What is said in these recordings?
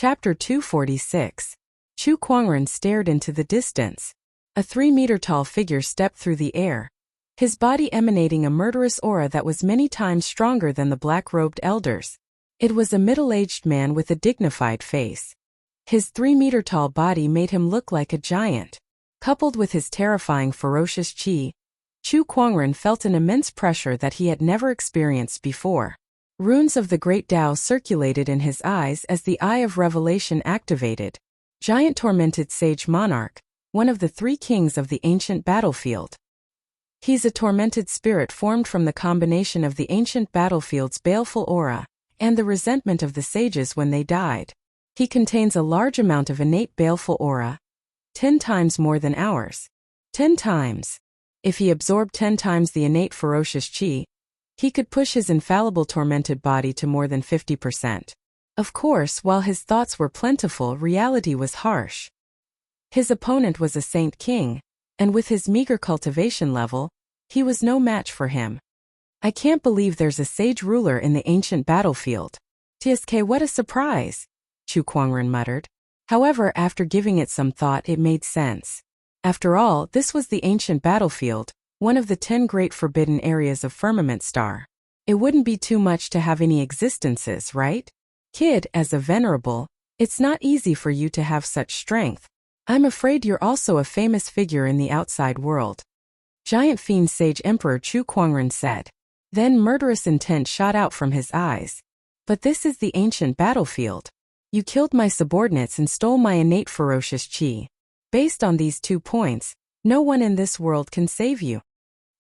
Chapter 246. Chu Kuangren stared into the distance. A 3-meter-tall figure stepped through the air, his body emanating a murderous aura that was many times stronger than the black-robed elders. It was a middle-aged man with a dignified face. His 3-meter-tall body made him look like a giant. Coupled with his terrifying ferocious qi, Chu Kuangren felt an immense pressure that he had never experienced before. Runes of the Great Tao circulated in his eyes as the Eye of Revelation activated. Giant Tormented Sage Monarch, one of the 3 kings of the ancient battlefield. He's a tormented spirit formed from the combination of the ancient battlefield's baleful aura and the resentment of the sages when they died. He contains a large amount of innate baleful aura, 10 times more than ours. 10 times. If he absorbed 10 times the innate ferocious qi, he could push his infallible tormented body to more than 50%. Of course, while his thoughts were plentiful, reality was harsh. His opponent was a saint king, and with his meager cultivation level, he was no match for him. I can't believe there's a sage ruler in the ancient battlefield. TSK, what a surprise, Chu Kuangren muttered. However, after giving it some thought, it made sense. After all, this was the ancient battlefield, one of the 10 great forbidden areas of Firmament Star. It wouldn't be too much to have any existences, right? Kid, as a venerable, it's not easy for you to have such strength. I'm afraid you're also a famous figure in the outside world. Giant Fiend Sage Emperor Chu Kuangren said. Then murderous intent shot out from his eyes. But this is the ancient battlefield. You killed my subordinates and stole my innate ferocious qi. Based on these 2 points, no one in this world can save you.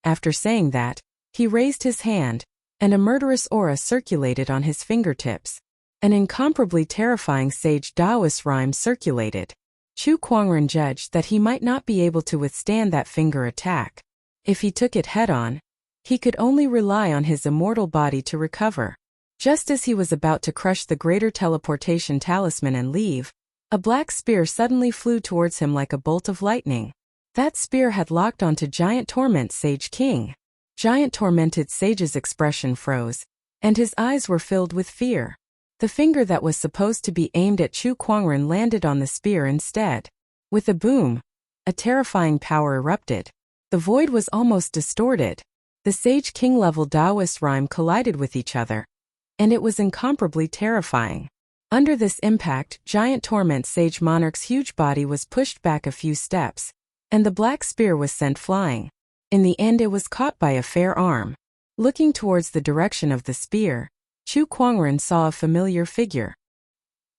After saying that, he raised his hand, and a murderous aura circulated on his fingertips. An incomparably terrifying sage Taoist rhyme circulated. Chu Kuangren judged that he might not be able to withstand that finger attack. If he took it head-on, he could only rely on his immortal body to recover. Just as he was about to crush the greater teleportation talisman and leave, a black spear suddenly flew towards him like a bolt of lightning. That spear had locked onto Giant Torment Sage King. Giant Tormented Sage's expression froze, and his eyes were filled with fear. The finger that was supposed to be aimed at Chu Kuangren landed on the spear instead. With a boom, a terrifying power erupted. The void was almost distorted. The Sage King-level Taoist rhyme collided with each other, and it was incomparably terrifying. Under this impact, Giant Torment Sage Monarch's huge body was pushed back a few steps, and the black spear was sent flying. In the end, it was caught by a fair arm. Looking towards the direction of the spear, Chu Kuangren saw a familiar figure.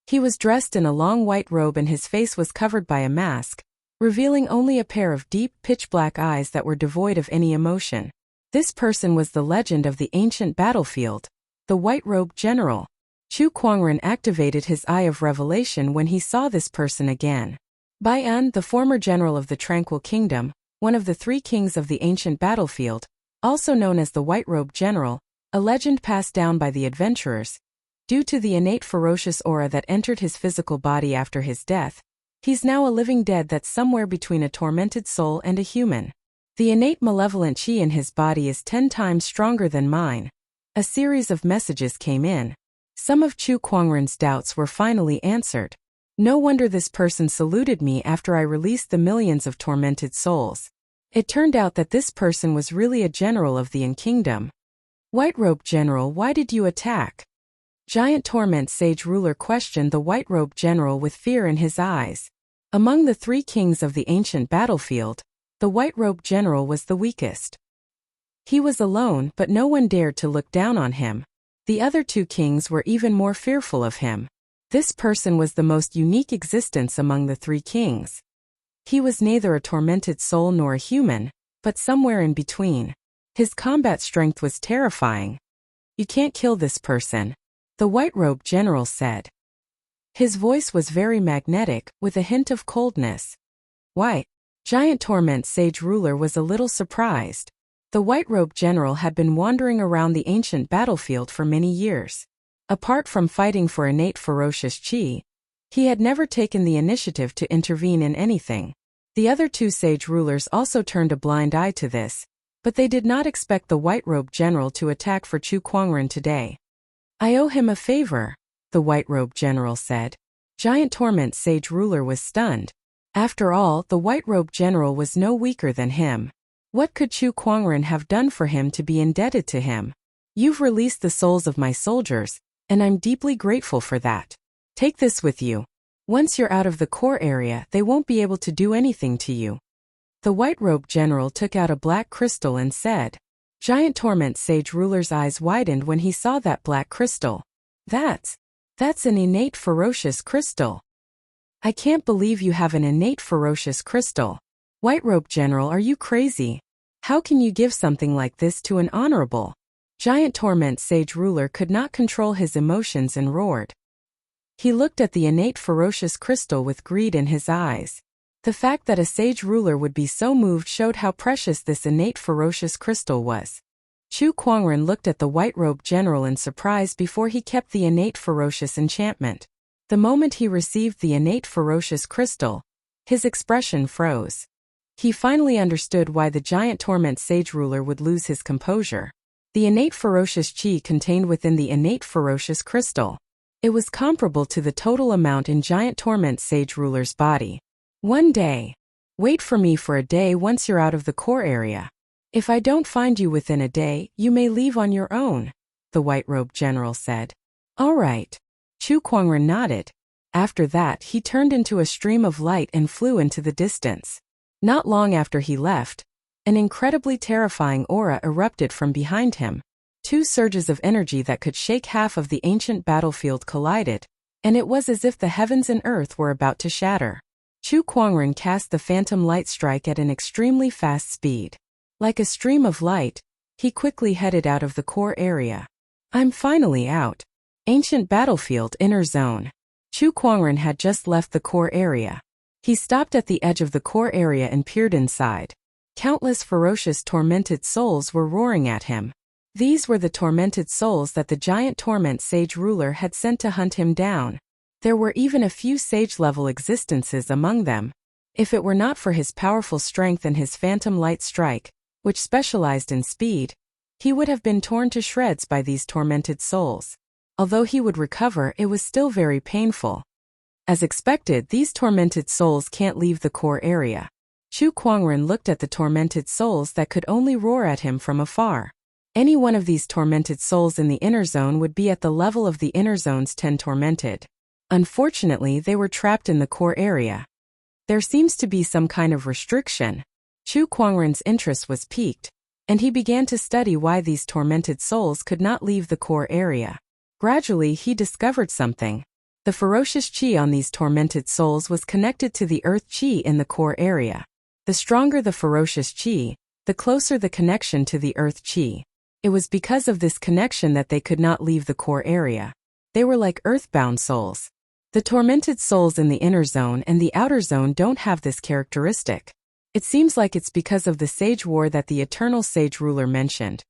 He was dressed in a long white robe and his face was covered by a mask, revealing only a pair of deep, pitch-black eyes that were devoid of any emotion. This person was the legend of the ancient battlefield, the white-robed general. Chu Kuangren activated his Eye of Revelation when he saw this person again. Bai Un, the former general of the Tranquil Kingdom, one of the 3 kings of the ancient battlefield, also known as the White-Robed General, a legend passed down by the adventurers. Due to the innate ferocious aura that entered his physical body after his death, he's now a living dead that's somewhere between a tormented soul and a human. The innate malevolent qi in his body is 10 times stronger than mine. A series of messages came in. Some of Chu Kuangren's doubts were finally answered. No wonder this person saluted me after I released the millions of tormented souls. It turned out that this person was really a general of the Yin Kingdom. White-robed General, why did you attack? Giant Torment Sage Ruler questioned the white-robed general with fear in his eyes. Among the 3 kings of the ancient battlefield, the white-robed general was the weakest. He was alone, but no one dared to look down on him. The other 2 kings were even more fearful of him. This person was the most unique existence among the 3 kings. He was neither a tormented soul nor a human, but somewhere in between. His combat strength was terrifying. You can't kill this person, the white-robed general said. His voice was very magnetic, with a hint of coldness. Why? Giant Torment Sage Ruler was a little surprised. The white-robed general had been wandering around the ancient battlefield for many years. Apart from fighting for innate ferocious qi, he had never taken the initiative to intervene in anything. The other 2 sage rulers also turned a blind eye to this, but they did not expect the white-robed general to attack for Chu Kuangren today. I owe him a favor, the white-robed general said. Giant Torment Sage Ruler was stunned. After all, the white-robed general was no weaker than him. What could Chu Kuangren have done for him to be indebted to him? You've released the souls of my soldiers, and I'm deeply grateful for that. Take this with you. Once you're out of the core area, they won't be able to do anything to you. The white-robed general took out a black crystal and said. Giant Torment Sage Ruler's eyes widened when he saw that black crystal. That's an innate ferocious crystal. I can't believe you have an innate ferocious crystal. White-robed general, are you crazy? How can you give something like this to an honorable? Giant Torment Sage Ruler could not control his emotions and roared. He looked at the innate ferocious crystal with greed in his eyes. The fact that a sage ruler would be so moved showed how precious this innate ferocious crystal was. Chu Kuangren looked at the white-robed general in surprise before he kept the innate ferocious enchantment. The moment he received the innate ferocious crystal, his expression froze. He finally understood why the giant torment sage ruler would lose his composure. The innate ferocious chi contained within the innate ferocious crystal. It was comparable to the total amount in giant torment sage ruler's body. One day. Wait for me for a day once you're out of the core area. If I don't find you within a day, you may leave on your own, the white-robed general said. All right. Chu Kuangren nodded. After that, he turned into a stream of light and flew into the distance. Not long after he left, an incredibly terrifying aura erupted from behind him. Two surges of energy that could shake half of the ancient battlefield collided, and it was as if the heavens and earth were about to shatter. Chu Kuangren cast the phantom light strike at an extremely fast speed. Like a stream of light, he quickly headed out of the core area. I'm finally out. Ancient battlefield inner zone. Chu Kuangren had just left the core area. He stopped at the edge of the core area and peered inside. Countless ferocious tormented souls were roaring at him. These were the tormented souls that the giant torment sage ruler had sent to hunt him down. There were even a few sage-level existences among them. If it were not for his powerful strength and his phantom light strike, which specialized in speed, he would have been torn to shreds by these tormented souls. Although he would recover, it was still very painful. As expected, these tormented souls can't leave the core area. Chu Kuangren looked at the tormented souls that could only roar at him from afar. Any one of these tormented souls in the inner zone would be at the level of the inner zone's 10 tormented. Unfortunately, they were trapped in the core area. There seems to be some kind of restriction. Chu Kuangren's interest was piqued, and he began to study why these tormented souls could not leave the core area. Gradually, he discovered something. The ferocious chi on these tormented souls was connected to the earth chi in the core area. The stronger the ferocious chi, the closer the connection to the earth chi. It was because of this connection that they could not leave the core area. They were like earthbound souls. The tormented souls in the inner zone and the outer zone don't have this characteristic. It seems like it's because of the Sage War that the Eternal Sage Ruler mentioned.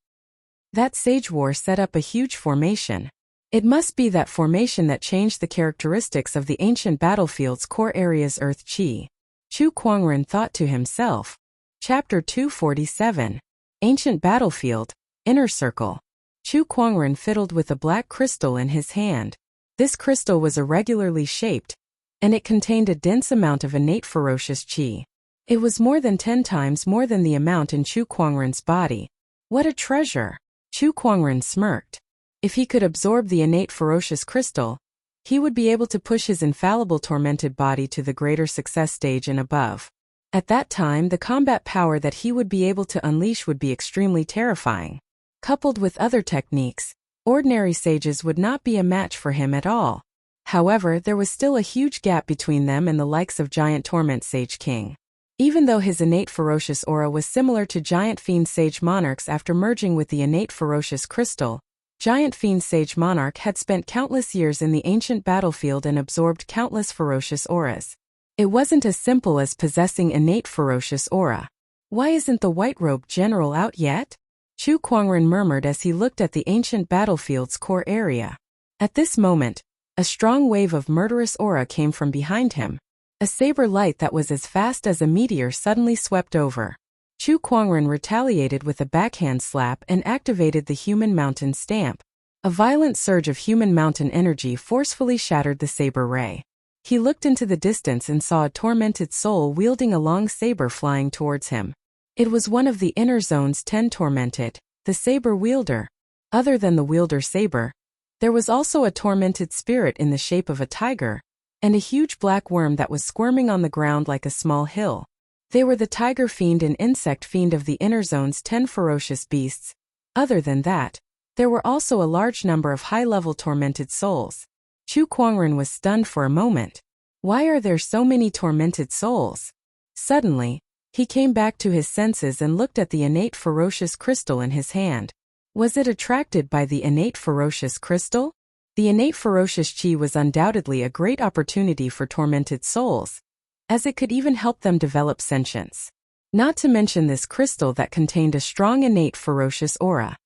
That Sage War set up a huge formation. It must be that formation that changed the characteristics of the ancient battlefield's core area's earth chi. Chu Kuangren thought to himself. Chapter 247. Ancient Battlefield, Inner Circle. Chu Kuangren fiddled with a black crystal in his hand. This crystal was irregularly shaped, and it contained a dense amount of innate ferocious chi. It was more than 10 times more than the amount in Chu Kuangren's body. What a treasure! Chu Kuangren smirked. If he could absorb the innate ferocious crystal, he would be able to push his infallible tormented body to the greater success stage and above. At that time, the combat power that he would be able to unleash would be extremely terrifying. Coupled with other techniques, ordinary sages would not be a match for him at all. However, there was still a huge gap between them and the likes of Giant Torment Sage King. Even though his innate ferocious aura was similar to Giant Fiend Sage Monarch's after merging with the innate ferocious crystal, Giant Fiend Sage Monarch had spent countless years in the ancient battlefield and absorbed countless ferocious auras. It wasn't as simple as possessing innate ferocious aura. Why isn't the white-robed general out yet? Chu Kuangren murmured as he looked at the ancient battlefield's core area. At this moment, a strong wave of murderous aura came from behind him. A saber light that was as fast as a meteor suddenly swept over. Chu Kuangren retaliated with a backhand slap and activated the Human Mountain Stamp. A violent surge of Human Mountain energy forcefully shattered the saber ray. He looked into the distance and saw a tormented soul wielding a long saber flying towards him. It was one of the inner zone's 10 tormented, the saber wielder. Other than the wielder saber, there was also a tormented spirit in the shape of a tiger, and a huge black worm that was squirming on the ground like a small hill. They were the tiger fiend and insect fiend of the inner zone's 10 ferocious beasts. Other than that, there were also a large number of high-level tormented souls. Chu Kuangren was stunned for a moment. Why are there so many tormented souls? Suddenly, he came back to his senses and looked at the innate ferocious crystal in his hand. Was it attracted by the innate ferocious crystal? The innate ferocious chi was undoubtedly a great opportunity for tormented souls, as it could even help them develop sentience. Not to mention this crystal that contained a strong innate ferocious aura.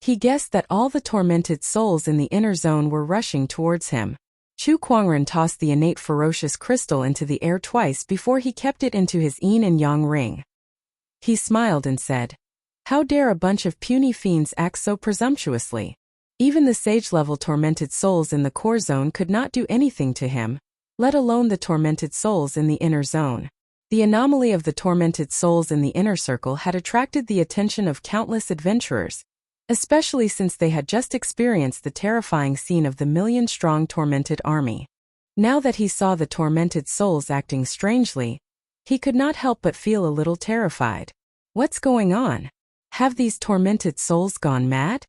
He guessed that all the tormented souls in the inner zone were rushing towards him. Chu Kuangren tossed the innate ferocious crystal into the air twice before he kept it into his yin and yang ring. He smiled and said, "How dare a bunch of puny fiends act so presumptuously?" Even the sage-level tormented souls in the core zone could not do anything to him, let alone the tormented souls in the inner zone. The anomaly of the tormented souls in the inner circle had attracted the attention of countless adventurers, especially since they had just experienced the terrifying scene of the million-strong tormented army. Now that he saw the tormented souls acting strangely, he could not help but feel a little terrified. What's going on? Have these tormented souls gone mad?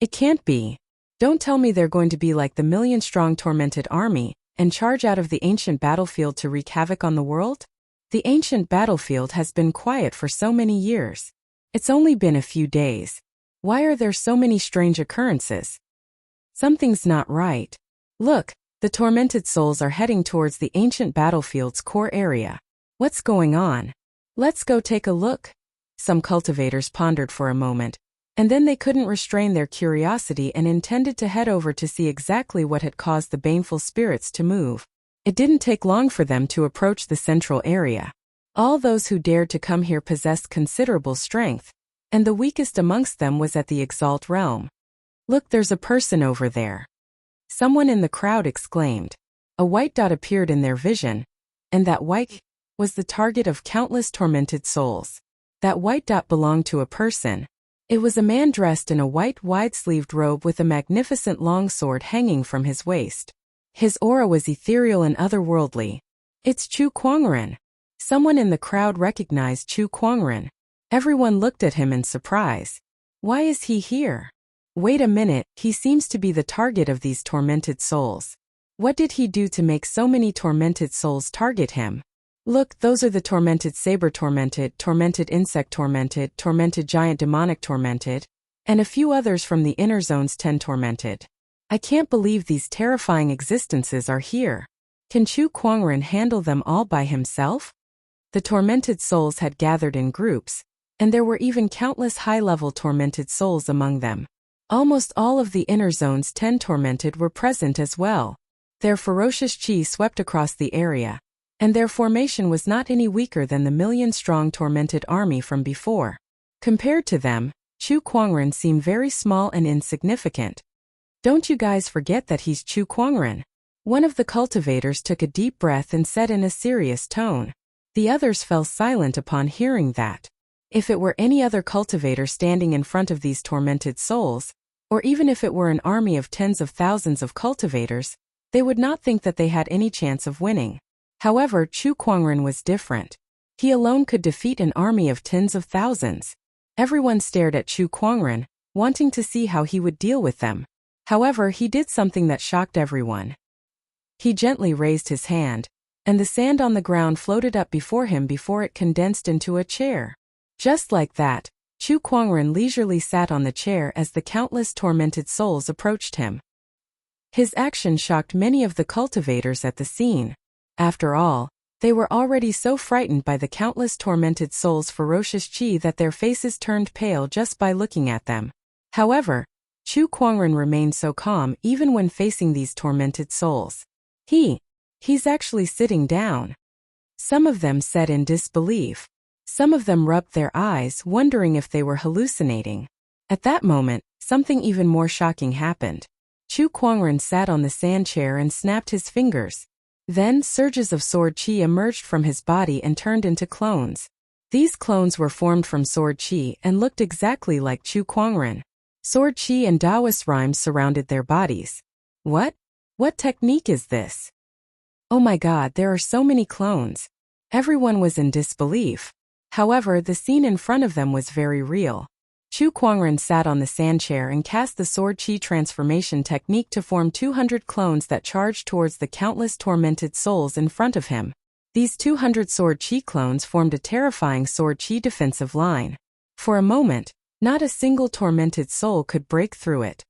It can't be. Don't tell me they're going to be like the million-strong tormented army and charge out of the ancient battlefield to wreak havoc on the world? The ancient battlefield has been quiet for so many years. It's only been a few days. Why are there so many strange occurrences? Something's not right. Look, the tormented souls are heading towards the ancient battlefield's core area. What's going on? Let's go take a look. Some cultivators pondered for a moment, and then they couldn't restrain their curiosity and intended to head over to see exactly what had caused the baneful spirits to move. It didn't take long for them to approach the central area. All those who dared to come here possessed considerable strength, and the weakest amongst them was at the Exalt realm. Look, there's a person over there. Someone in the crowd exclaimed. A white dot appeared in their vision, and that white was the target of countless tormented souls. That white dot belonged to a person. It was a man dressed in a white wide-sleeved robe with a magnificent long sword hanging from his waist. His aura was ethereal and otherworldly. It's Chu Kuangren. Someone in the crowd recognized Chu Kuangren. Everyone looked at him in surprise. Why is he here? Wait a minute, he seems to be the target of these tormented souls. What did he do to make so many tormented souls target him? Look, those are the tormented saber tormented, tormented insect tormented, tormented giant demonic tormented, and a few others from the inner zone's 10 tormented. I can't believe these terrifying existences are here. Can Chu Kuangren handle them all by himself? The tormented souls had gathered in groups, and there were even countless high-level tormented souls among them. Almost all of the inner zone's 10 tormented were present as well. Their ferocious chi swept across the area, and their formation was not any weaker than the million-strong tormented army from before. Compared to them, Chu Kuangren seemed very small and insignificant. Don't you guys forget that he's Chu Kuangren. One of the cultivators took a deep breath and said in a serious tone. The others fell silent upon hearing that. If it were any other cultivator standing in front of these tormented souls, or even if it were an army of tens of thousands of cultivators, they would not think that they had any chance of winning. However, Chu Kuangren was different. He alone could defeat an army of tens of thousands. Everyone stared at Chu Kuangren, wanting to see how he would deal with them. However, he did something that shocked everyone. He gently raised his hand, and the sand on the ground floated up before him before it condensed into a chair. Just like that, Chu Kuangren leisurely sat on the chair as the countless tormented souls approached him. His action shocked many of the cultivators at the scene. After all, they were already so frightened by the countless tormented souls' ferocious chi that their faces turned pale just by looking at them. However, Chu Kuangren remained so calm even when facing these tormented souls. He's actually sitting down. Some of them said in disbelief. Some of them rubbed their eyes, wondering if they were hallucinating. At that moment, something even more shocking happened. Chu Kuangren sat on the sand chair and snapped his fingers. Then surges of sword chi emerged from his body and turned into clones. These clones were formed from sword chi and looked exactly like Chu Kuangren. Sword chi and Taoist rhymes surrounded their bodies. What? What technique is this? Oh my god, there are so many clones. Everyone was in disbelief. However, the scene in front of them was very real. Chu Kuangren sat on the sand chair and cast the sword chi transformation technique to form 200 clones that charged towards the countless tormented souls in front of him. These 200 sword chi clones formed a terrifying sword chi defensive line. For a moment, not a single tormented soul could break through it.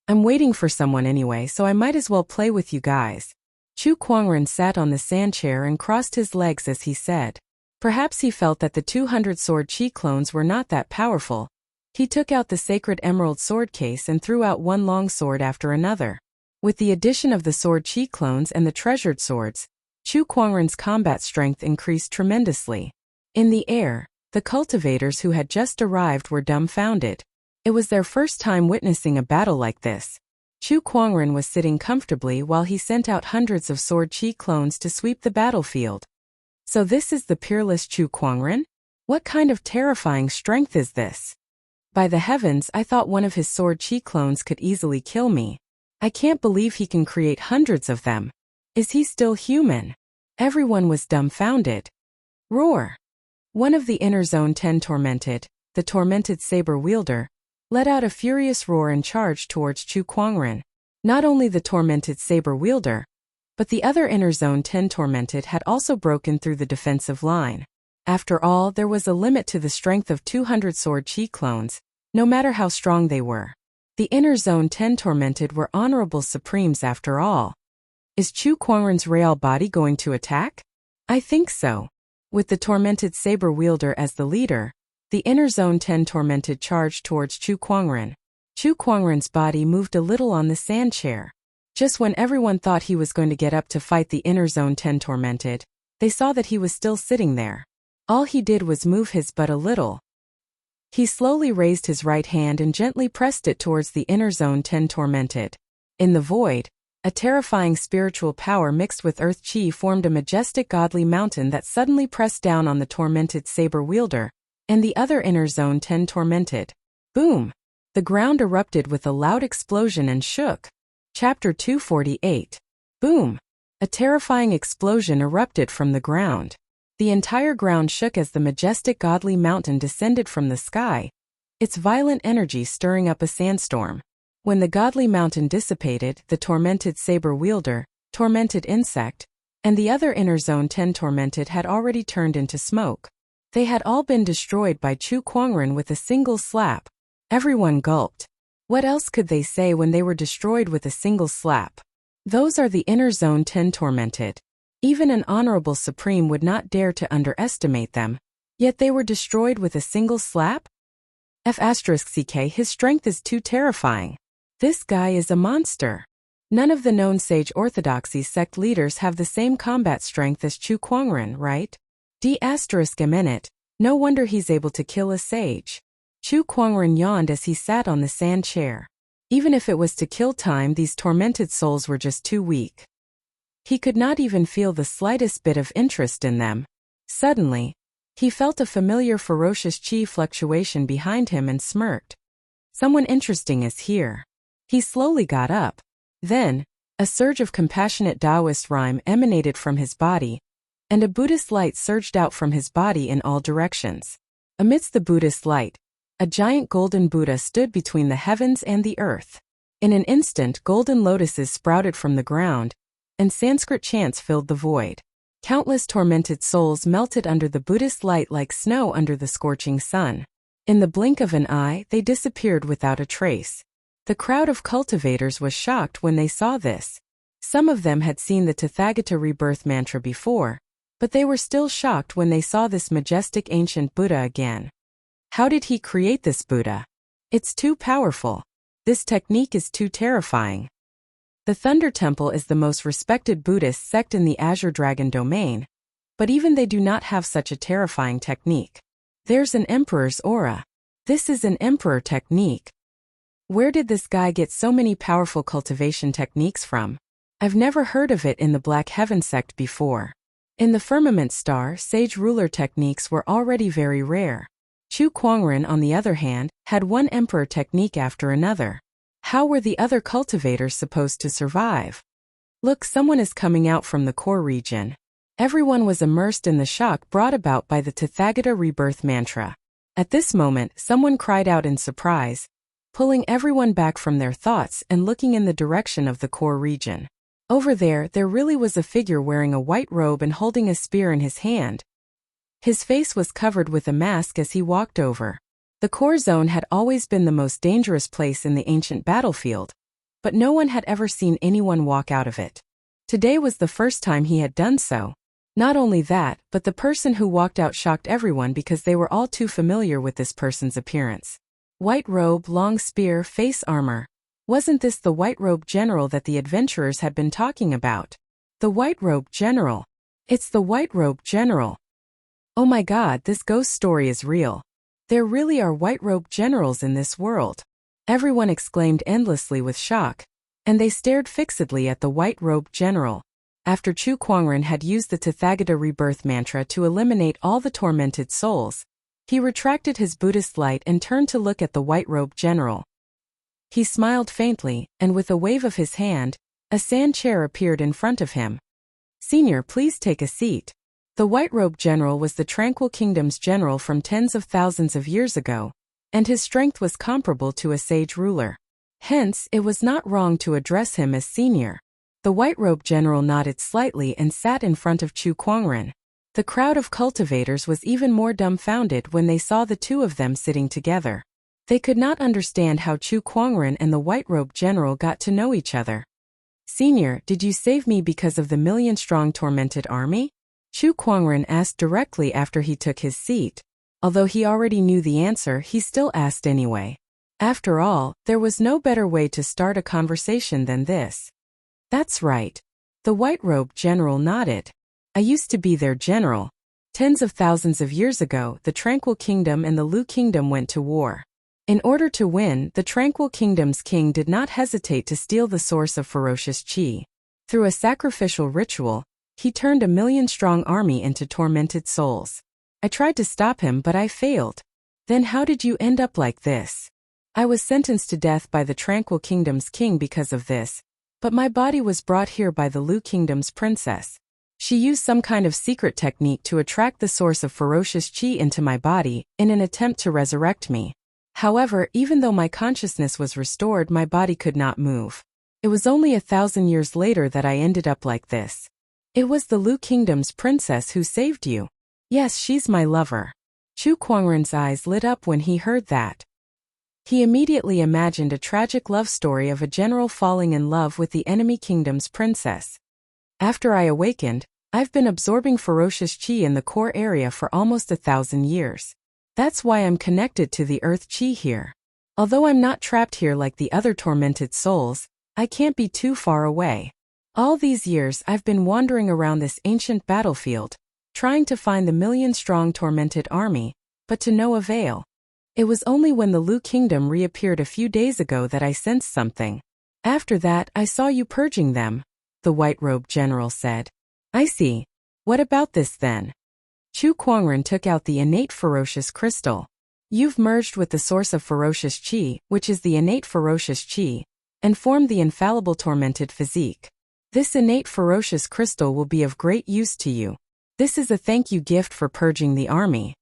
I'm waiting for someone anyway, so I might as well play with you guys. Chu Kuangren sat on the sand chair and crossed his legs as he said. Perhaps he felt that the 200 sword chi clones were not that powerful. He took out the sacred emerald sword case and threw out one long sword after another. With the addition of the sword chi clones and the treasured swords, Chu Kuangren's combat strength increased tremendously. In the air, the cultivators who had just arrived were dumbfounded. It was their first time witnessing a battle like this. Chu Kuangren was sitting comfortably while he sent out hundreds of sword chi clones to sweep the battlefield. So this is the peerless Chu Kuangren? What kind of terrifying strength is this? By the heavens, I thought one of his sword chi clones could easily kill me. I can't believe he can create hundreds of them. Is he still human? Everyone was dumbfounded. Roar! One of the inner zone 10 tormented, the tormented saber wielder, let out a furious roar and charged towards Chu Kuangren. Not only the tormented saber wielder, but the other inner zone 10 tormented had also broken through the defensive line. After all, there was a limit to the strength of 200 sword chi clones, no matter how strong they were. The inner zone 10 tormented were honorable supremes after all. Is Chu Kuangren's real body going to attack? I think so. With the tormented saber wielder as the leader, the inner zone 10 tormented charged towards Chu Kuangren. Chu Kuangren's body moved a little on the sand chair. Just when everyone thought he was going to get up to fight the inner zone 10 tormented, they saw that he was still sitting there. All he did was move his butt a little. He slowly raised his right hand and gently pressed it towards the inner zone 10 tormented. In the void, a terrifying spiritual power mixed with earth chi formed a majestic godly mountain that suddenly pressed down on the tormented saber wielder and the other inner zone 10 tormented. Boom! The ground erupted with a loud explosion and shook. Chapter 248. Boom! A terrifying explosion erupted from the ground. The entire ground shook as the majestic godly mountain descended from the sky, its violent energy stirring up a sandstorm. When the godly mountain dissipated, the tormented saber wielder, tormented insect, and the other inner zone 10 tormented had already turned into smoke. They had all been destroyed by Chu Kuangren with a single slap. Everyone gulped. What else could they say when they were destroyed with a single slap? Those are the inner zone 10 tormented. Even an honorable supreme would not dare to underestimate them. Yet they were destroyed with a single slap? F*ck, his strength is too terrifying. This guy is a monster. None of the known sage orthodoxy sect leaders have the same combat strength as Chu Kuangren, right? D***, no wonder he's able to kill a sage. Chu Kuangren yawned as he sat on the sand chair. Even if it was to kill time, these tormented souls were just too weak. He could not even feel the slightest bit of interest in them. Suddenly, he felt a familiar ferocious chi fluctuation behind him and smirked. Someone interesting is here. He slowly got up. Then, a surge of compassionate Taoist rhyme emanated from his body, and a Buddhist light surged out from his body in all directions. Amidst the Buddhist light, a giant golden Buddha stood between the heavens and the earth. In an instant, golden lotuses sprouted from the ground, and Sanskrit chants filled the void. Countless tormented souls melted under the Buddhist light like snow under the scorching sun. In the blink of an eye, they disappeared without a trace. The crowd of cultivators was shocked when they saw this. Some of them had seen the Tathagata rebirth mantra before, but they were still shocked when they saw this majestic ancient Buddha again. How did he create this Buddha? It's too powerful. This technique is too terrifying. The Thunder Temple is the most respected Buddhist sect in the Azure Dragon domain, but even they do not have such a terrifying technique. There's an emperor's aura. This is an emperor technique. Where did this guy get so many powerful cultivation techniques from? I've never heard of it in the Black Heaven sect before. In the Firmament Star, sage ruler techniques were already very rare. Chu Kuangren, on the other hand, had one emperor technique after another. How were the other cultivators supposed to survive? Look, someone is coming out from the core region. Everyone was immersed in the shock brought about by the Tathagata rebirth mantra. At this moment, someone cried out in surprise, pulling everyone back from their thoughts and looking in the direction of the core region. Over there really was a figure wearing a white robe and holding a spear in his hand. His face was covered with a mask as he walked over. The core zone had always been the most dangerous place in the ancient battlefield, but no one had ever seen anyone walk out of it. Today was the first time he had done so. Not only that, but the person who walked out shocked everyone because they were all too familiar with this person's appearance. White robe, long spear, face armor. Wasn't this the White Robe General that the adventurers had been talking about? The White Robe General. It's the White Robe General. Oh my God, this ghost story is real. There really are White Robe Generals in this world. Everyone exclaimed endlessly with shock, and they stared fixedly at the White Robe General. After Chu Kuangren had used the Tathagata rebirth mantra to eliminate all the tormented souls, he retracted his Buddhist light and turned to look at the White Robe General. He smiled faintly, and with a wave of his hand, a sand chair appeared in front of him. "Senior, please take a seat." The White Robe General was the Tranquil Kingdom's general from tens of thousands of years ago, and his strength was comparable to a sage ruler. Hence, it was not wrong to address him as senior. The White Robe General nodded slightly and sat in front of Chu Kuangren. The crowd of cultivators was even more dumbfounded when they saw the two of them sitting together. They could not understand how Chu Kuangren and the White Robe General got to know each other. "Senior, did you save me because of the million-strong tormented army?" Chu Kuangren asked directly after he took his seat. Although he already knew the answer, he still asked anyway. After all, there was no better way to start a conversation than this. "That's right." The White Robe General nodded. "I used to be their general. Tens of thousands of years ago, the Tranquil Kingdom and the Lu Kingdom went to war. In order to win, the Tranquil Kingdom's king did not hesitate to steal the source of ferocious qi. Through a sacrificial ritual, he turned a million-strong army into tormented souls. I tried to stop him, but I failed." "Then how did you end up like this?" "I was sentenced to death by the Tranquil Kingdom's king because of this, but my body was brought here by the Lu Kingdom's princess. She used some kind of secret technique to attract the source of ferocious qi into my body in an attempt to resurrect me. However, even though my consciousness was restored, my body could not move. It was only 1,000 years later that I ended up like this." "It was the Lu Kingdom's princess who saved you?" "Yes, she's my lover." Chu Kuangren's eyes lit up when he heard that. He immediately imagined a tragic love story of a general falling in love with the enemy kingdom's princess. "After I awakened, I've been absorbing ferocious qi in the core area for almost 1,000 years. That's why I'm connected to the earth qi here. Although I'm not trapped here like the other tormented souls, I can't be too far away. All these years I've been wandering around this ancient battlefield, trying to find the million-strong tormented army, but to no avail. It was only when the Lu Kingdom reappeared a few days ago that I sensed something. After that, I saw you purging them," the White Robe General said. "I see. What about this then?" Chu Kuangren took out the innate ferocious crystal. "You've merged with the source of ferocious qi, which is the innate ferocious qi, and formed the infallible tormented physique. This innate ferocious crystal will be of great use to you. This is a thank you gift for purging the army.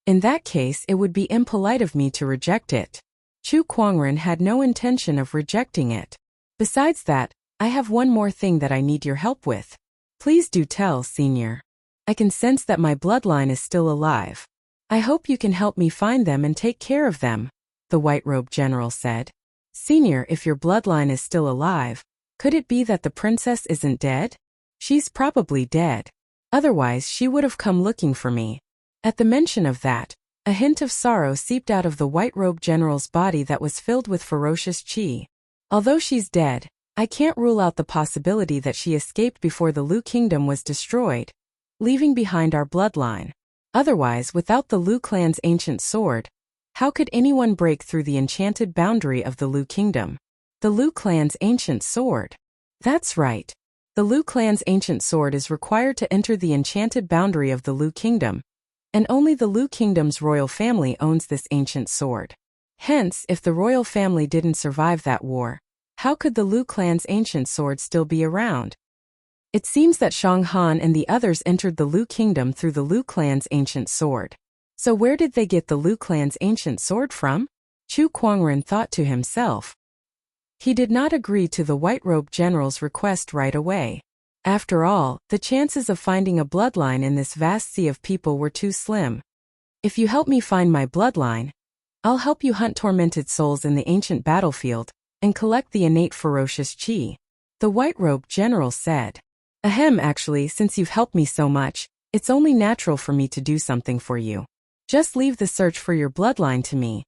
In that case, it would be impolite of me to reject it." Chu Kuangren had no intention of rejecting it. "Besides that, I have one more thing that I need your help with." "Please do tell, senior. I can sense that my bloodline is still alive. I hope you can help me find them and take care of them," the White Robe General said. "Senior, if your bloodline is still alive, could it be that the princess isn't dead?" "She's probably dead. Otherwise, she would have come looking for me." At the mention of that, a hint of sorrow seeped out of the White Robe General's body that was filled with ferocious qi. "Although she's dead, I can't rule out the possibility that she escaped before the Lu Kingdom was destroyed, leaving behind our bloodline. Otherwise, without the Lu clan's ancient sword, how could anyone break through the enchanted boundary of the Lu Kingdom?" "The Lu clan's ancient sword?" That's right. The Lu clan's ancient sword is required to enter the enchanted boundary of the Lu kingdom, and only the Lu kingdom's royal family owns this ancient sword. Hence, if the royal family didn't survive that war, how could the Lu clan's ancient sword still be around? It seems that Shang Han and the others entered the Lu kingdom through the Lu clan's ancient sword. So where did they get the Lu clan's ancient sword from? Chu Kuangren thought to himself. He did not agree to the white-robed general's request right away. After all, the chances of finding a bloodline in this vast sea of people were too slim. If you help me find my bloodline, I'll help you hunt tormented souls in the ancient battlefield and collect the innate ferocious qi, the white-robed general said. Ahem, actually, since you've helped me so much, it's only natural for me to do something for you. Just leave the search for your bloodline to me,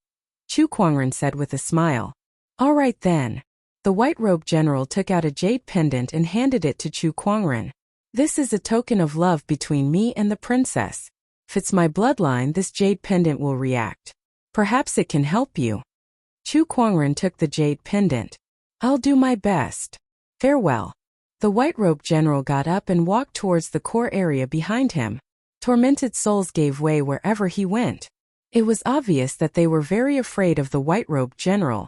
Chu Kuangren said with a smile. All right then. The white-robed general took out a jade pendant and handed it to Chu Kuangren. This is a token of love between me and the princess. If it's my bloodline, this jade pendant will react. Perhaps it can help you. Chu Kuangren took the jade pendant. I'll do my best. Farewell. The white-robed general got up and walked towards the core area behind him. Tormented souls gave way wherever he went. It was obvious that they were very afraid of the white-robed general.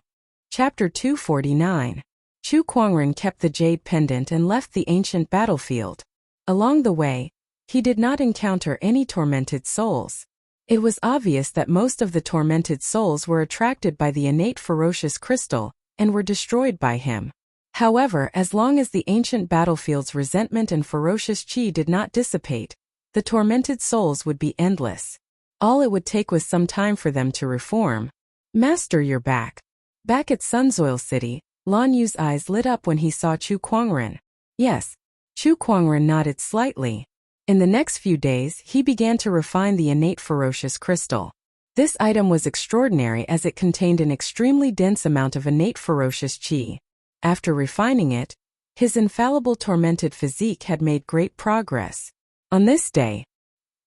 Chapter 249. Chu Kuangren kept the jade pendant and left the ancient battlefield. Along the way, he did not encounter any tormented souls. It was obvious that most of the tormented souls were attracted by the innate ferocious crystal and were destroyed by him. However, as long as the ancient battlefield's resentment and ferocious qi did not dissipate, the tormented souls would be endless. All it would take was some time for them to reform. Master, you're back. Back at Sunsoil City, Lan Yu's eyes lit up when he saw Chu Kuangren. Yes. Chu Kuangren nodded slightly. In the next few days, he began to refine the innate ferocious crystal. This item was extraordinary as it contained an extremely dense amount of innate ferocious qi. After refining it, his infallible tormented physique had made great progress. On this day,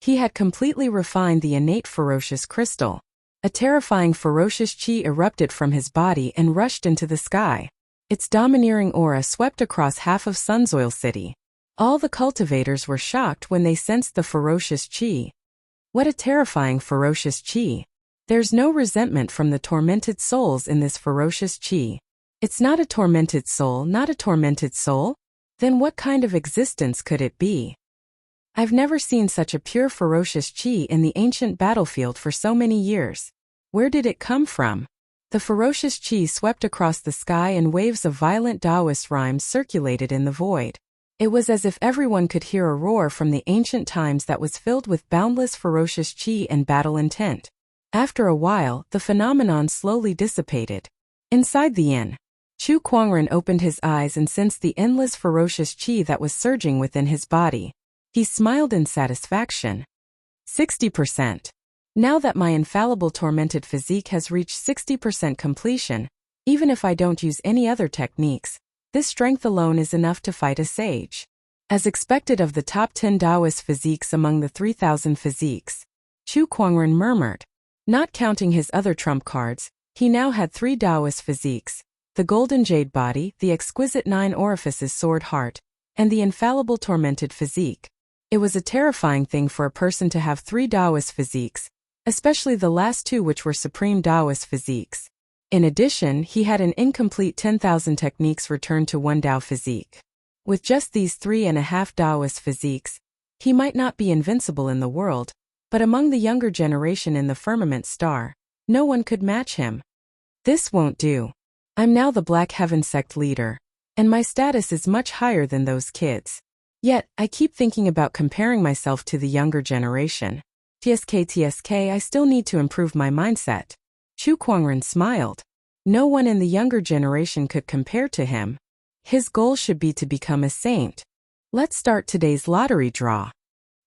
he had completely refined the innate ferocious crystal. A terrifying ferocious qi erupted from his body and rushed into the sky. Its domineering aura swept across half of Sunsoil City. All the cultivators were shocked when they sensed the ferocious qi. What a terrifying ferocious qi! There's no resentment from the tormented souls in this ferocious qi. It's not a tormented soul, not a tormented soul? Then what kind of existence could it be? I've never seen such a pure ferocious qi in the ancient battlefield for so many years. Where did it come from? The ferocious qi swept across the sky and waves of violent Taoist rhymes circulated in the void. It was as if everyone could hear a roar from the ancient times that was filled with boundless ferocious qi and battle intent. After a while, the phenomenon slowly dissipated. Inside the inn, Chu Kuangren opened his eyes and sensed the endless ferocious qi that was surging within his body. He smiled in satisfaction. 60%. Now that my infallible tormented physique has reached 60% completion, even if I don't use any other techniques, this strength alone is enough to fight a sage. As expected of the top 10 Taoist physiques among the 3,000 physiques, Chu Kuangren murmured. Not counting his other trump cards, he now had 3 Taoist physiques: the golden jade body, the exquisite 9 orifices sword heart, and the infallible tormented physique. It was a terrifying thing for a person to have 3 Taoist physiques, especially the last 2 which were supreme Taoist physiques. In addition, he had an incomplete 10,000 techniques returned to 1 Tao physique. With just these 3.5 Taoist physiques, he might not be invincible in the world, but among the younger generation in the firmament star, no one could match him. This won't do. I'm now the Black Heaven sect leader, and my status is much higher than those kids. Yet, I keep thinking about comparing myself to the younger generation. TSK, I still need to improve my mindset. Chu Kuangren smiled. No one in the younger generation could compare to him. His goal should be to become a saint. Let's start today's lottery draw.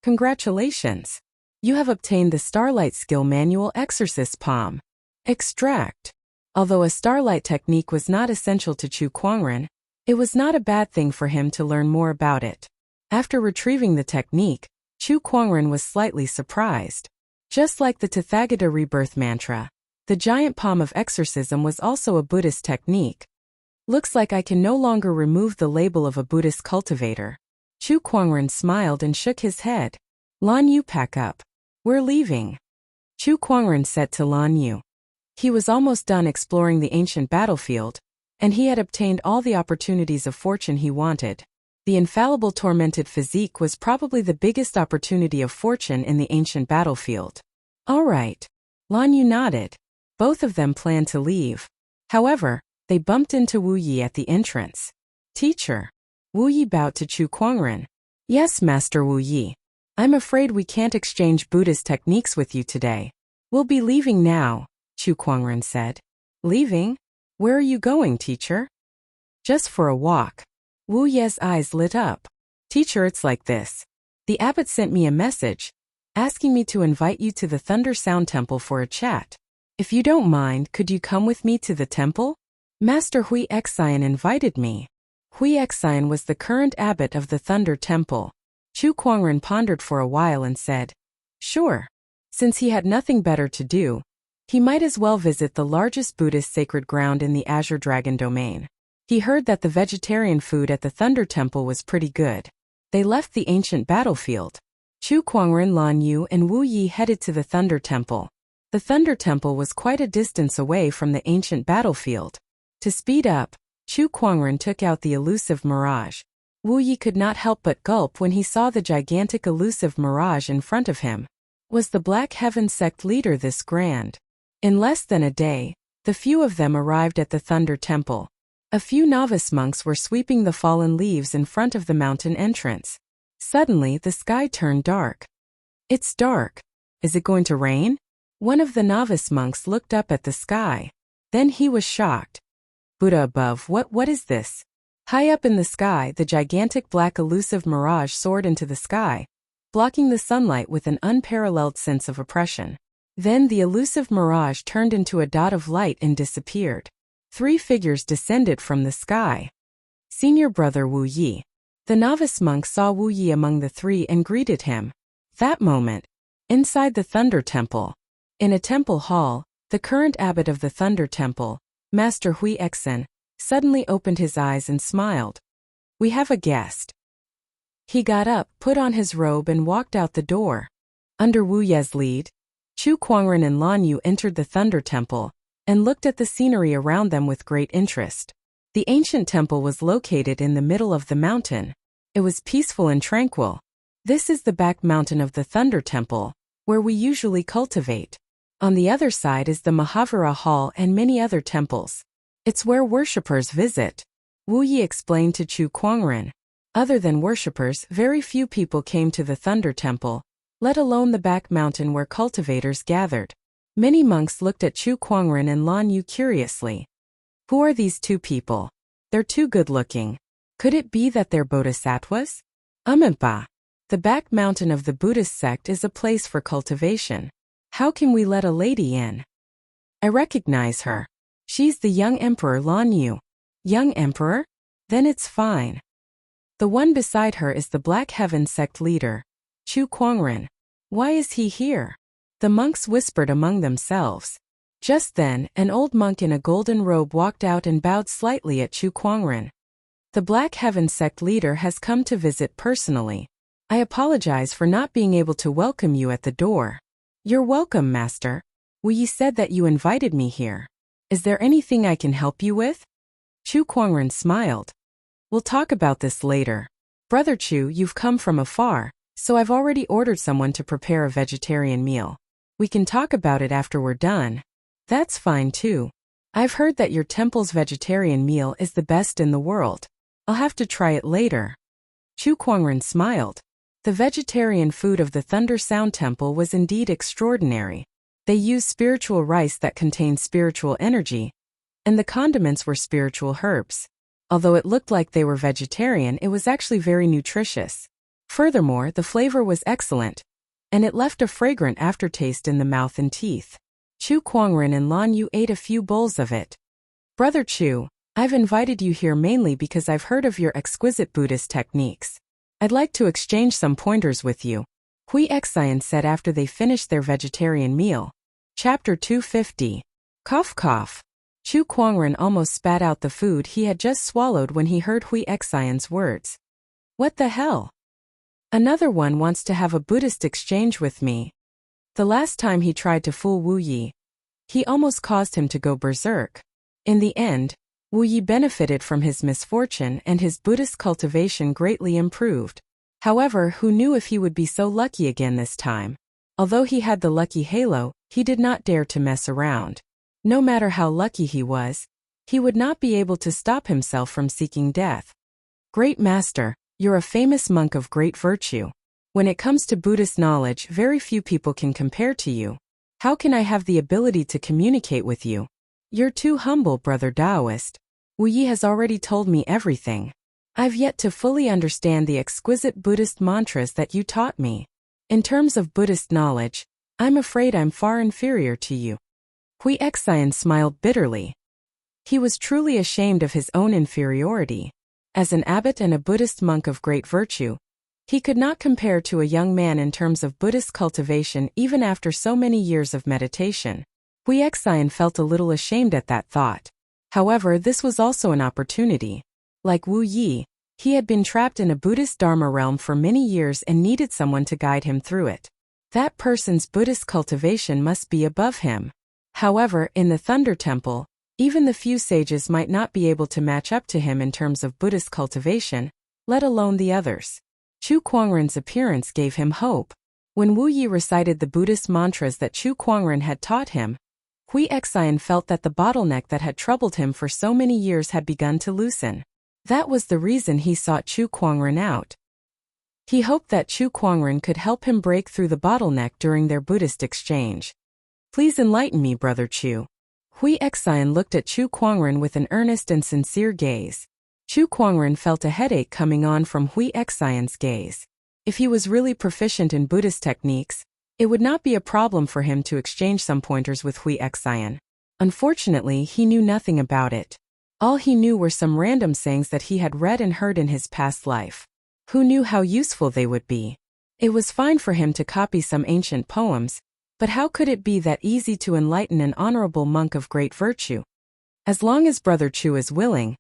Congratulations! You have obtained the Starlight Skill Manual Exorcist Palm. Extract. Although a starlight technique was not essential to Chu Kuangren, it was not a bad thing for him to learn more about it. After retrieving the technique, Chu Kuangren was slightly surprised. Just like the Tathagata rebirth mantra, the giant palm of exorcism was also a Buddhist technique. Looks like I can no longer remove the label of a Buddhist cultivator. Chu Kuangren smiled and shook his head. Lan Yu, pack up. We're leaving. Chu Kuangren said to Lan Yu. He was almost done exploring the ancient battlefield, and he had obtained all the opportunities of fortune he wanted. The infallible tormented physique was probably the biggest opportunity of fortune in the ancient battlefield. All right. Lan Yu nodded. Both of them planned to leave. However, they bumped into Wu Yi at the entrance. Teacher. Wu Yi bowed to Chu Kuangren. Yes, Master Wu Yi. I'm afraid we can't exchange Buddhist techniques with you today. We'll be leaving now, Chu Kuangren said. Leaving? Where are you going, teacher? Just for a walk. Wu Ye's eyes lit up. Teacher, it's like this. The abbot sent me a message, asking me to invite you to the Thunder Sound Temple for a chat. If you don't mind, could you come with me to the temple? Master Hui Xian invited me. Hui Xian was the current abbot of the Thunder Temple. Chu Kuangren pondered for a while and said, sure. Since he had nothing better to do, he might as well visit the largest Buddhist sacred ground in the Azure Dragon domain. He heard that the vegetarian food at the Thunder Temple was pretty good. They left the ancient battlefield. Chu Kuangren, Lan Yu, and Wu Yi headed to the Thunder Temple. The Thunder Temple was quite a distance away from the ancient battlefield. To speed up, Chu Kuangren took out the elusive mirage. Wu Yi could not help but gulp when he saw the gigantic elusive mirage in front of him. Was the Black Heaven sect leader this grand? In less than a day, the few of them arrived at the Thunder Temple. A few novice monks were sweeping the fallen leaves in front of the mountain entrance. Suddenly, the sky turned dark. It's dark. Is it going to rain? One of the novice monks looked up at the sky. Then he was shocked. Buddha above, what is this? High up in the sky, the gigantic black elusive mirage soared into the sky, blocking the sunlight with an unparalleled sense of oppression. Then the elusive mirage turned into a dot of light and disappeared. 3 figures descended from the sky. Senior brother Wu Yi. The novice monk saw Wu Yi among the 3 and greeted him. That moment, inside the Thunder Temple. In a temple hall, the current abbot of the Thunder Temple, Master Hui Xian, suddenly opened his eyes and smiled. We have a guest. He got up, put on his robe and walked out the door. Under Wu Ye's lead, Chu Kuangren and Lan Yu entered the Thunder Temple and looked at the scenery around them with great interest. The ancient temple was located in the middle of the mountain. It was peaceful and tranquil. This is the back mountain of the Thunder Temple, where we usually cultivate. On the other side is the Mahavira Hall and many other temples. It's where worshippers visit. Wu Yi explained to Chu Kuangren. Other than worshippers, very few people came to the Thunder Temple, let alone the back mountain where cultivators gathered. Many monks looked at Chu Kuangren and Lan Yu curiously. Who are these 2 people? They're too good-looking. Could it be that they're bodhisattvas? Ba. The back mountain of the Buddhist sect is a place for cultivation. How can we let a lady in? I recognize her. She's the young emperor Lan Yu. Young emperor? Then it's fine. The one beside her is the Black Heaven sect leader, Chu Kuangren. Why is he here? The monks whispered among themselves. Just then, an old monk in a golden robe walked out and bowed slightly at Chu Kuangren. The Black Heaven sect leader has come to visit personally. I apologize for not being able to welcome you at the door. You're welcome, Master. Wu Yi said that you invited me here. Is there anything I can help you with? Chu Kuangren smiled. We'll talk about this later. Brother Chu, you've come from afar, so I've already ordered someone to prepare a vegetarian meal. We can talk about it after we're done. That's fine too. I've heard that your temple's vegetarian meal is the best in the world. I'll have to try it later. Chu Kuangren smiled. The vegetarian food of the Thunder Sound Temple was indeed extraordinary. They used spiritual rice that contained spiritual energy, and the condiments were spiritual herbs. Although it looked like they were vegetarian, it was actually very nutritious. Furthermore, the flavor was excellent, and it left a fragrant aftertaste in the mouth and teeth. Chu Kuangren and Lan Yu ate a few bowls of it. Brother Chu, I've invited you here mainly because I've heard of your exquisite Buddhist techniques. I'd like to exchange some pointers with you, Hui Xian said after they finished their vegetarian meal. Chapter 250. Cough cough. Chu Kuangren almost spat out the food he had just swallowed when he heard Hui Xian's words. What the hell? Another one wants to have a Buddhist exchange with me. The last time he tried to fool Wu Yi, he almost caused him to go berserk. In the end, Wu Yi benefited from his misfortune and his Buddhist cultivation greatly improved. However, who knew if he would be so lucky again this time? Although he had the lucky halo, he did not dare to mess around. No matter how lucky he was, he would not be able to stop himself from seeking death. Great Master, you're a famous monk of great virtue. When it comes to Buddhist knowledge, very few people can compare to you. How can I have the ability to communicate with you? You're too humble, brother Taoist. Wu Yi has already told me everything. I've yet to fully understand the exquisite Buddhist mantras that you taught me. In terms of Buddhist knowledge, I'm afraid I'm far inferior to you. Hui Xian smiled bitterly. He was truly ashamed of his own inferiority. As an abbot and a Buddhist monk of great virtue, he could not compare to a young man in terms of Buddhist cultivation even after so many years of meditation. Hui Xian felt a little ashamed at that thought. However, this was also an opportunity. Like Wu Yi, he had been trapped in a Buddhist Dharma realm for many years and needed someone to guide him through it. That person's Buddhist cultivation must be above him. However, in the Thunder Temple, even the few sages might not be able to match up to him in terms of Buddhist cultivation, let alone the others. Chu Kuangren's appearance gave him hope. When Wu Yi recited the Buddhist mantras that Chu Kuangren had taught him, Hui Xian felt that the bottleneck that had troubled him for so many years had begun to loosen. That was the reason he sought Chu Kuangren out. He hoped that Chu Kuangren could help him break through the bottleneck during their Buddhist exchange. Please enlighten me, Brother Chu. Hui Xian looked at Chu Kuangren with an earnest and sincere gaze. Chu Kuangren felt a headache coming on from Hui Xian's gaze. If he was really proficient in Buddhist techniques, it would not be a problem for him to exchange some pointers with Hui Xian. Unfortunately, he knew nothing about it. All he knew were some random sayings that he had read and heard in his past life. Who knew how useful they would be? It was fine for him to copy some ancient poems, but how could it be that easy to enlighten an honorable monk of great virtue? As long as Brother Chu is willing,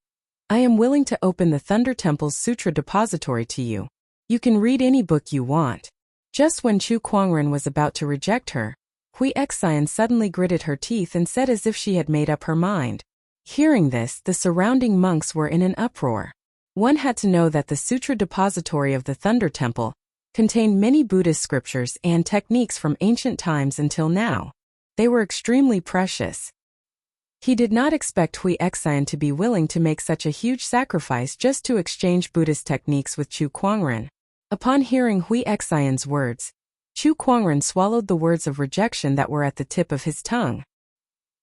I am willing to open the Thunder Temple's Sutra Depository to you. You can read any book you want. Just when Chu Kuangren was about to reject her, Hui Xian suddenly gritted her teeth and said as if she had made up her mind. Hearing this, the surrounding monks were in an uproar. One had to know that the Sutra Depository of the Thunder Temple contained many Buddhist scriptures and techniques from ancient times until now. They were extremely precious. He did not expect Hui Xian to be willing to make such a huge sacrifice just to exchange Buddhist techniques with Chu Kuangren. Upon hearing Hui Xian's words, Chu Kuangren swallowed the words of rejection that were at the tip of his tongue.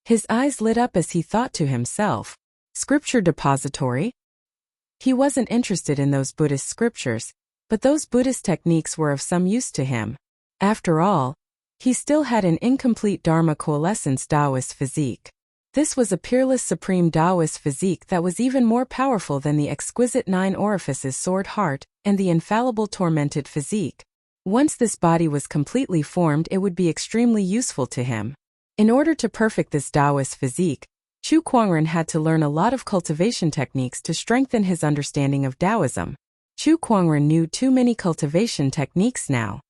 His eyes lit up as he thought to himself, Scripture Depository? He wasn't interested in those Buddhist scriptures, but those Buddhist techniques were of some use to him. After all, he still had an incomplete Dharma coalescence Taoist physique. This was a peerless supreme Taoist physique that was even more powerful than the exquisite 9 orifices sword heart and the infallible tormented physique. Once this body was completely formed, it would be extremely useful to him. In order to perfect this Taoist physique, Chu Kuangren had to learn a lot of cultivation techniques to strengthen his understanding of Taoism. Chu Kuangren knew too many cultivation techniques now.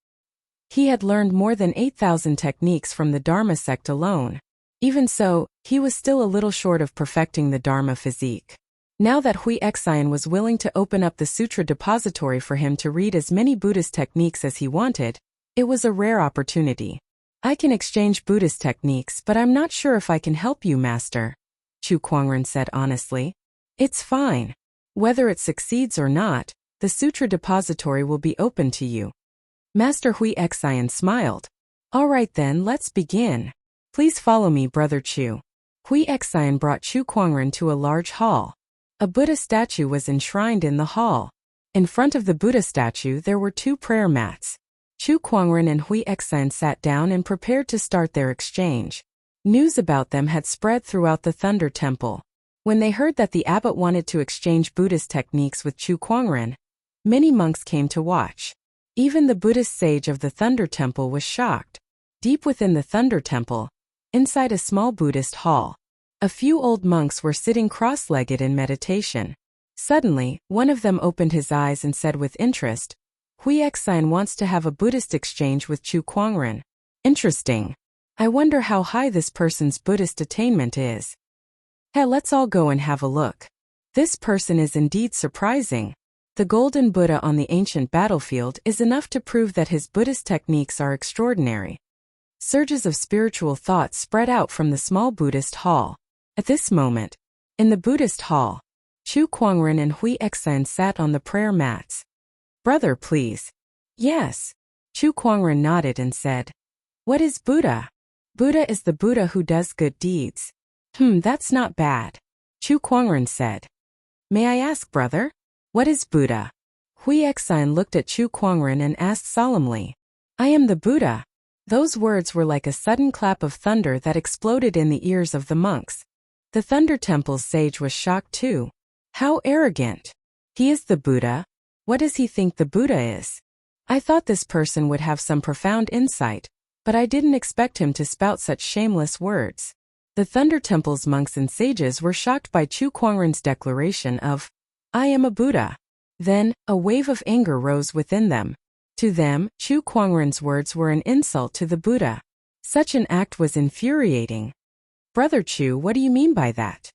He had learned more than 8,000 techniques from the Dharma sect alone. Even so, he was still a little short of perfecting the Dharma physique. Now that Hui Xian was willing to open up the Sutra Depository for him to read as many Buddhist techniques as he wanted, it was a rare opportunity. I can exchange Buddhist techniques, but I'm not sure if I can help you, Master, Chu Kuangren said honestly. It's fine. Whether it succeeds or not, the Sutra Depository will be open to you. Master Hui Xian smiled. All right then, let's begin. Please follow me, Brother Chu. Hui Xian brought Chu Kuangren to a large hall. A Buddha statue was enshrined in the hall. In front of the Buddha statue there were 2 prayer mats. Chu Kuangren and Hui Xian sat down and prepared to start their exchange. News about them had spread throughout the Thunder Temple. When they heard that the abbot wanted to exchange Buddhist techniques with Chu Kuangren, many monks came to watch. Even the Buddhist sage of the Thunder Temple was shocked. Deep within the Thunder Temple, inside a small Buddhist hall, A few old monks were sitting cross-legged in meditation. Suddenly, one of them opened his eyes and said with interest, Huixin wants to have a Buddhist exchange with Chu Kuangren. Interesting. I wonder how high this person's Buddhist attainment is. Hey, let's all go and have a look. This person is indeed surprising. The golden Buddha on the ancient battlefield is enough to prove that his Buddhist techniques are extraordinary. Surges of spiritual thought spread out from the small Buddhist hall. At this moment, in the Buddhist hall, Chu Kuangren and Huixin sat on the prayer mats. Brother, please. Yes. Chu Kuangren nodded and said, What is Buddha? Buddha is the Buddha who does good deeds. That's not bad. Chu Kuangren said. May I ask, brother? What is Buddha? Huixin looked at Chu Kuangren and asked solemnly. I am the Buddha. Those words were like a sudden clap of thunder that exploded in the ears of the monks. The Thunder Temple's sage was shocked too. How arrogant. He is the Buddha. What does he think the Buddha is? I thought this person would have some profound insight, but I didn't expect him to spout such shameless words. The Thunder Temple's monks and sages were shocked by Chu Kuangren's declaration of, I am a Buddha. Then, a wave of anger rose within them. To them, Chu Kuangren's words were an insult to the Buddha. Such an act was infuriating. Brother Chu, what do you mean by that?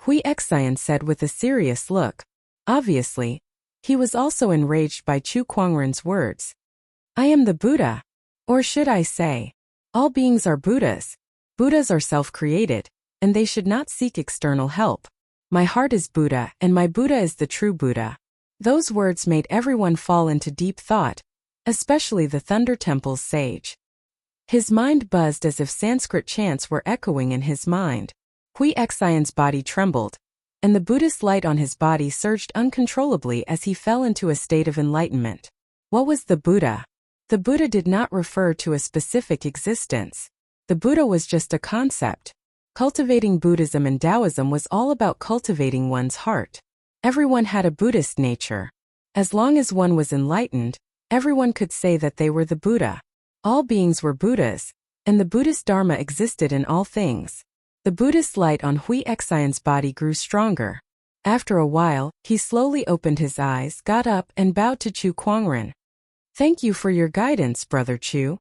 Huixin said with a serious look. Obviously, he was also enraged by Chu Kuangren's words. I am the Buddha. Or should I say, all beings are Buddhas. Buddhas are self-created, and they should not seek external help. My heart is Buddha, and my Buddha is the true Buddha. Those words made everyone fall into deep thought, especially the Thunder Temple's sage. His mind buzzed as if Sanskrit chants were echoing in his mind. Huixin's body trembled, and the Buddhist light on his body surged uncontrollably as he fell into a state of enlightenment. What was the Buddha? The Buddha did not refer to a specific existence. The Buddha was just a concept. Cultivating Buddhism and Taoism was all about cultivating one's heart. Everyone had a Buddhist nature. As long as one was enlightened, everyone could say that they were the Buddha. All beings were Buddhas, and the Buddhist Dharma existed in all things. The Buddhist light on Huixin's body grew stronger. After a while, he slowly opened his eyes, got up, and bowed to Chu Kuangren. Thank you for your guidance, Brother Chu.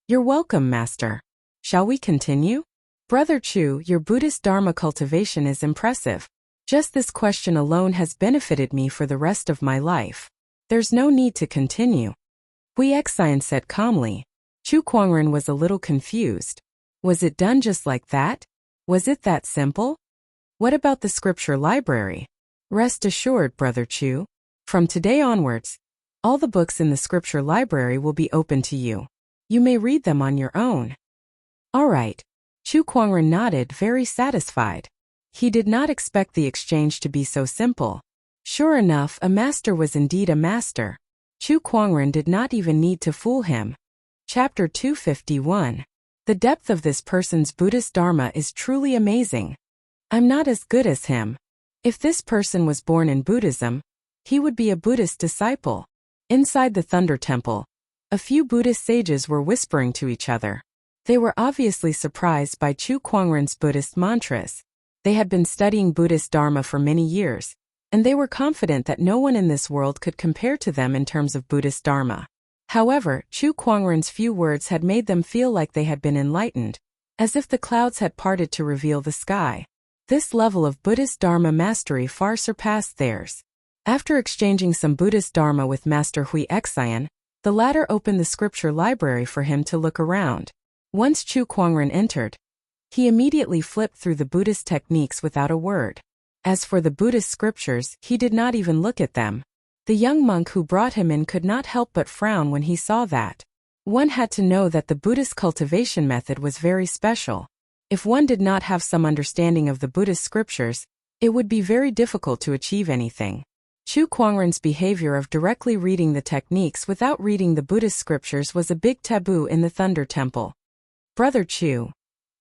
You're welcome, Master. Shall we continue? Brother Chu, your Buddhist Dharma cultivation is impressive. Just this question alone has benefited me for the rest of my life. There's no need to continue. Huixin said calmly. Chu Kuangren was a little confused. Was it done just like that? Was it that simple? What about the scripture library? Rest assured, Brother Chu. From today onwards, all the books in the scripture library will be open to you. You may read them on your own. All right. Chu Kuangren nodded, very satisfied. He did not expect the exchange to be so simple. Sure enough, a master was indeed a master. Chu Kuangren did not even need to fool him. Chapter 251. The depth of this person's Buddhist Dharma is truly amazing. I'm not as good as him. If this person was born in Buddhism, he would be a Buddhist disciple. Inside the Thunder Temple, a few Buddhist sages were whispering to each other. They were obviously surprised by Chu Kuangren's Buddhist mantras. They had been studying Buddhist Dharma for many years, and they were confident that no one in this world could compare to them in terms of Buddhist Dharma. However, Chu Kuangren's few words had made them feel like they had been enlightened, as if the clouds had parted to reveal the sky. This level of Buddhist Dharma mastery far surpassed theirs. After exchanging some Buddhist Dharma with Master Huixin, the latter opened the scripture library for him to look around. Once Chu Kuangren entered, he immediately flipped through the Buddhist techniques without a word. As for the Buddhist scriptures, he did not even look at them. The young monk who brought him in could not help but frown when he saw that. One had to know that the Buddhist cultivation method was very special. If one did not have some understanding of the Buddhist scriptures, it would be very difficult to achieve anything. Chu Kuangren's behavior of directly reading the techniques without reading the Buddhist scriptures was a big taboo in the Thunder Temple. Brother Chu.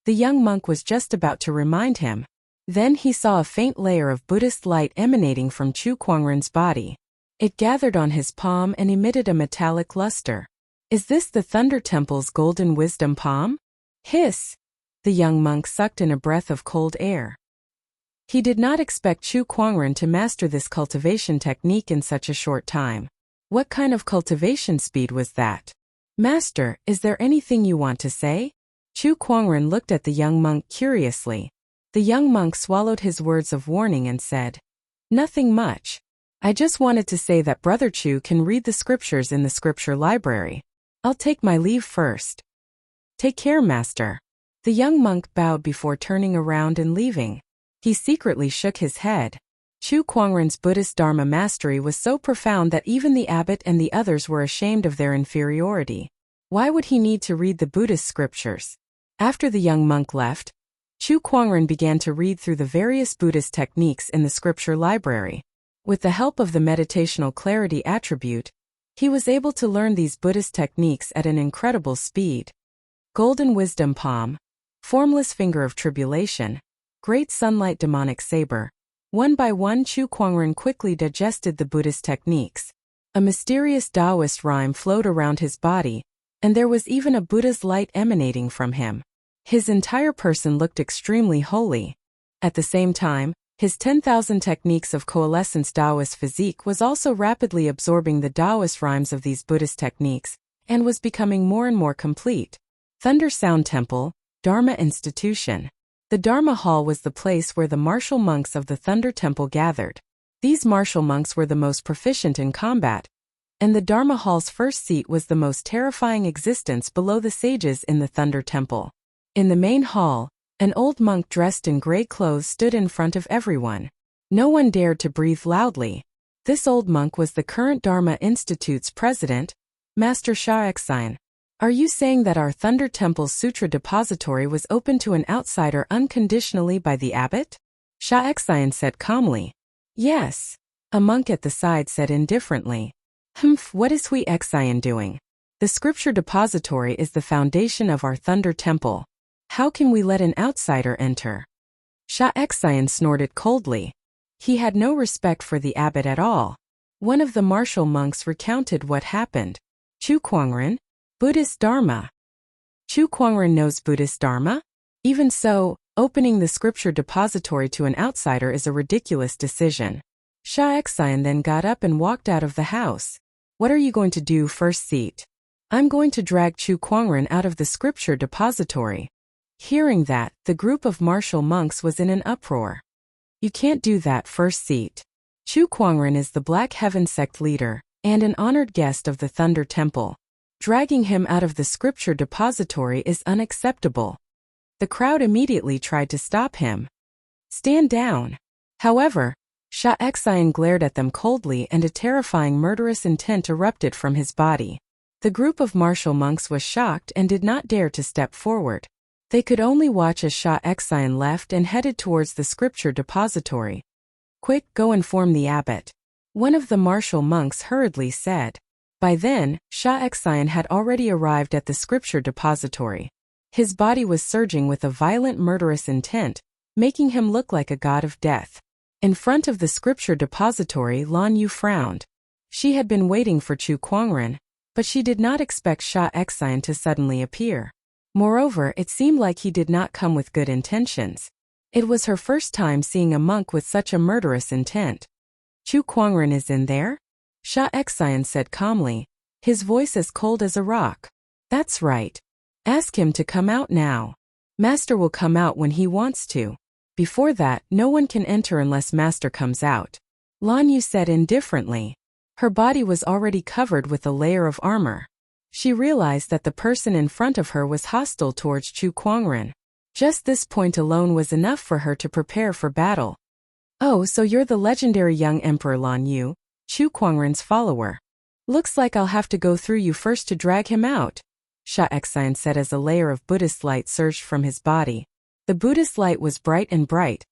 The young monk was just about to remind him. Then he saw a faint layer of Buddhist light emanating from Chu Kuangren's body. It gathered on his palm and emitted a metallic luster. Is this the Thunder Temple's golden wisdom palm? Hiss! The young monk sucked in a breath of cold air. He did not expect Chu Kuangren to master this cultivation technique in such a short time. What kind of cultivation speed was that? Master, is there anything you want to say? Chu Kuangren looked at the young monk curiously. The young monk swallowed his words of warning and said, "Nothing much. I just wanted to say that Brother Chu can read the scriptures in the scripture library. I'll take my leave first." "Take care, master." The young monk bowed before turning around and leaving. He secretly shook his head. Chu Kuangren's Buddhist Dharma mastery was so profound that even the abbot and the others were ashamed of their inferiority. Why would he need to read the Buddhist scriptures? After the young monk left, Chu Kuangren began to read through the various Buddhist techniques in the scripture library. With the help of the meditational clarity attribute, he was able to learn these Buddhist techniques at an incredible speed. Golden Wisdom Palm, Formless Finger of Tribulation, Great Sunlight Demonic Saber. One by one, Chu Kuangren quickly digested the Buddhist techniques. A mysterious Taoist rhyme flowed around his body, and there was even a Buddha's light emanating from him. His entire person looked extremely holy. At the same time, his 10,000 techniques of coalescence Taoist physique was also rapidly absorbing the Taoist rhymes of these Buddhist techniques, and was becoming more and more complete. Thunder Sound Temple, Dharma Institution. The Dharma Hall was the place where the martial monks of the Thunder Temple gathered. These martial monks were the most proficient in combat, and the Dharma Hall's first seat was the most terrifying existence below the sages in the Thunder Temple. In the main hall, an old monk dressed in gray clothes stood in front of everyone. No one dared to breathe loudly. This old monk was the current Dharma Institute's president, Master Sha Xine. "Are you saying that our Thunder Temple's sutra depository was open to an outsider unconditionally by the abbot?" Sha Xine said calmly. "Yes." A monk at the side said indifferently. "Humph, what is Hui Xine doing? The scripture depository is the foundation of our Thunder Temple. How can we let an outsider enter?" Sha Xine snorted coldly. He had no respect for the abbot at all. One of the martial monks recounted what happened. "Chu Kuangren? Buddhist Dharma. Chu Kuangren knows Buddhist Dharma? Even so, opening the scripture depository to an outsider is a ridiculous decision." Sha Xine then got up and walked out of the house. "What are you going to do, first seat?" "I'm going to drag Chu Kuangren out of the scripture depository." Hearing that, the group of martial monks was in an uproar. "You can't do that, first seat. Chu Kuangren is the Black Heaven sect leader, and an honored guest of the Thunder Temple. Dragging him out of the scripture depository is unacceptable." The crowd immediately tried to stop him. "Stand down." However, Sha Xine glared at them coldly and a terrifying murderous intent erupted from his body. The group of martial monks was shocked and did not dare to step forward. They could only watch as Sha Xine left and headed towards the scripture depository. "Quick, go inform the abbot," one of the martial monks hurriedly said. By then, Sha Xine had already arrived at the scripture depository. His body was surging with a violent murderous intent, making him look like a god of death. In front of the scripture depository, Lan Yu frowned. She had been waiting for Chu Kuangren, but she did not expect Sha Xine to suddenly appear. Moreover, it seemed like he did not come with good intentions. It was her first time seeing a monk with such a murderous intent. "Chu Kuangren is in there?" Sha Xine said calmly, his voice as cold as a rock. "That's right. Ask him to come out now. Master will come out when he wants to. Before that, no one can enter unless Master comes out," Lan Yu said indifferently. Her body was already covered with a layer of armor. She realized that the person in front of her was hostile towards Chu Kuangren. Just this point alone was enough for her to prepare for battle. "Oh, so you're the legendary young Emperor Lan Yu, Chu Kuangren's follower. Looks like I'll have to go through you first to drag him out," Sha Xine said as a layer of Buddhist light surged from his body. The Buddhist light was bright and bright,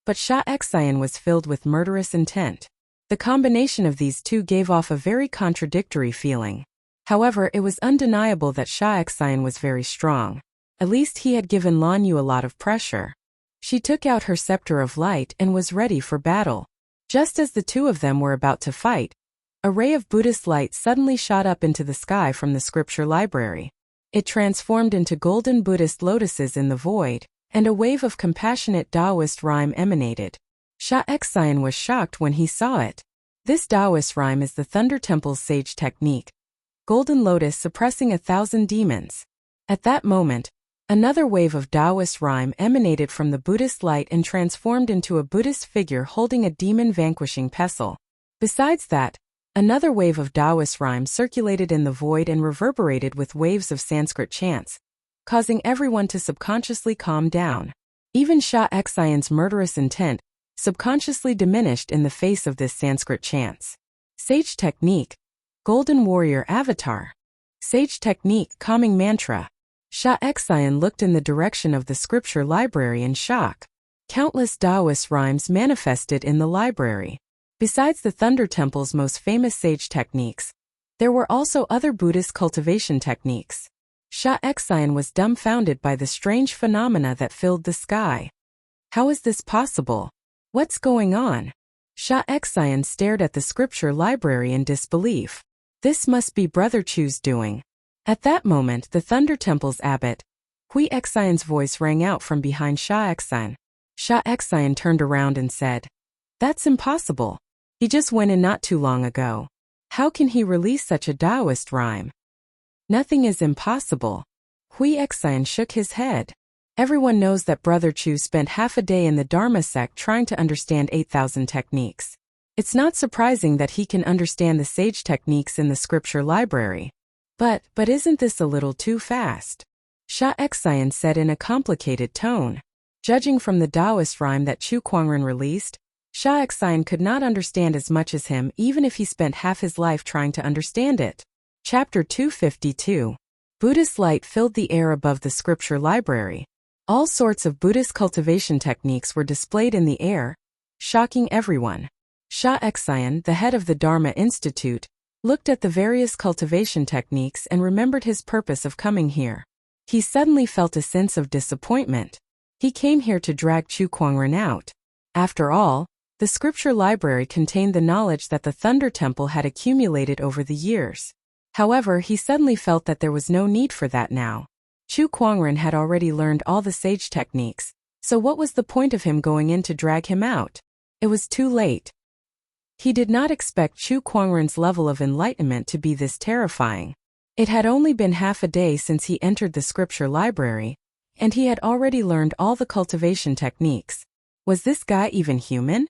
but Sha Xine was filled with murderous intent. The combination of these two gave off a very contradictory feeling. However, it was undeniable that Sha Xine was very strong. At least he had given Lan Yu a lot of pressure. She took out her scepter of light and was ready for battle. Just as the two of them were about to fight, a ray of Buddhist light suddenly shot up into the sky from the scripture library. It transformed into golden Buddhist lotuses in the void, and a wave of compassionate Taoist rhyme emanated. Sha Xian was shocked when he saw it. This Taoist rhyme is the Thunder Temple's sage technique. Golden lotus suppressing 1,000 demons. At that moment, another wave of Taoist rhyme emanated from the Buddhist light and transformed into a Buddhist figure holding a demon-vanquishing pestle. Besides that, another wave of Taoist rhyme circulated in the void and reverberated with waves of Sanskrit chants, causing everyone to subconsciously calm down. Even Sha Xian's murderous intent subconsciously diminished in the face of this Sanskrit chants. Sage technique. Golden warrior avatar. Sage technique calming mantra. Sha Xian looked in the direction of the scripture library in shock. Countless Taoist rhymes manifested in the library. Besides the Thunder Temple's most famous sage techniques, there were also other Buddhist cultivation techniques. Sha Xian was dumbfounded by the strange phenomena that filled the sky. How is this possible? What's going on? Sha Xian stared at the scripture library in disbelief. This must be Brother Chu's doing. At that moment, the Thunder Temple's abbot, Hui Xian's voice rang out from behind Sha Xian. Sha Xian turned around and said, "That's impossible. He just went in not too long ago. How can he release such a Taoist rhyme?" "Nothing is impossible." Hui Xian shook his head. Everyone knows that Brother Chu spent half a day in the Dharma sect trying to understand 8,000 techniques. It's not surprising that he can understand the sage techniques in the scripture library. But isn't this a little too fast?" Sha Xian said in a complicated tone. Judging from the Taoist rhyme that Chu Kuangren released, Sha Xian could not understand as much as him even if he spent half his life trying to understand it. Chapter 252. Buddhist light filled the air above the scripture library. All sorts of Buddhist cultivation techniques were displayed in the air, shocking everyone. Sha Xian, the head of the Dharma Institute, looked at the various cultivation techniques and remembered his purpose of coming here. He suddenly felt a sense of disappointment. He came here to drag Chu Kuangren out. After all, the scripture library contained the knowledge that the Thunder Temple had accumulated over the years. However, he suddenly felt that there was no need for that now. Chu Kuangren had already learned all the sage techniques, so what was the point of him going in to drag him out? It was too late. He did not expect Chu Kuangren's level of enlightenment to be this terrifying. It had only been half a day since he entered the scripture library, and he had already learned all the cultivation techniques. Was this guy even human?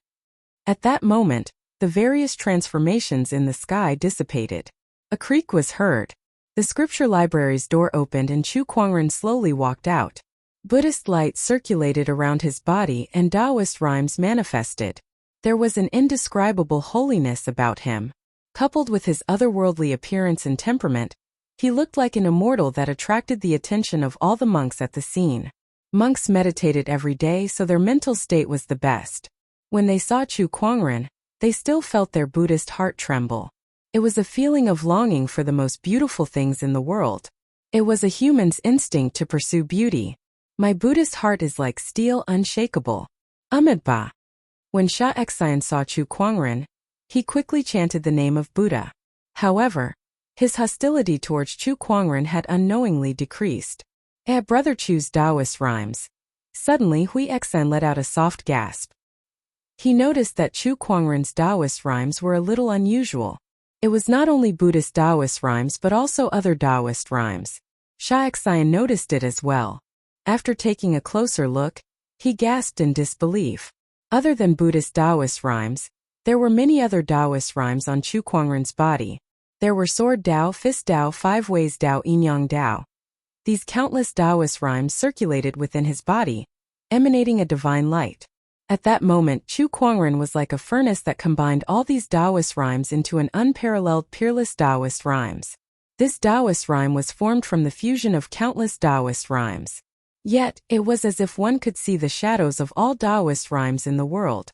At that moment, the various transformations in the sky dissipated. A creak was heard. The scripture library's door opened and Chu Kuangren slowly walked out. Buddhist light circulated around his body and Taoist rhymes manifested. There was an indescribable holiness about him. Coupled with his otherworldly appearance and temperament, he looked like an immortal that attracted the attention of all the monks at the scene. Monks meditated every day, so their mental state was the best. When they saw Chu Kuangren, they still felt their Buddhist heart tremble. It was a feeling of longing for the most beautiful things in the world. It was a human's instinct to pursue beauty. My Buddhist heart is like steel, unshakable. Amitabha. When Sha Xian saw Chu Kuangren, he quickly chanted the name of Buddha. However, his hostility towards Chu Kuangren had unknowingly decreased. Brother Chu's Taoist rhymes. Suddenly Hui Xian let out a soft gasp. He noticed that Chu Kuangren's Taoist rhymes were a little unusual. It was not only Buddhist Taoist rhymes but also other Taoist rhymes. Sha Xian noticed it as well. After taking a closer look, he gasped in disbelief. Other than Buddhist Taoist rhymes, there were many other Taoist rhymes on Chu Kuangren's body. There were sword Tao, fist Tao, five ways Tao, yin-yang Tao. These countless Taoist rhymes circulated within his body, emanating a divine light. At that moment, Chu Kuangren was like a furnace that combined all these Taoist rhymes into an unparalleled peerless Taoist rhymes. This Taoist rhyme was formed from the fusion of countless Taoist rhymes. Yet, it was as if one could see the shadows of all Taoist rhymes in the world.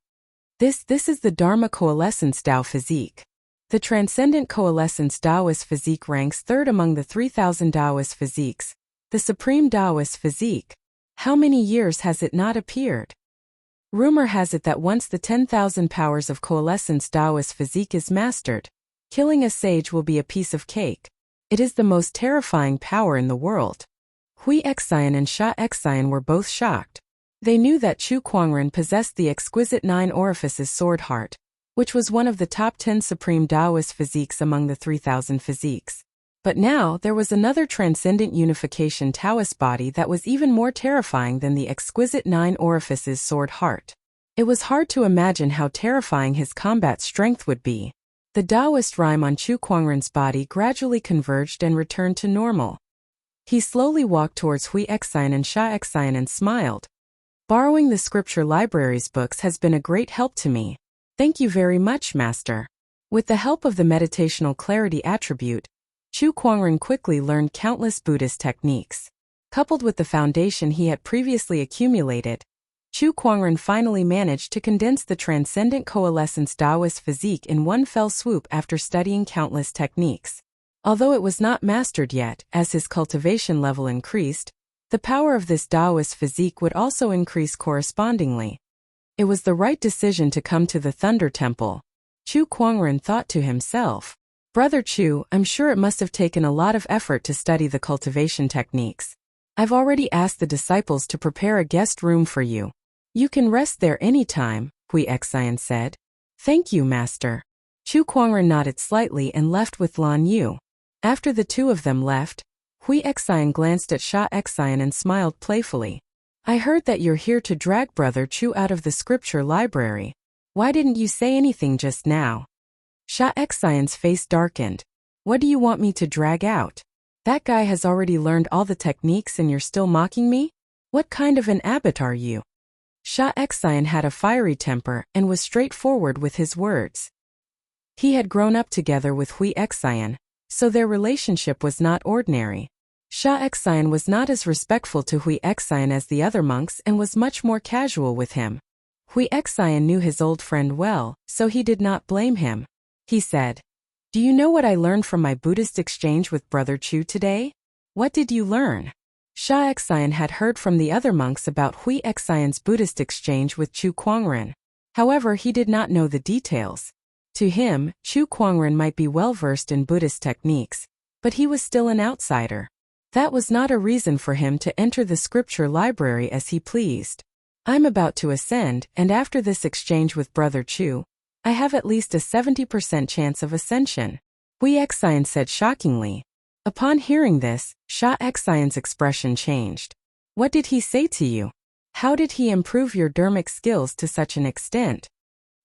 This is the Dharma Coalescence Tao physique. The Transcendent Coalescence Taoist physique ranks third among the 3,000 Taoist physiques. The Supreme Taoist physique. How many years has it not appeared? Rumor has it that once the 10,000 powers of Coalescence Taoist physique is mastered, killing a sage will be a piece of cake. It is the most terrifying power in the world. Hui Xian and Sha Xian were both shocked. They knew that Chu Kuangren possessed the exquisite 9 orifices sword heart, which was one of the top 10 supreme Taoist physiques among the 3,000 physiques. But now there was another transcendent unification Taoist body that was even more terrifying than the exquisite 9 orifices sword heart. It was hard to imagine how terrifying his combat strength would be. The Taoist rhyme on Chu Kuangren's body gradually converged and returned to normal. He slowly walked towards Hui Xian and Sha Xian and smiled. Borrowing the scripture library's books has been a great help to me. Thank you very much, Master. With the help of the meditational clarity attribute, Chu Kuangren quickly learned countless Buddhist techniques. Coupled with the foundation he had previously accumulated, Chu Kuangren finally managed to condense the transcendent coalescence Taoist physique in one fell swoop after studying countless techniques. Although it was not mastered yet, as his cultivation level increased, the power of this Taoist physique would also increase correspondingly. It was the right decision to come to the Thunder Temple. Chu Kuangren thought to himself. Brother Chu, I'm sure it must have taken a lot of effort to study the cultivation techniques. I've already asked the disciples to prepare a guest room for you. You can rest there anytime, Hui Xian said. Thank you, Master. Chu Kuangren nodded slightly and left with Lan Yu. After the two of them left, Hui Xian glanced at Sha Xian and smiled playfully. I heard that you're here to drag Brother Chu out of the scripture library. Why didn't you say anything just now? Sha Xian's face darkened. What do you want me to drag out? That guy has already learned all the techniques and you're still mocking me? What kind of an abbot are you? Sha Xian had a fiery temper and was straightforward with his words. He had grown up together with Hui Xian, so their relationship was not ordinary. Sha Xian was not as respectful to Hui Xian as the other monks and was much more casual with him. Hui Xian knew his old friend well, so he did not blame him. He said, Do you know what I learned from my Buddhist exchange with Brother Chu today? What did you learn? Sha Xian had heard from the other monks about Hui Xian's Buddhist exchange with Chu Kuangren. However, he did not know the details. To him, Chu Kuangren might be well versed in Buddhist techniques, but he was still an outsider. That was not a reason for him to enter the scripture library as he pleased. I'm about to ascend, and after this exchange with Brother Chu, I have at least a 70% chance of ascension, Hui Xian said shockingly. Upon hearing this, Sha Xian's expression changed. What did he say to you? How did he improve your dharmic skills to such an extent?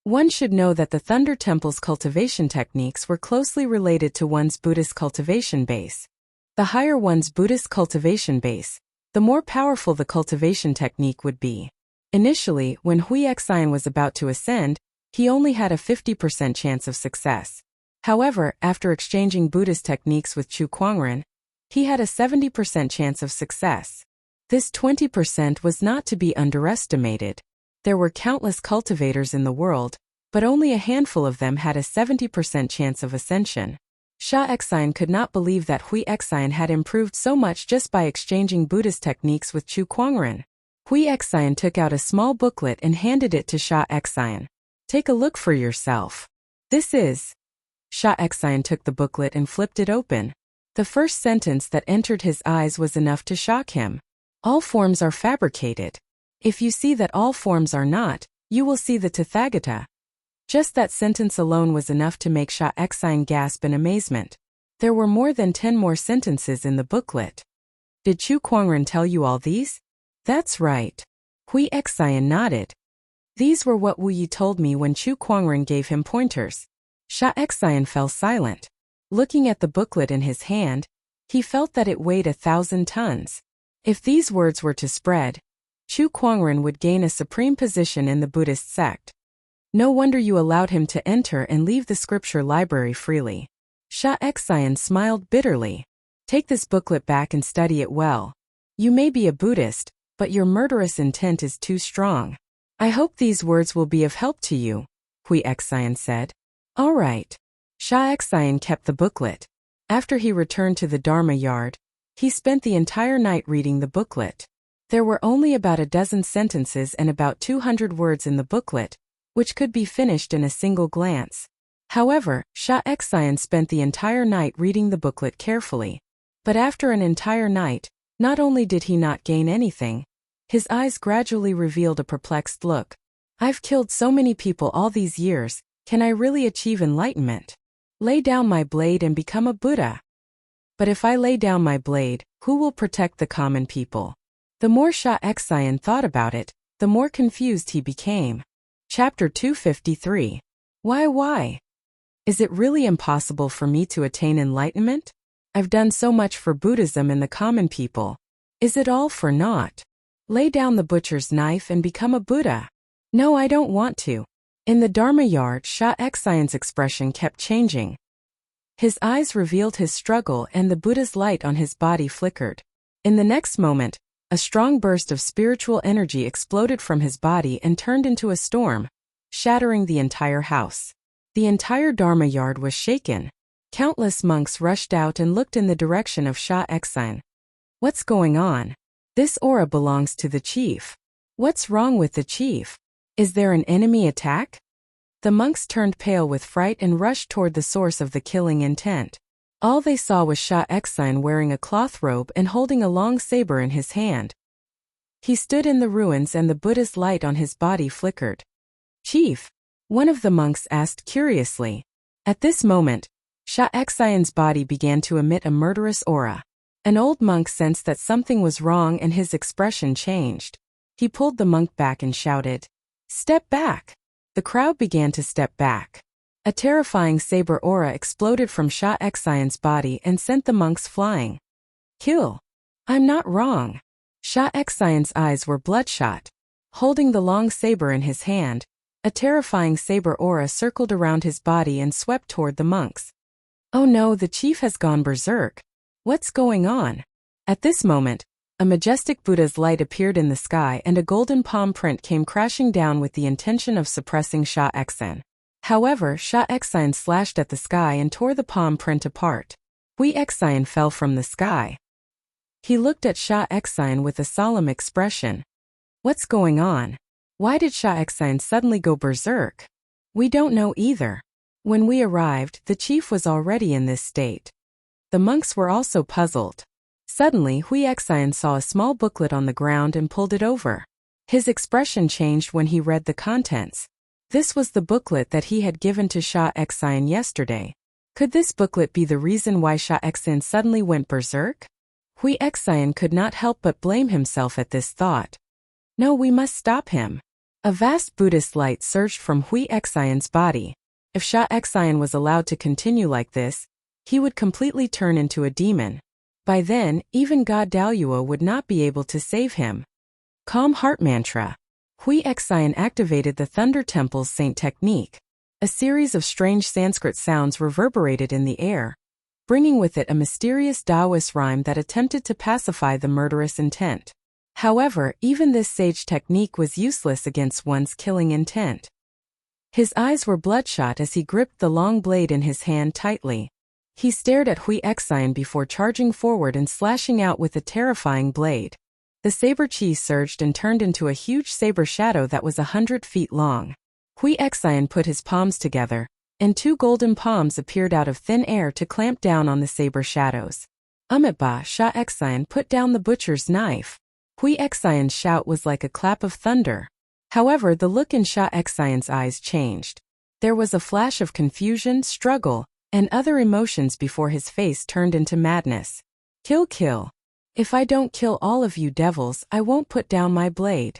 One should know that the Thunder Temple's cultivation techniques were closely related to one's Buddhist cultivation base. The higher one's Buddhist cultivation base, the more powerful the cultivation technique would be. Initially, when Hui Xian was about to ascend, he only had a 50% chance of success. However, after exchanging Buddhist techniques with Chu Kuangren, he had a 70% chance of success. This 20% was not to be underestimated. There were countless cultivators in the world, but only a handful of them had a 70% chance of ascension. Sha Xian could not believe that Hui Xian had improved so much just by exchanging Buddhist techniques with Chu Kuangren. Hui Xian took out a small booklet and handed it to Sha Xian. Take a look for yourself. This is... Sha Xian took the booklet and flipped it open. The first sentence that entered his eyes was enough to shock him. All forms are fabricated. If you see that all forms are not, you will see the Tathagata. Just that sentence alone was enough to make Sha Xian gasp in amazement. There were more than 10 more sentences in the booklet. Did Chu Kuangren tell you all these? That's right. Hui Xian nodded. These were what Wu Yi told me when Chu Kuangren gave him pointers. Sha Xian fell silent. Looking at the booklet in his hand, he felt that it weighed 1,000 tons. If these words were to spread, Chu Kuangren would gain a supreme position in the Buddhist sect. No wonder you allowed him to enter and leave the scripture library freely. Sha Xian smiled bitterly. Take this booklet back and study it well. You may be a Buddhist, but your murderous intent is too strong. I hope these words will be of help to you, Hui Xian said. All right. Sha Xian kept the booklet. After he returned to the Dharma yard, he spent the entire night reading the booklet. There were only about a dozen sentences and about 200 words in the booklet, which could be finished in a single glance. However, Sha Xian spent the entire night reading the booklet carefully. But after an entire night, not only did he not gain anything, his eyes gradually revealed a perplexed look. I've killed so many people all these years, can I really achieve enlightenment? Lay down my blade and become a Buddha. But if I lay down my blade, who will protect the common people? The more Sha Xian thought about it, the more confused he became. Chapter 253. Why? Is it really impossible for me to attain enlightenment? I've done so much for Buddhism and the common people. Is it all for naught? Lay down the butcher's knife and become a Buddha. No, I don't want to. In the Dharma yard, Sha Xian's expression kept changing. His eyes revealed his struggle and the Buddha's light on his body flickered. In the next moment, a strong burst of spiritual energy exploded from his body and turned into a storm, shattering the entire house. The entire Dharma yard was shaken. Countless monks rushed out and looked in the direction of Sha Xian. What's going on? This aura belongs to the chief. What's wrong with the chief? Is there an enemy attack? The monks turned pale with fright and rushed toward the source of the killing intent. All they saw was Sha Xian wearing a cloth robe and holding a long saber in his hand. He stood in the ruins and the Buddha's light on his body flickered. Chief? One of the monks asked curiously. At this moment, Sha Xian's body began to emit a murderous aura. An old monk sensed that something was wrong and his expression changed. He pulled the monk back and shouted, "Step back!" The crowd began to step back. A terrifying saber aura exploded from Sha Xian's body and sent the monks flying. Kill! I'm not wrong. Sha Xian's eyes were bloodshot. Holding the long saber in his hand, a terrifying saber aura circled around his body and swept toward the monks. Oh no, the chief has gone berserk. What's going on? At this moment, a majestic Buddha's light appeared in the sky and a golden palm print came crashing down with the intention of suppressing Sha Xian. However, Sha Xian slashed at the sky and tore the palm print apart. Xian fell from the sky. He looked at Sha Xian with a solemn expression. What's going on? Why did Sha Xian suddenly go berserk? We don't know either. When we arrived, the chief was already in this state. The monks were also puzzled. Suddenly, Xian saw a small booklet on the ground and pulled it over. His expression changed when he read the contents. This was the booklet that he had given to Sha Xian yesterday. Could this booklet be the reason why Sha Xian suddenly went berserk? Xian could not help but blame himself at this thought. No, we must stop him. A vast Buddhist light surged from Xian's body. If Sha Xian was allowed to continue like this, he would completely turn into a demon. By then, even God Daluo would not be able to save him. Calm Heart Mantra. Xian activated the Thunder Temple's Saint technique. A series of strange Sanskrit sounds reverberated in the air, bringing with it a mysterious Taoist rhyme that attempted to pacify the murderous intent. However, even this sage technique was useless against one's killing intent. His eyes were bloodshot as he gripped the long blade in his hand tightly. He stared at Xian before charging forward and slashing out with a terrifying blade. The saber chi surged and turned into a huge saber shadow that was 100 feet long. Xian put his palms together, and two golden palms appeared out of thin air to clamp down on the saber shadows. Umitba, Sha Xian put down the butcher's knife. Xian's shout was like a clap of thunder. However, the look in Sha Xian's eyes changed. There was a flash of confusion, struggle, and other emotions before his face turned into madness. Kill. If I don't kill all of you devils, I won't put down my blade.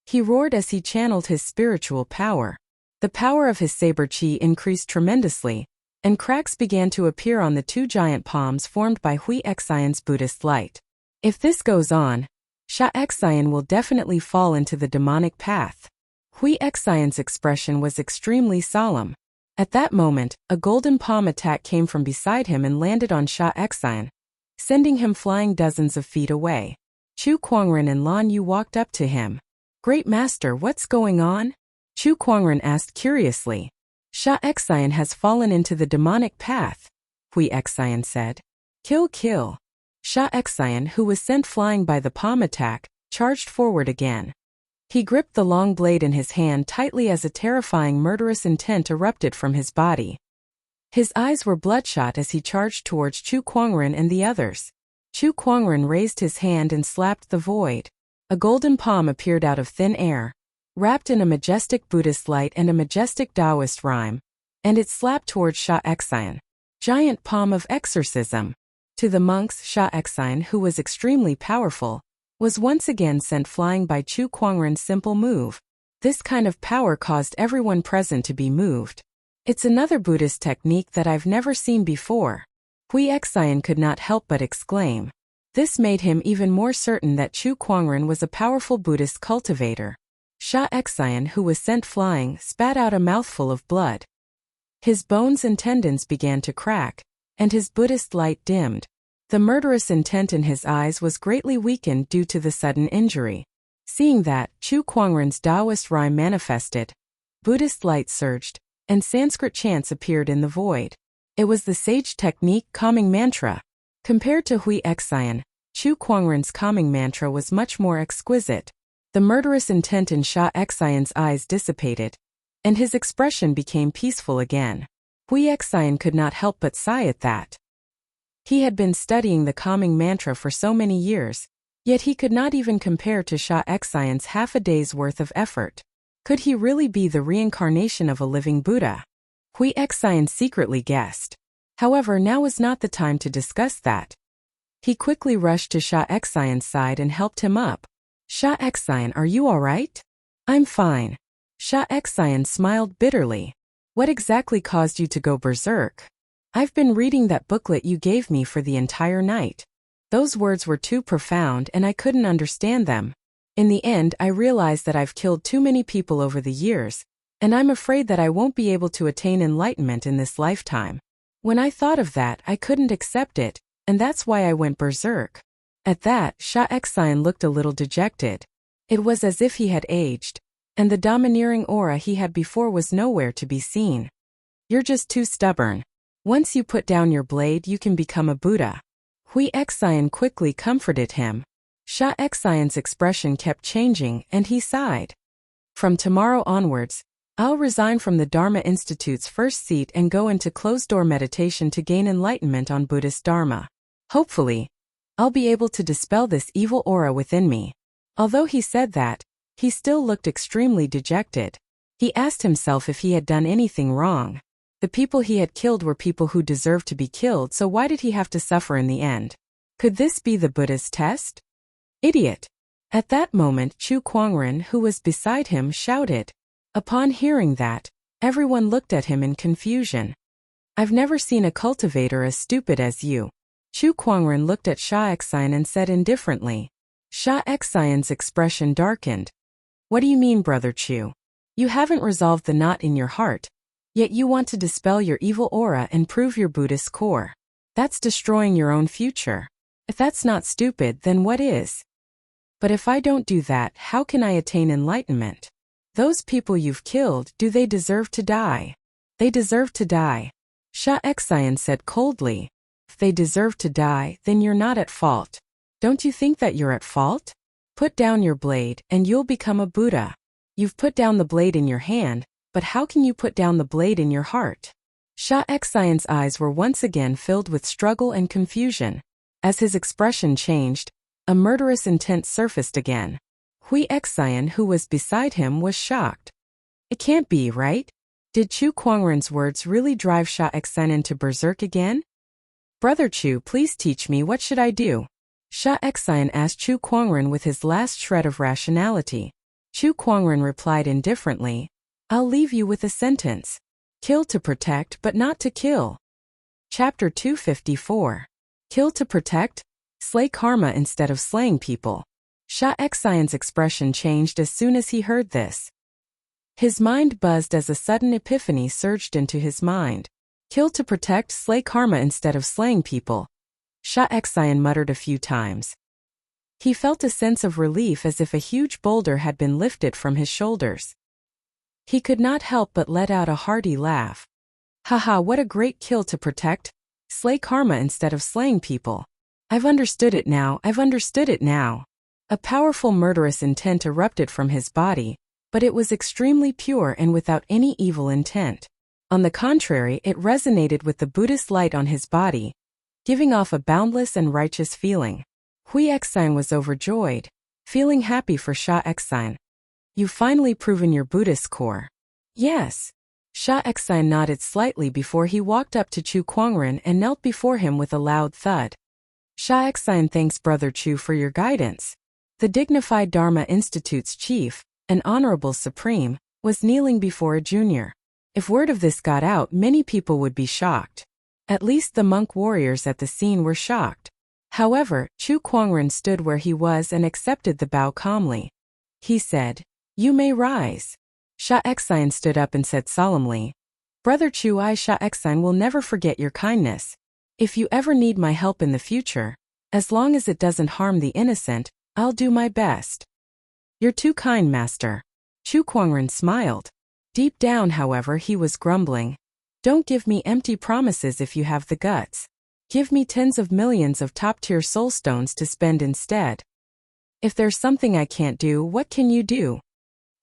He roared as he channeled his spiritual power. The power of his saber chi increased tremendously, and cracks began to appear on the two giant palms formed by Xian's Buddhist light. If this goes on, Sha Xian will definitely fall into the demonic path. Xian's expression was extremely solemn. At that moment, a golden palm attack came from beside him and landed on Sha Xian, sending him flying dozens of feet away. Chu Kuangren and Lan Yu walked up to him. Great Master, what's going on? Chu Kuangren asked curiously. Sha Xian has fallen into the demonic path, Xian said. Kill. Sha Xian, who was sent flying by the palm attack, charged forward again. He gripped the long blade in his hand tightly as a terrifying murderous intent erupted from his body. His eyes were bloodshot as he charged towards Chu Kuangren and the others. Chu Kuangren raised his hand and slapped the void. A golden palm appeared out of thin air, wrapped in a majestic Buddhist light and a majestic Taoist rhyme, and it slapped towards Sha Exine. Giant palm of exorcism. To the monks, Sha Exine, who was extremely powerful, was once again sent flying by Chu Kuangren's simple move. This kind of power caused everyone present to be moved. It's another Buddhist technique that I've never seen before. Hui Exine could not help but exclaim. This made him even more certain that Chu Kuangren was a powerful Buddhist cultivator. Sha Exine, who was sent flying, spat out a mouthful of blood. His bones and tendons began to crack, and his Buddhist light dimmed. The murderous intent in his eyes was greatly weakened due to the sudden injury. Seeing that, Chu Kuangren's Taoist rhyme manifested. Buddhist light surged, and Sanskrit chants appeared in the void. It was the sage technique calming mantra. Compared to Hui Exine, Chu Kuangren's calming mantra was much more exquisite. The murderous intent in Sha Exine's eyes dissipated, and his expression became peaceful again. Hui Exine could not help but sigh at that. He had been studying the calming mantra for so many years, yet he could not even compare to Sha Exine's half a day's worth of effort. Could he really be the reincarnation of a living Buddha? Hui Exine secretly guessed. However, now was not the time to discuss that. He quickly rushed to Sha Exine's side and helped him up. Sha Exine, are you all right? I'm fine. Sha Exine smiled bitterly. What exactly caused you to go berserk? I've been reading that booklet you gave me for the entire night. Those words were too profound and I couldn't understand them. In the end, I realized that I've killed too many people over the years, and I'm afraid that I won't be able to attain enlightenment in this lifetime. When I thought of that, I couldn't accept it, and that's why I went berserk. At that, Sha Exine looked a little dejected. It was as if he had aged, and the domineering aura he had before was nowhere to be seen. You're just too stubborn. Once you put down your blade, you can become a Buddha. Hui Exine quickly comforted him. Sha Exine's expression kept changing, and he sighed. From tomorrow onwards, I'll resign from the Dharma Institute's first seat and go into closed-door meditation to gain enlightenment on Buddhist Dharma. Hopefully, I'll be able to dispel this evil aura within me. Although he said that, he still looked extremely dejected. He asked himself if he had done anything wrong. The people he had killed were people who deserved to be killed, so why did he have to suffer in the end? Could this be the Buddha's test? Idiot! At that moment, Chu Kuangren, who was beside him, shouted. Upon hearing that, everyone looked at him in confusion. I've never seen a cultivator as stupid as you. Chu Kuangren looked at Sha Exine and said indifferently. Sha Exine's expression darkened. What do you mean, Brother Chu? You haven't resolved the knot in your heart, yet you want to dispel your evil aura and prove your Buddhist core. That's destroying your own future. If that's not stupid, then what is? But if I don't do that, how can I attain enlightenment? Those people you've killed, do they deserve to die? They deserve to die. Sha Exine said coldly. If they deserve to die, then you're not at fault. Don't you think that you're at fault? Put down your blade, and you'll become a Buddha. You've put down the blade in your hand, but how can you put down the blade in your heart? Sha Exine's eyes were once again filled with struggle and confusion. As his expression changed, a murderous intent surfaced again. Hui Exine, who was beside him, was shocked. It can't be, right? Did Chu Kuangren's words really drive Sha Exine into berserk again? Brother Chu, please teach me, what should I do? Sha Exine asked Chu Kuangren with his last shred of rationality. Chu Kuangren replied indifferently, I'll leave you with a sentence. Kill to protect but not to kill. Chapter 254. Kill to protect? Slay karma instead of slaying people. Sha Exine's expression changed as soon as he heard this. His mind buzzed as a sudden epiphany surged into his mind. Kill to protect, slay karma instead of slaying people. Sha Exine muttered a few times. He felt a sense of relief as if a huge boulder had been lifted from his shoulders. He could not help but let out a hearty laugh. Haha, what a great kill to protect, slay karma instead of slaying people. I've understood it now. A powerful murderous intent erupted from his body, but it was extremely pure and without any evil intent. On the contrary, it resonated with the Buddhist light on his body, giving off a boundless and righteous feeling. Hui Xine was overjoyed, feeling happy for Sha Xine. You've finally proven your Buddhist core. Yes. Sha Xine nodded slightly before he walked up to Chu Kuangren and knelt before him with a loud thud. Sha Xine thanks Brother Chu for your guidance. The dignified Dharma Institute's chief, an honorable supreme, was kneeling before a junior. If word of this got out, many people would be shocked. At least the monk warriors at the scene were shocked. However, Chu Kuangren stood where he was and accepted the bow calmly. He said, "You may rise." Sha Xine stood up and said solemnly, "Brother Chu, I Sha Xine will never forget your kindness. If you ever need my help in the future, as long as it doesn't harm the innocent, I'll do my best." "You're too kind, Master." Chu Kuangren smiled. Deep down, however, he was grumbling. "Don't give me empty promises if you have the guts. Give me tens of millions of top-tier soul stones to spend instead. If there's something I can't do, what can you do?"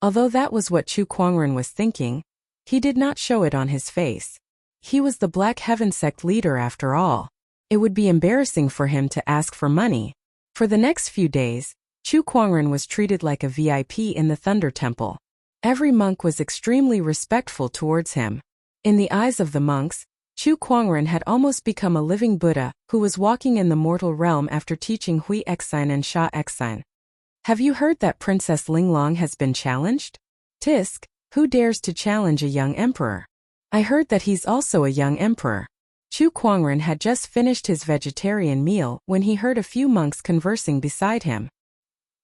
Although that was what Chu Kuangren was thinking, he did not show it on his face. He was the Black Heaven sect leader after all. It would be embarrassing for him to ask for money. For the next few days, Chu Kuangren was treated like a VIP in the Thunder Temple. Every monk was extremely respectful towards him. In the eyes of the monks, Chu Kuangren had almost become a living Buddha who was walking in the mortal realm after teaching Hui Xine and Sha Xine. "Have you heard that Princess Linglong has been challenged?" "Tisk, who dares to challenge a young emperor?" "I heard that he's also a young emperor." Chu Kuangren had just finished his vegetarian meal when he heard a few monks conversing beside him.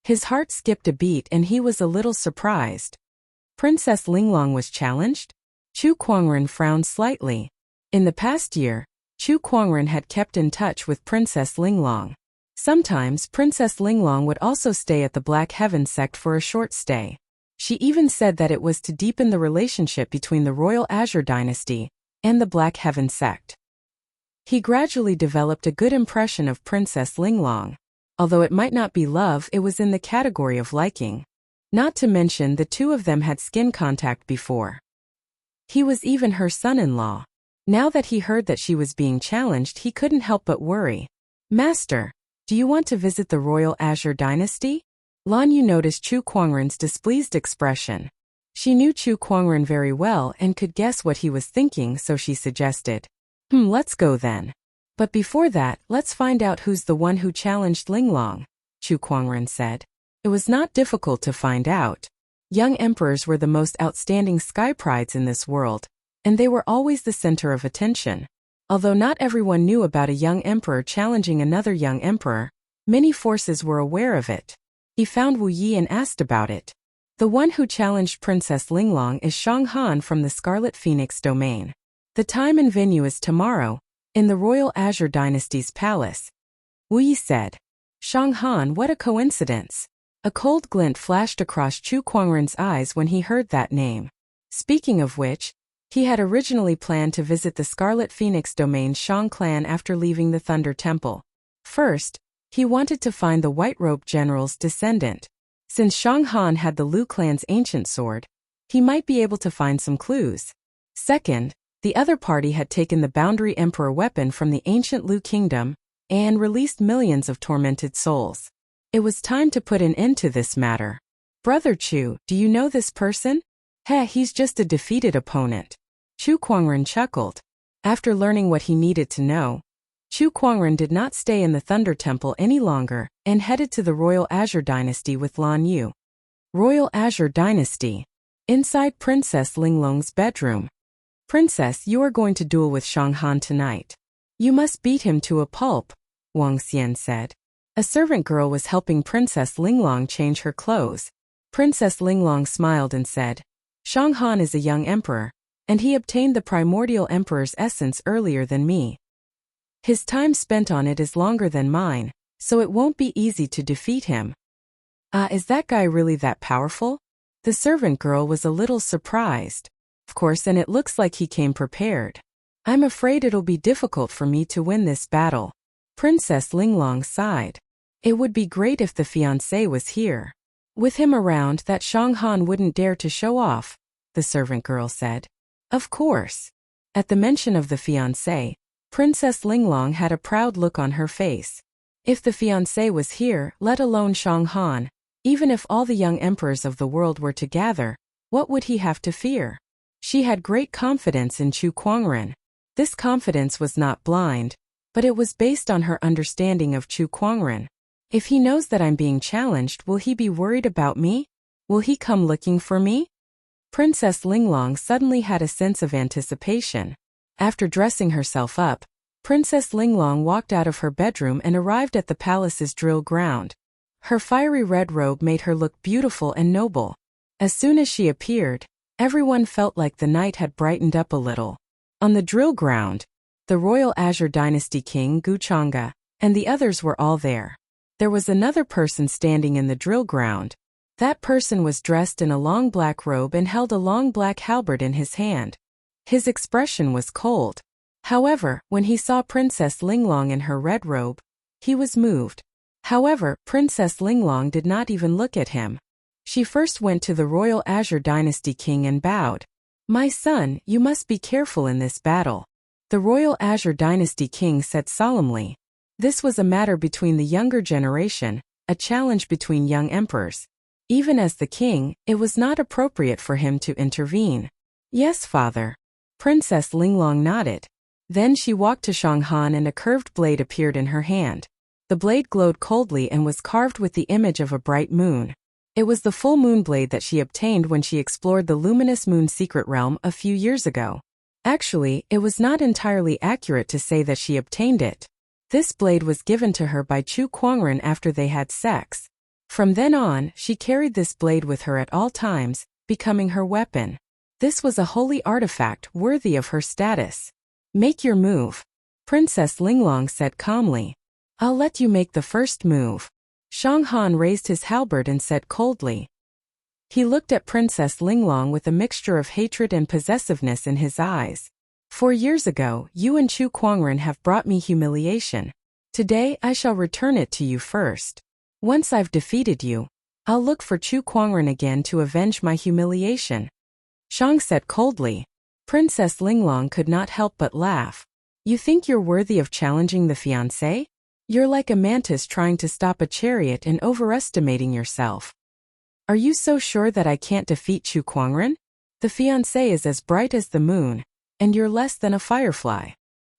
His heart skipped a beat and he was a little surprised. Princess Linglong was challenged? Chu Kuangren frowned slightly. In the past year, Chu Kuangren had kept in touch with Princess Linglong. Sometimes Princess Linglong would also stay at the Black Heaven sect for a short stay. She even said that it was to deepen the relationship between the Royal Azure Dynasty and the Black Heaven sect. He gradually developed a good impression of Princess Linglong. Although it might not be love, it was in the category of liking. Not to mention the two of them had skin contact before. He was even her son-in-law. Now that he heard that she was being challenged, he couldn't help but worry. "Master, do you want to visit the Royal Azure Dynasty?" Lan Yu noticed Chu Kuangren's displeased expression. She knew Chu Kuangren very well and could guess what he was thinking, so she suggested, Let's go then. But before that, let's find out who's the one who challenged Linglong," Chu Kuangren said. It was not difficult to find out. Young emperors were the most outstanding sky prides in this world, and they were always the center of attention. Although not everyone knew about a young emperor challenging another young emperor, many forces were aware of it. He found Wu Yi and asked about it. The one who challenged Princess Linglong is Shang Han from the Scarlet Phoenix domain. The time and venue is tomorrow, in the Royal Azure Dynasty's palace. Wu Yi said. Shang Han, what a coincidence. A cold glint flashed across Chu Kuangren's eyes when he heard that name. Speaking of which, he had originally planned to visit the Scarlet Phoenix domain's Shang clan after leaving the Thunder Temple. First, he wanted to find the White Robe General's descendant. Since Shang Han had the Lu clan's ancient sword, he might be able to find some clues. Second, the other party had taken the Boundary Emperor weapon from the ancient Lu kingdom and released millions of tormented souls. It was time to put an end to this matter. "Brother Chu, do you know this person?" He's just a defeated opponent." Chu Kuangren chuckled. After learning what he needed to know, Chu Kuangren did not stay in the Thunder Temple any longer and headed to the Royal Azure Dynasty with Lan Yu. Royal Azure Dynasty. Inside Princess Linglong's bedroom. "Princess, you are going to duel with Shang Han tonight. You must beat him to a pulp," Wang Xian said. A servant girl was helping Princess Linglong change her clothes. Princess Linglong smiled and said, "Shang Han is a young emperor, and he obtained the primordial emperor's essence earlier than me. His time spent on it is longer than mine, so it won't be easy to defeat him." Is that guy really that powerful?" The servant girl was a little surprised. "Of course, and it looks like he came prepared. I'm afraid it'll be difficult for me to win this battle." Princess Linglong sighed. It would be great if the fiancé was here. With him around, that Shanghan wouldn't dare to show off, the servant girl said. Of course. At the mention of the fiancé, Princess Linglong had a proud look on her face. If the fiancé was here, let alone Shanghan, even if all the young emperors of the world were to gather, what would he have to fear? She had great confidence in Chu Kuangren. This confidence was not blind, but it was based on her understanding of Chu Kuangren. If he knows that I'm being challenged, will he be worried about me? Will he come looking for me? Princess Linglong suddenly had a sense of anticipation. After dressing herself up, Princess Linglong walked out of her bedroom and arrived at the palace's drill ground. Her fiery red robe made her look beautiful and noble. As soon as she appeared, everyone felt like the night had brightened up a little. On the drill ground, the royal Azure Dynasty king Guchanga and the others were all there. There was another person standing in the drill ground. That person was dressed in a long black robe and held a long black halberd in his hand. His expression was cold. However, when he saw Princess Linglong in her red robe, he was moved. However, Princess Linglong did not even look at him. She first went to the royal Azure Dynasty king and bowed. My son, you must be careful in this battle. The royal Azure Dynasty king said solemnly. This was a matter between the younger generation, a challenge between young emperors. Even as the king, it was not appropriate for him to intervene. Yes, father. Princess Linglong nodded. Then she walked to Shanghan and a curved blade appeared in her hand. The blade glowed coldly and was carved with the image of a bright moon. It was the full moon blade that she obtained when she explored the luminous moon secret realm a few years ago. Actually, it was not entirely accurate to say that she obtained it. This blade was given to her by Chu Kuangren after they had sex. From then on, she carried this blade with her at all times, becoming her weapon. This was a holy artifact worthy of her status. Make your move. Princess Linglong said calmly. I'll let you make the first move. Shanghan raised his halberd and said coldly. He looked at Princess Linglong with a mixture of hatred and possessiveness in his eyes. 4 years ago, you and Chu Kuangren have brought me humiliation. Today, I shall return it to you first. Once I've defeated you, I'll look for Chu Kuangren again to avenge my humiliation. Shang said coldly. Princess Linglong could not help but laugh. You think you're worthy of challenging the fiancé? You're like a mantis trying to stop a chariot and overestimating yourself. Are you so sure that I can't defeat Chu Kuangren? The fiancé is as bright as the moon, and you're less than a firefly.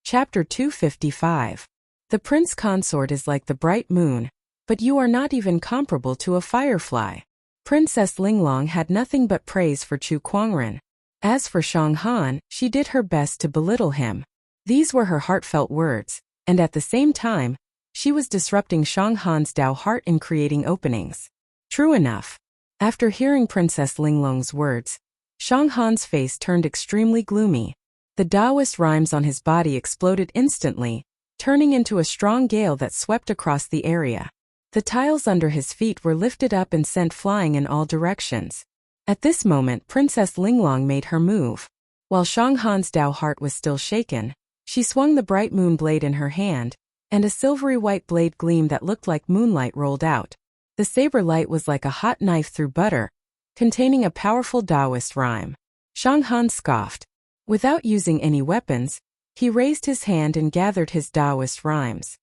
Chapter 255. The prince consort is like the bright moon, but you are not even comparable to a firefly. Princess Linglong had nothing but praise for Chu Kuangren. As for Shanghan, she did her best to belittle him. These were her heartfelt words, and at the same time, she was disrupting Shanghan's Dao heart and creating openings. True enough. After hearing Princess Linglong's words, Shanghan's face turned extremely gloomy. The Taoist rhymes on his body exploded instantly, turning into a strong gale that swept across the area. The tiles under his feet were lifted up and sent flying in all directions. At this moment, Princess Linglong made her move. While Shanghan's Dao heart was still shaken, she swung the bright moon blade in her hand, and a silvery white blade gleam that looked like moonlight rolled out. The saber light was like a hot knife through butter, containing a powerful Taoist rhyme. Shanghan scoffed. Without using any weapons, he raised his hand and gathered his Taoist rhymes.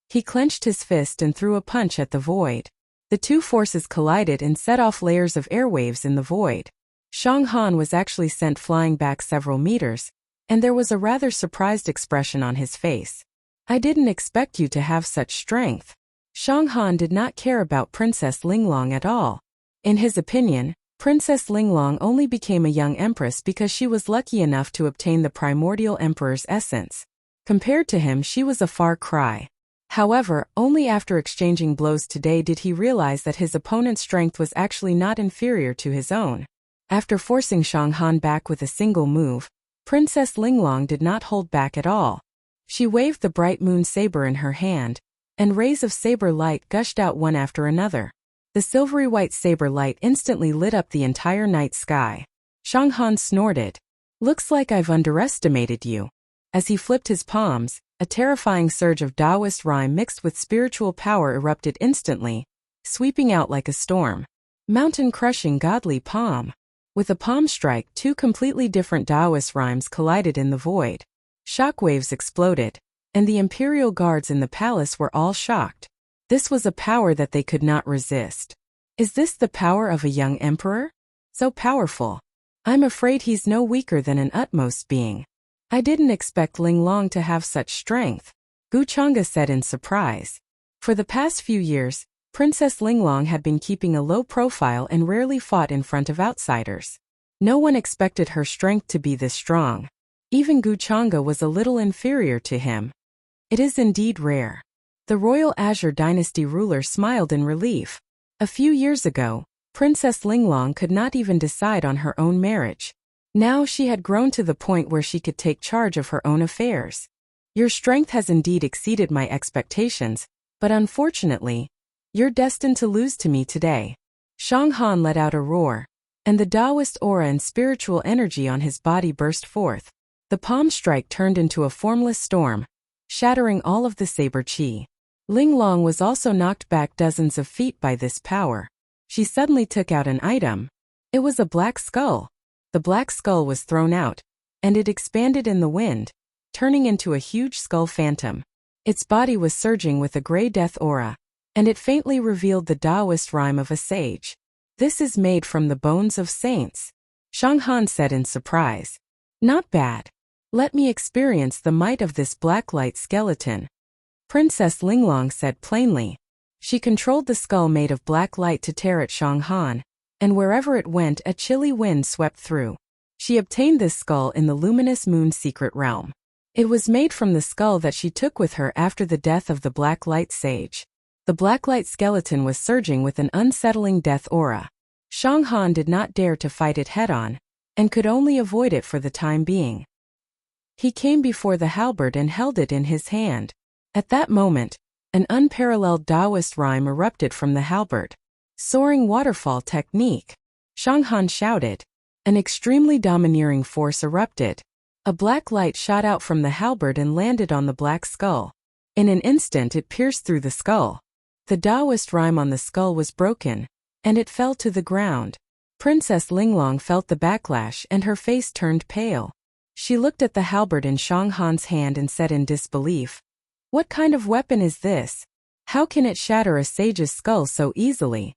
He clenched his fist and threw a punch at the void. The two forces collided and set off layers of airwaves in the void. Shanghan was actually sent flying back several meters, and there was a rather surprised expression on his face. I didn't expect you to have such strength. Shanghan did not care about Princess Linglong at all. In his opinion, Princess Linglong only became a young empress because she was lucky enough to obtain the primordial emperor's essence. Compared to him, she was a far cry. However, only after exchanging blows today did he realize that his opponent's strength was actually not inferior to his own. After forcing Shanghan back with a single move, Princess Linglong did not hold back at all. She waved the bright moon saber in her hand, and rays of saber light gushed out one after another. The silvery white saber light instantly lit up the entire night sky. Shanghan snorted. Looks like I've underestimated you. As he flipped his palms, A terrifying surge of Taoist rhyme mixed with spiritual power erupted instantly, sweeping out like a storm. Mountain-crushing godly palm. With a palm strike, two completely different Taoist rhymes collided in the void. Shockwaves exploded, and the imperial guards in the palace were all shocked. This was a power that they could not resist. Is this the power of a young emperor? So powerful. I'm afraid he's no weaker than an utmost being. I didn't expect Linglong to have such strength, Gu Chang'e said in surprise. For the past few years, Princess Linglong had been keeping a low profile and rarely fought in front of outsiders. No one expected her strength to be this strong. Even Gu Chang'e was a little inferior to him. It is indeed rare. The royal Azure dynasty ruler smiled in relief. A few years ago, Princess Linglong could not even decide on her own marriage. Now she had grown to the point where she could take charge of her own affairs. Your strength has indeed exceeded my expectations, but unfortunately, you're destined to lose to me today. Shang Han let out a roar, and the Taoist aura and spiritual energy on his body burst forth. The palm strike turned into a formless storm, shattering all of the saber qi. Linglong was also knocked back dozens of feet by this power. She suddenly took out an item. It was a black skull. The black skull was thrown out, and it expanded in the wind, turning into a huge skull phantom. Its body was surging with a gray death aura, and it faintly revealed the Taoist rhyme of a sage. This is made from the bones of saints, Shang Han said in surprise. Not bad. Let me experience the might of this black light skeleton, Princess Linglong said plainly. She controlled the skull made of black light to tear at Shang Han, and wherever it went a chilly wind swept through. She obtained this skull in the luminous moon secret realm. It was made from the skull that she took with her after the death of the black light sage. The black light skeleton was surging with an unsettling death aura. Shang Han did not dare to fight it head-on, and could only avoid it for the time being. He came before the halberd and held it in his hand. At that moment, an unparalleled Taoist rhyme erupted from the halberd. Soaring waterfall technique, Shang Han shouted. An extremely domineering force erupted. A black light shot out from the halberd and landed on the black skull. In an instant it pierced through the skull. The Taoist rhyme on the skull was broken, and it fell to the ground. Princess Linglong felt the backlash and her face turned pale. She looked at the halberd in Shang Han's hand and said in disbelief, "What kind of weapon is this? How can it shatter a sage's skull so easily?"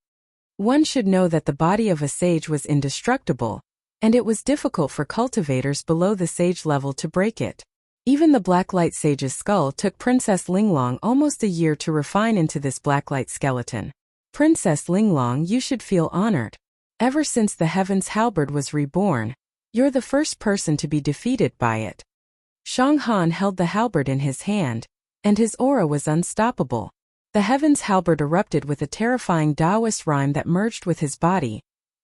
One should know that the body of a sage was indestructible, and it was difficult for cultivators below the sage level to break it. Even the blacklight sage's skull took Princess Linglong almost a year to refine into this blacklight skeleton. Princess Linglong, you should feel honored. Ever since the Heaven's Halberd was reborn, you're the first person to be defeated by it. Shang Han held the halberd in his hand, and his aura was unstoppable. The Heaven's Halberd erupted with a terrifying Taoist rhyme that merged with his body,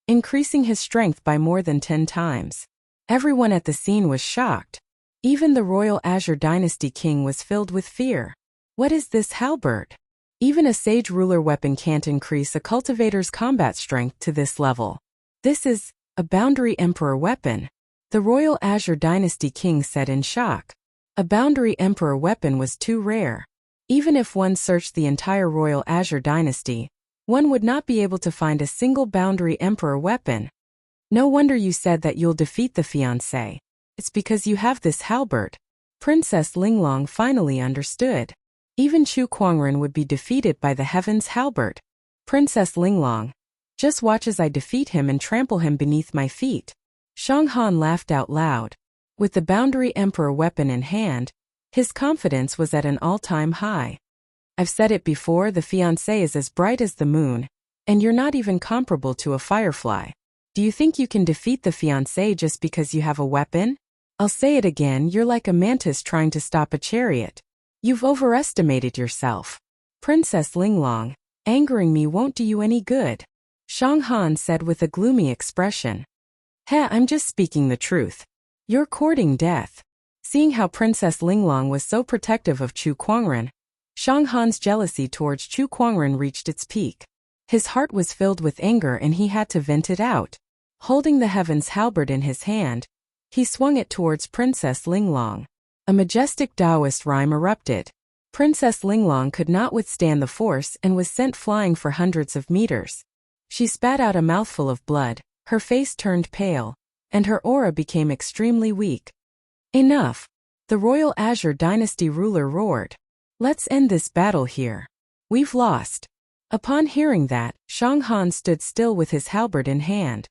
increasing his strength by more than 10 times. Everyone at the scene was shocked. Even the royal Azure Dynasty king was filled with fear. What is this halberd? Even a sage ruler weapon can't increase a cultivator's combat strength to this level. This is a boundary emperor weapon, the royal Azure Dynasty king said in shock. A boundary emperor weapon was too rare. Even if one searched the entire royal Azure Dynasty, one would not be able to find a single boundary emperor weapon. No wonder you said that you'll defeat the fiancé. It's because you have this halberd. Princess Linglong finally understood. Even Chu Kuangren would be defeated by the Heaven's Halberd. Princess Linglong, just watch as I defeat him and trample him beneath my feet. Shang Han laughed out loud. With the boundary emperor weapon in hand, his confidence was at an all-time high. I've said it before, the fiancé is as bright as the moon, and you're not even comparable to a firefly. Do you think you can defeat the fiancé just because you have a weapon? I'll say it again, you're like a mantis trying to stop a chariot. You've overestimated yourself. Princess Linglong, angering me won't do you any good, Shang Han said with a gloomy expression. I'm just speaking the truth. You're courting death. Seeing how Princess Linglong was so protective of Chu Kuangren, Shang Han's jealousy towards Chu Kuangren reached its peak. His heart was filled with anger and he had to vent it out. Holding the Heaven's Halberd in his hand, he swung it towards Princess Linglong. A majestic Taoist rhyme erupted. Princess Linglong could not withstand the force and was sent flying for hundreds of meters. She spat out a mouthful of blood, her face turned pale, and her aura became extremely weak. Enough! The royal Azure Dynasty ruler roared. Let's end this battle here. We've lost. Upon hearing that, Shang Han stood still with his halberd in hand.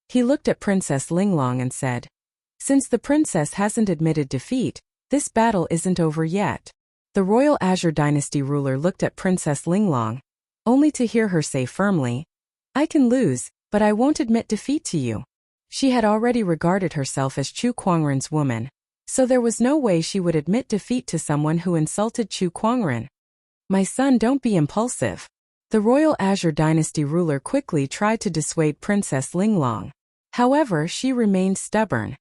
He looked at Princess Linglong and said, "Since the princess hasn't admitted defeat, this battle isn't over yet." The royal Azure Dynasty ruler looked at Princess Linglong, only to hear her say firmly, "I can lose, but I won't admit defeat to you." She had already regarded herself as Chu Kuangren's woman, so there was no way she would admit defeat to someone who insulted Chu Kuangren. "My son, don't be impulsive." The royal Azure Dynasty ruler quickly tried to dissuade Princess Linglong. However, she remained stubborn.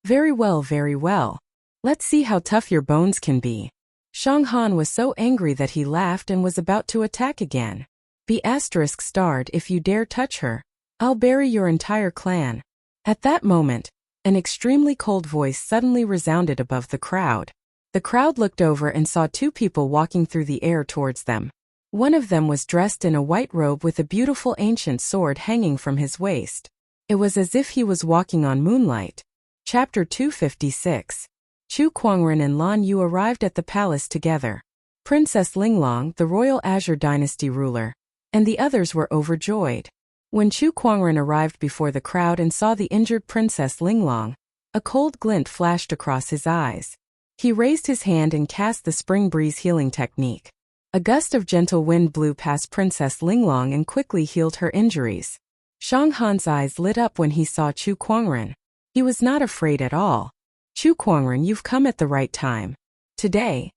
Very well. Let's see how tough your bones can be." Shang Han was so angry that he laughed and was about to attack again. "Be asterisk starred if you dare touch her. I'll bury your entire clan." At that moment, an extremely cold voice suddenly resounded above the crowd. The crowd looked over and saw two people walking through the air towards them. One of them was dressed in a white robe with a beautiful ancient sword hanging from his waist. It was as if he was walking on moonlight. Chapter 256. Chu Kuangren and Lan Yu arrived at the palace together. Princess Linglong, the royal Azure Dynasty ruler, and the others were overjoyed. When Chu Kuangren arrived before the crowd and saw the injured Princess Linglong, a cold glint flashed across his eyes. He raised his hand and cast the spring breeze healing technique. A gust of gentle wind blew past Princess Linglong and quickly healed her injuries. Shang Han's eyes lit up when he saw Chu Kuangren. He was not afraid at all. "Chu Kuangren, you've come at the right time. Today."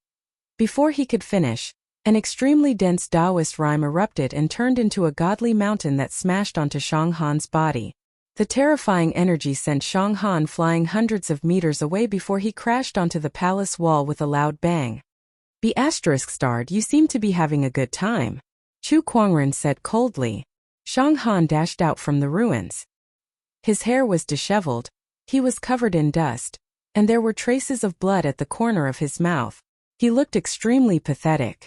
Before he could finish, an extremely dense Taoist rhyme erupted and turned into a godly mountain that smashed onto Shang Han's body. The terrifying energy sent Shang Han flying hundreds of meters away before he crashed onto the palace wall with a loud bang. "Be asterisk starred, you seem to be having a good time," Chu Kuangren said coldly. Shang Han dashed out from the ruins. His hair was disheveled, he was covered in dust, and there were traces of blood at the corner of his mouth. He looked extremely pathetic.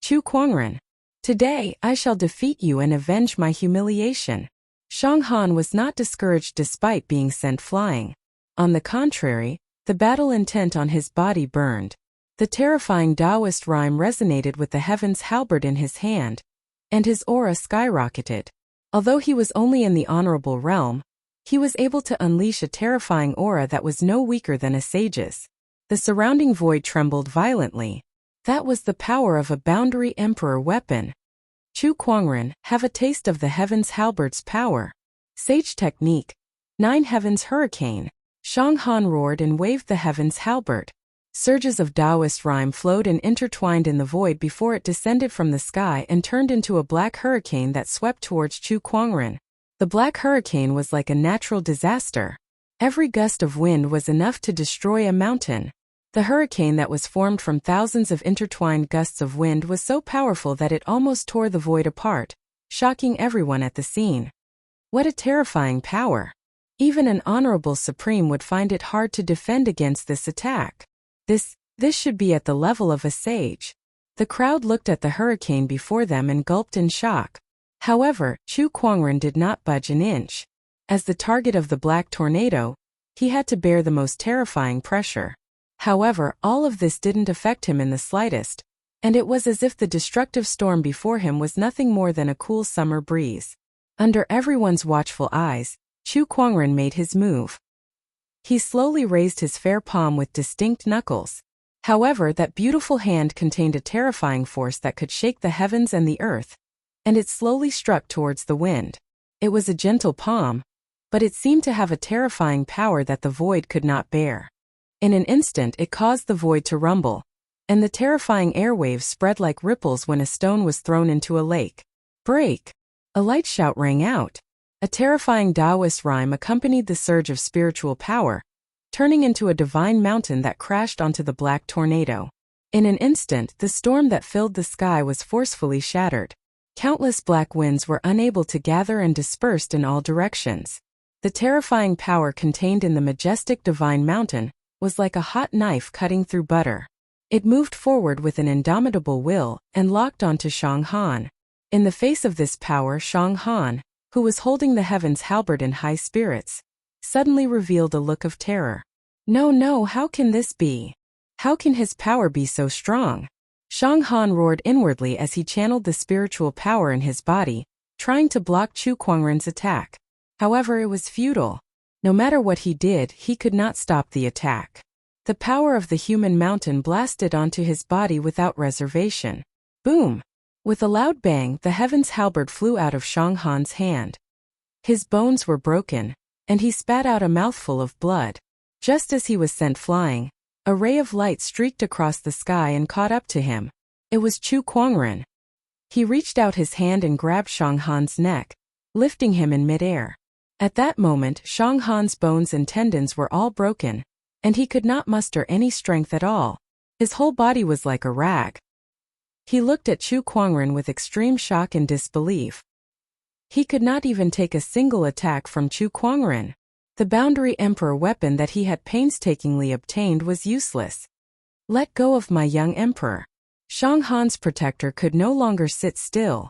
"Chu Kuangren, today I shall defeat you and avenge my humiliation." Shang Han was not discouraged despite being sent flying. On the contrary, the battle intent on his body burned. The terrifying Taoist rhyme resonated with the heaven's halberd in his hand, and his aura skyrocketed. Although he was only in the honorable realm, he was able to unleash a terrifying aura that was no weaker than a sage's. The surrounding void trembled violently. That was the power of a boundary emperor weapon. "Chu Kuangren, have a taste of the heaven's halberd's power." Sage technique. 9 Heaven's Hurricane. Shang Han roared and waved the heaven's halberd. Surges of Taoist rhyme flowed and intertwined in the void before it descended from the sky and turned into a black hurricane that swept towards Chu Kuangren. The black hurricane was like a natural disaster. Every gust of wind was enough to destroy a mountain. The hurricane that was formed from thousands of intertwined gusts of wind was so powerful that it almost tore the void apart, shocking everyone at the scene. What a terrifying power! Even an honorable supreme would find it hard to defend against this attack. This should be at the level of a sage. The crowd looked at the hurricane before them and gulped in shock. However, Chu Kuangren did not budge an inch. As the target of the black tornado, he had to bear the most terrifying pressure. However, all of this didn't affect him in the slightest, and it was as if the destructive storm before him was nothing more than a cool summer breeze. Under everyone's watchful eyes, Chu Kuangren made his move. He slowly raised his fair palm with distinct knuckles. However, that beautiful hand contained a terrifying force that could shake the heavens and the earth, and it slowly struck towards the wind. It was a gentle palm, but it seemed to have a terrifying power that the void could not bear. In an instant it caused the void to rumble, and the terrifying airwaves spread like ripples when a stone was thrown into a lake. "Break!" A light shout rang out. A terrifying Taoist rhyme accompanied the surge of spiritual power, turning into a divine mountain that crashed onto the black tornado. In an instant, the storm that filled the sky was forcefully shattered. Countless black winds were unable to gather and dispersed in all directions. The terrifying power contained in the majestic divine mountain was like a hot knife cutting through butter. It moved forward with an indomitable will and locked onto Shang Han. In the face of this power, Shang Han, who was holding the heavens halberd in high spirits, suddenly revealed a look of terror. No, no, how can this be? How can his power be so strong? Shang Han roared inwardly as he channeled the spiritual power in his body, trying to block Chu Kuangren's attack. However, it was futile. No matter what he did, he could not stop the attack. The power of the human mountain blasted onto his body without reservation. Boom! With a loud bang, the heavens halberd flew out of Shang Han's hand. His bones were broken, and he spat out a mouthful of blood. Just as he was sent flying, a ray of light streaked across the sky and caught up to him. It was Chu Kuangren. He reached out his hand and grabbed Shang Han's neck, lifting him in midair. At that moment, Shang Han's bones and tendons were all broken, and he could not muster any strength at all. His whole body was like a rag. He looked at Chu Kuangren with extreme shock and disbelief. He could not even take a single attack from Chu Kuangren. The Boundary Emperor weapon that he had painstakingly obtained was useless. Let go of my young emperor. Shang Han's protector could no longer sit still.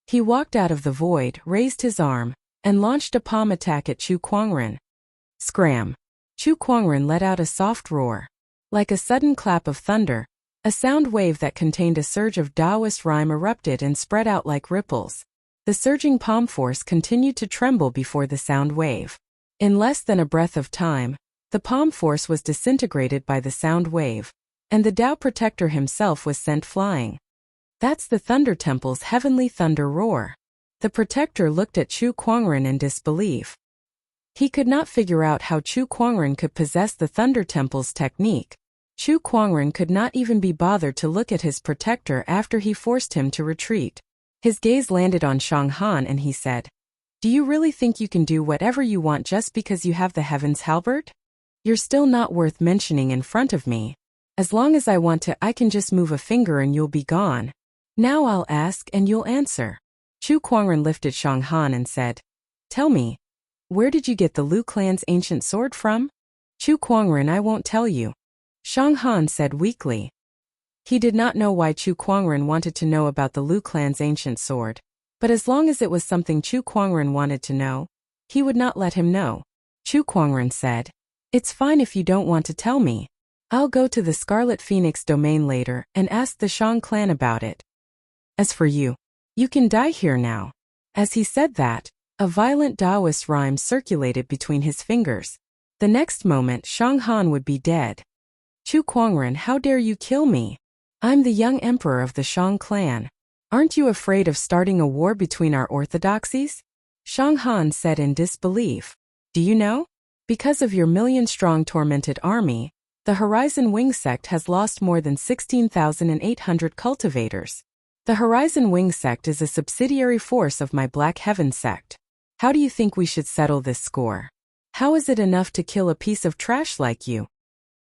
He walked out of the void, raised his arm, and launched a palm attack at Chu Kuangren. Scram! Chu Kuangren let out a soft roar. Like a sudden clap of thunder, a sound wave that contained a surge of Taoist rhyme erupted and spread out like ripples. The surging palm force continued to tremble before the sound wave. In less than a breath of time, the palm force was disintegrated by the sound wave, and the Tao Protector himself was sent flying. That's the Thunder Temple's heavenly thunder roar. The Protector looked at Chu Kuangren in disbelief. He could not figure out how Chu Kuangren could possess the Thunder Temple's technique. Chu Kuangren could not even be bothered to look at his protector after he forced him to retreat. His gaze landed on Shang Han and he said, "Do you really think you can do whatever you want just because you have the heavens halberd? You're still not worth mentioning in front of me. As long as I want to, I can just move a finger and you'll be gone. Now I'll ask and you'll answer." Chu Kuangren lifted Shang Han and said, "Tell me, where did you get the Lu clan's ancient sword from?" "Chu Kuangren, I won't tell you," Shang Han said weakly. He did not know why Chu Kuangren wanted to know about the Lu clan's ancient sword, but as long as it was something Chu Kuangren wanted to know, he would not let him know. Chu Kuangren said, "It's fine if you don't want to tell me. I'll go to the Scarlet Phoenix domain later and ask the Shang clan about it. As for you, you can die here now." As he said that, a violent Taoist rhyme circulated between his fingers. The next moment, Shang Han would be dead. "Chu Kuangren, how dare you kill me? I'm the young emperor of the Shang clan. Aren't you afraid of starting a war between our orthodoxies?" Shang Han said in disbelief. "Do you know? Because of your million-strong tormented army, the Horizon Wing sect has lost more than 16,800 cultivators. The Horizon Wing sect is a subsidiary force of my Black Heaven sect. How do you think we should settle this score? How is it enough to kill a piece of trash like you?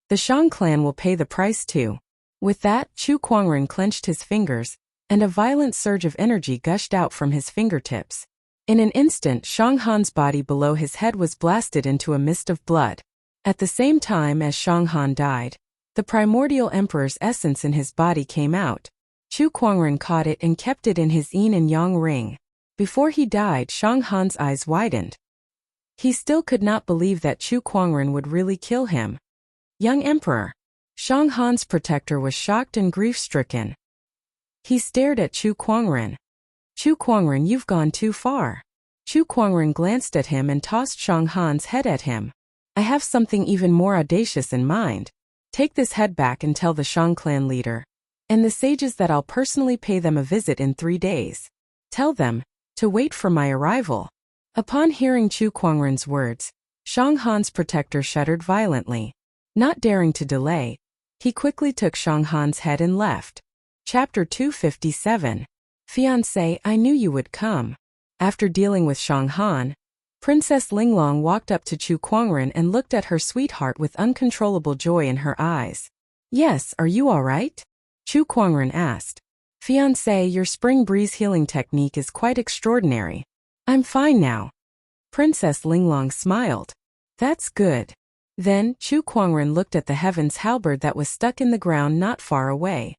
The Shang clan will pay the price too." With that, Chu Kuangren clenched his fingers, and a violent surge of energy gushed out from his fingertips. In an instant, Shang Han's body below his head was blasted into a mist of blood. At the same time as Shang Han died, the primordial emperor's essence in his body came out. Chu Kuangren caught it and kept it in his yin and yang ring. Before he died, Shang Han's eyes widened. He still could not believe that Chu Kuangren would really kill him. "Young emperor." Shang Han's protector was shocked and grief-stricken. He stared at Chu Kuangren. "Chu Kuangren, you've gone too far." Chu Kuangren glanced at him and tossed Shang Han's head at him. "I have something even more audacious in mind. Take this head back and tell the Shang clan leader and the sages that I'll personally pay them a visit in 3 days. Tell them to wait for my arrival." Upon hearing Chu Kuangren's words, Shang Han's protector shuddered violently. Not daring to delay, he quickly took Shang Han's head and left. Chapter 257. Fiancé, I knew you would come. After dealing with Shang Han, Princess Linglong walked up to Chu Kuangren and looked at her sweetheart with uncontrollable joy in her eyes. "Yes, are you all right?" Chu Kuangren asked. "Fiancé, your spring breeze healing technique is quite extraordinary. I'm fine now." Princess Linglong smiled. "That's good. Then, Chu Kuangren looked at the heaven's halberd that was stuck in the ground not far away.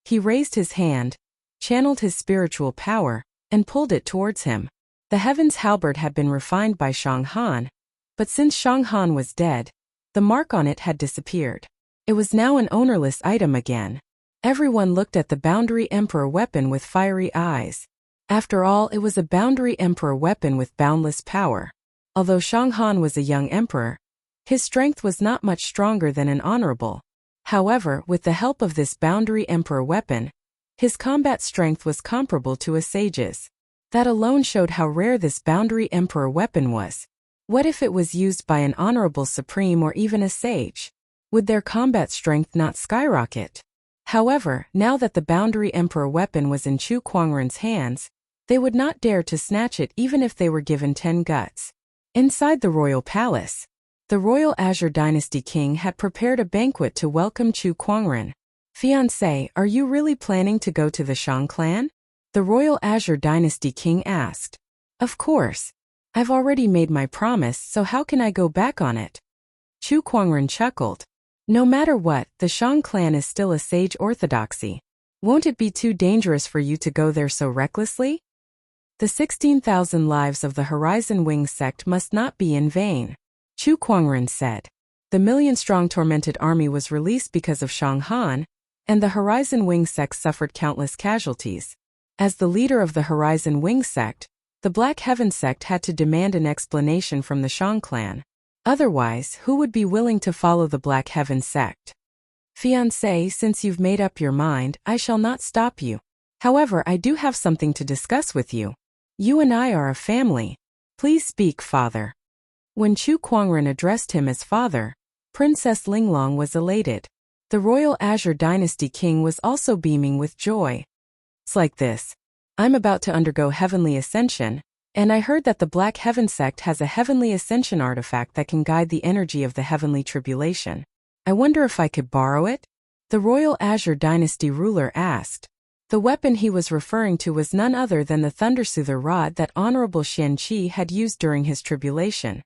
He raised his hand, channeled his spiritual power, and pulled it towards him. The heaven's halberd had been refined by Shang Han, but since Shang Han was dead, the mark on it had disappeared. It was now an ownerless item again. Everyone looked at the Boundary Emperor weapon with fiery eyes. After all, it was a Boundary Emperor weapon with boundless power. Although Shang Han was a young emperor, his strength was not much stronger than an honorable. However, with the help of this Boundary Emperor weapon, his combat strength was comparable to a sage's. That alone showed how rare this Boundary Emperor weapon was. What if it was used by an honorable supreme or even a sage? Would their combat strength not skyrocket? However, now that the Boundary Emperor weapon was in Chu Kuangren's hands, they would not dare to snatch it even if they were given 10 guts. Inside the royal palace, the royal Azure Dynasty king had prepared a banquet to welcome Chu Kuangren. "Fiancé, are you really planning to go to the Shang clan?" the royal Azure Dynasty king asked. "Of course. I've already made my promise, so how can I go back on it?" Chu Kuangren chuckled. "No matter what, the Shang clan is still a sage orthodoxy. Won't it be too dangerous for you to go there so recklessly? The 16,000 lives of the Horizon Wing sect must not be in vain," Chu Kuangren said. The million-strong tormented army was released because of Shang Han, and the Horizon Wing sect suffered countless casualties. As the leader of the Horizon Wing sect, the Black Heaven sect had to demand an explanation from the Shang clan. Otherwise, who would be willing to follow the Black Heaven sect? "Fiancé, since you've made up your mind, I shall not stop you. However, I do have something to discuss with you. You and I are a family. Please speak, father." When Chu Kuangren addressed him as father, Princess Linglong was elated. The royal Azure Dynasty king was also beaming with joy. "It's like this. I'm about to undergo heavenly ascension, and I heard that the Black Heaven sect has a heavenly ascension artifact that can guide the energy of the heavenly tribulation. I wonder if I could borrow it?" the royal Azure Dynasty ruler asked. The weapon he was referring to was none other than the Thundersoother rod that Honorable Xian Qi had used during his tribulation.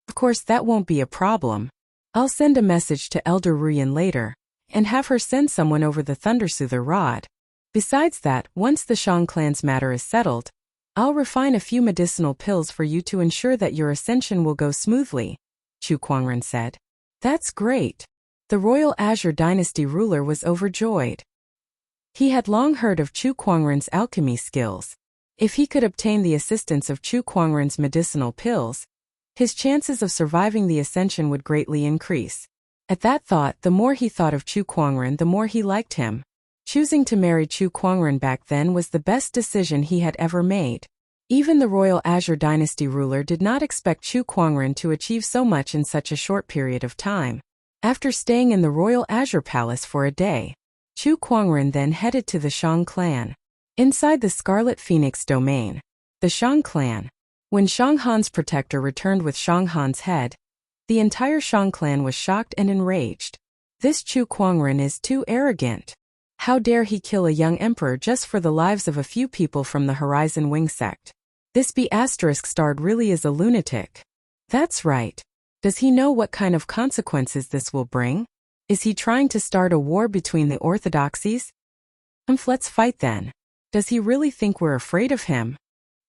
"Of course, that won't be a problem. I'll send a message to Elder Ruyan later, and have her send someone over the Thundersoother rod. Besides that, once the Shang clan's matter is settled, I'll refine a few medicinal pills for you to ensure that your ascension will go smoothly," Chu Kuangren said. "That's great." The royal Azure Dynasty ruler was overjoyed. He had long heard of Chu Kuangren's alchemy skills. If he could obtain the assistance of Chu Kuangren's medicinal pills, his chances of surviving the ascension would greatly increase. At that thought, the more he thought of Chu Kuangren, the more he liked him. Choosing to marry Chu Kuangren back then was the best decision he had ever made. Even the royal Azure Dynasty ruler did not expect Chu Kuangren to achieve so much in such a short period of time. After staying in the royal Azure Palace for a day, Chu Kuangren then headed to the Shang clan. Inside the Scarlet Phoenix domain, the Shang clan. When Shang Han's protector returned with Shang Han's head, the entire Shang clan was shocked and enraged. This Chu Kuangren is too arrogant. How dare he kill a young emperor just for the lives of a few people from the Horizon Wing sect? This B**** really is a lunatic. That's right. Does he know what kind of consequences this will bring? Is he trying to start a war between the orthodoxies? Let's fight then. Does he really think we're afraid of him?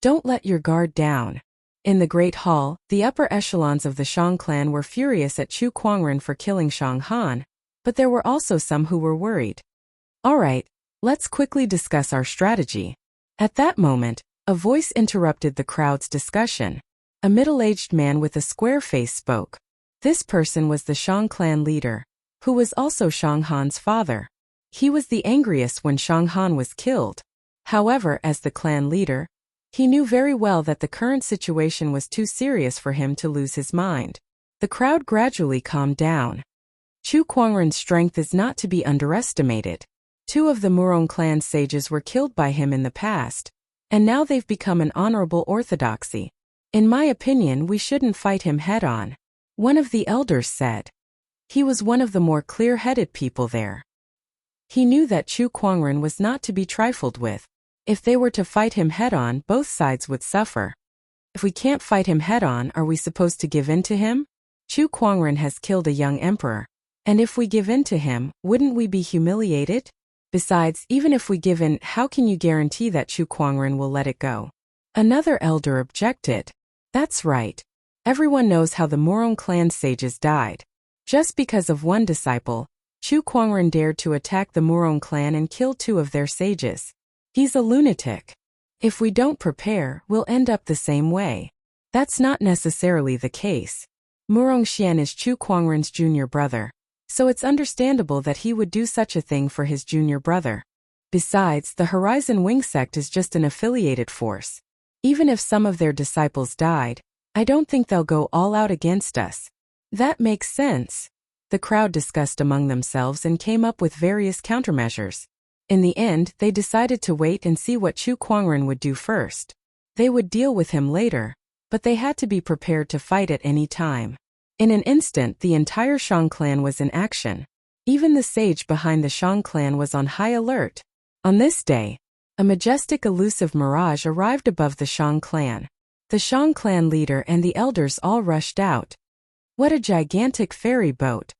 Don't let your guard down. In the Great Hall, the upper echelons of the Shang clan were furious at Chu Kuangren for killing Shang Han, but there were also some who were worried. "All right, let's quickly discuss our strategy." At that moment, a voice interrupted the crowd's discussion. A middle-aged man with a square face spoke. This person was the Shang clan leader, who was also Shang Han's father. He was the angriest when Shang Han was killed. However, as the clan leader, he knew very well that the current situation was too serious for him to lose his mind. The crowd gradually calmed down. Chu Kuangren's strength is not to be underestimated. 2 of the Murong clan sages were killed by him in the past, and now they've become an honorable orthodoxy. "In my opinion, we shouldn't fight him head-on," one of the elders said. He was one of the more clear-headed people there. He knew that Chu Kuangren was not to be trifled with. If they were to fight him head-on, both sides would suffer. "If we can't fight him head-on, are we supposed to give in to him?" Chu Kuangren has killed a young emperor. And if we give in to him, wouldn't we be humiliated? Besides, even if we give in, how can you guarantee that Chu Kuangren will let it go? Another elder objected. That's right. Everyone knows how the Murong clan sages died. Just because of one disciple, Chu Kuangren dared to attack the Murong clan and kill 2 of their sages. He's a lunatic. If we don't prepare, we'll end up the same way. That's not necessarily the case. Murong Xian is Chu Kuangren's junior brother, so it's understandable that he would do such a thing for his junior brother. Besides, the Horizon Wing sect is just an affiliated force. Even if some of their disciples died, I don't think they'll go all out against us. That makes sense. The crowd discussed among themselves and came up with various countermeasures. In the end, they decided to wait and see what Chu Kuangren would do first. They would deal with him later, but they had to be prepared to fight at any time. In an instant, the entire Shang clan was in action. Even the sage behind the Shang clan was on high alert. On this day, a majestic elusive mirage arrived above the Shang clan. The Shang clan leader and the elders all rushed out. What a gigantic ferry boat!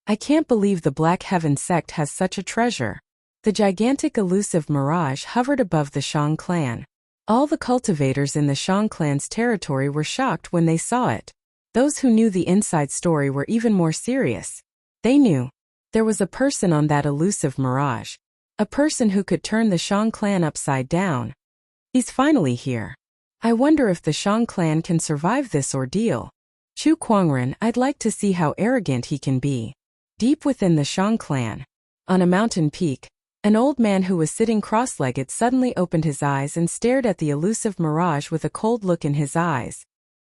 I can't believe the Black Heaven sect has such a treasure. The gigantic elusive mirage hovered above the Shang clan. All the cultivators in the Shang clan's territory were shocked when they saw it. Those who knew the inside story were even more serious. They knew there was a person on that elusive mirage. A person who could turn the Shang clan upside down. He's finally here. I wonder if the Shang clan can survive this ordeal. Chu Kuangren, I'd like to see how arrogant he can be. Deep within the Shang clan, on a mountain peak, an old man who was sitting cross-legged suddenly opened his eyes and stared at the elusive mirage with a cold look in his eyes.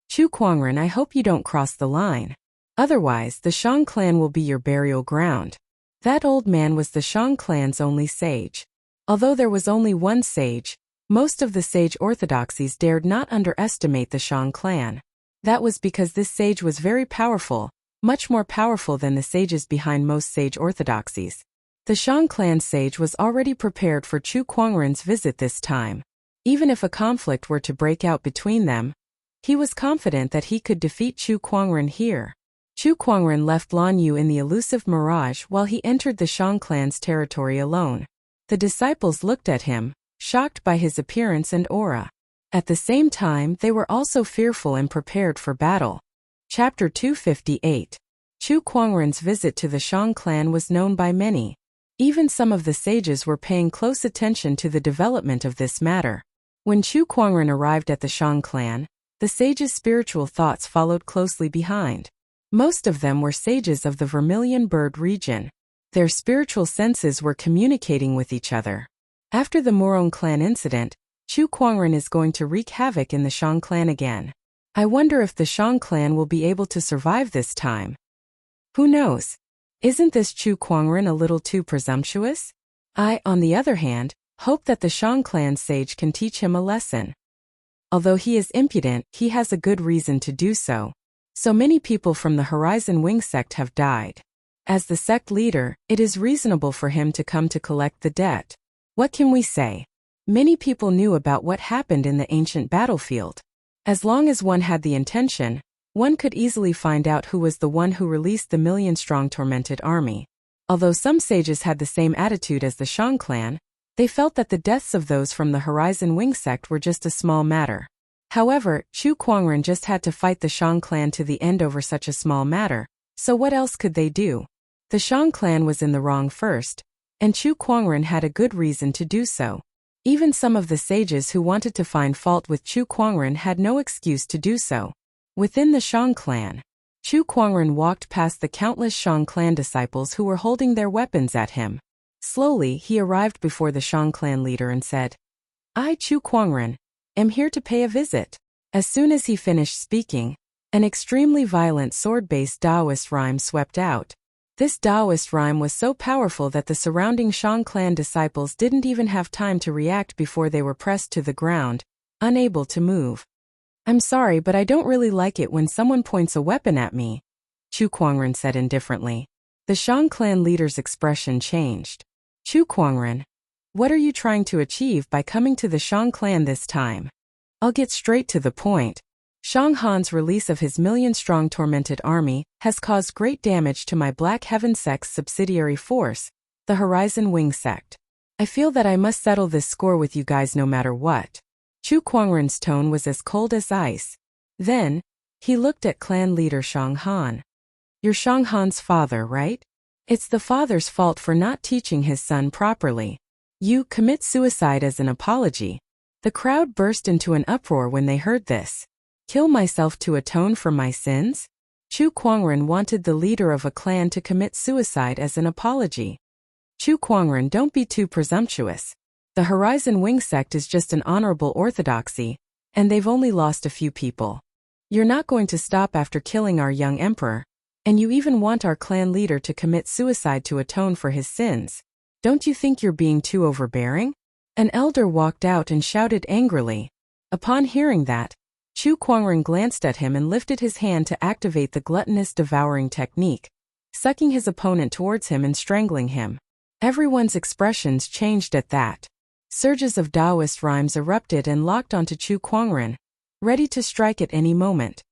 Chu Kuangren, I hope you don't cross the line. Otherwise, the Shang clan will be your burial ground. That old man was the Shang clan's only sage. Although there was only one sage, most of the sage orthodoxies dared not underestimate the Shang clan. That was because this sage was very powerful, much more powerful than the sages behind most sage orthodoxies. The Shang clan sage was already prepared for Chu Kuangren's visit this time. Even if a conflict were to break out between them, he was confident that he could defeat Chu Kuangren here. Chu Kuangren left Lan Yu in the elusive mirage while he entered the Shang clan's territory alone. The disciples looked at him, shocked by his appearance and aura. At the same time, they were also fearful and prepared for battle. Chapter 258. Chu Kuangren's visit to the Shang clan was known by many. Even some of the sages were paying close attention to the development of this matter. When Chu Kuangren arrived at the Shang clan, the sages' spiritual thoughts followed closely behind. Most of them were sages of the Vermilion Bird region. Their spiritual senses were communicating with each other. After the Murong clan incident, Chu Kuangren is going to wreak havoc in the Shang clan again. I wonder if the Shang clan will be able to survive this time. Who knows? Isn't this Chu Kuangren a little too presumptuous? I, on the other hand, hope that the Shang clan sage can teach him a lesson. Although he is impudent, he has a good reason to do so. So many people from the Horizon Wing sect have died. As the sect leader, it is reasonable for him to come to collect the debt. What can we say? Many people knew about what happened in the ancient battlefield. As long as one had the intention, one could easily find out who was the one who released the million-strong tormented army. Although some sages had the same attitude as the Shang clan, they felt that the deaths of those from the Horizon Wing sect were just a small matter. However, Chu Kuangren just had to fight the Shang clan to the end over such a small matter, so what else could they do? The Shang clan was in the wrong first, and Chu Kuangren had a good reason to do so. Even some of the sages who wanted to find fault with Chu Kuangren had no excuse to do so. Within the Shang clan, Chu Kuangren walked past the countless Shang clan disciples who were holding their weapons at him. Slowly, he arrived before the Shang clan leader and said, I, Chu Kuangren, am here to pay a visit. As soon as he finished speaking, an extremely violent sword-based Taoist rhyme swept out. This Taoist rhyme was so powerful that the surrounding Shang clan disciples didn't even have time to react before they were pressed to the ground, unable to move. I'm sorry, but I don't really like it when someone points a weapon at me, Chu Kuangren said indifferently. The Shang clan leader's expression changed. Chu Kuangren, what are you trying to achieve by coming to the Shang clan this time? I'll get straight to the point. Shang Han's release of his million-strong tormented army has caused great damage to my Black Heaven sect's subsidiary force, the Horizon Wing sect. I feel that I must settle this score with you guys no matter what. Chu Kuangren's tone was as cold as ice. Then, he looked at clan leader Shang Han. You're Shang Han's father, right? It's the father's fault for not teaching his son properly. You commit suicide as an apology. The crowd burst into an uproar when they heard this. Kill myself to atone for my sins? Chu Kuangren wanted the leader of a clan to commit suicide as an apology. Chu Kuangren, don't be too presumptuous. The Horizon Wing sect is just an honorable orthodoxy, and they've only lost a few people. You're not going to stop after killing our young emperor, and you even want our clan leader to commit suicide to atone for his sins. Don't you think you're being too overbearing? An elder walked out and shouted angrily. Upon hearing that, Chu Kuangren glanced at him and lifted his hand to activate the gluttonous devouring technique, sucking his opponent towards him and strangling him. Everyone's expressions changed at that. Surges of Taoist rhymes erupted and locked onto Chu Kuangren, ready to strike at any moment.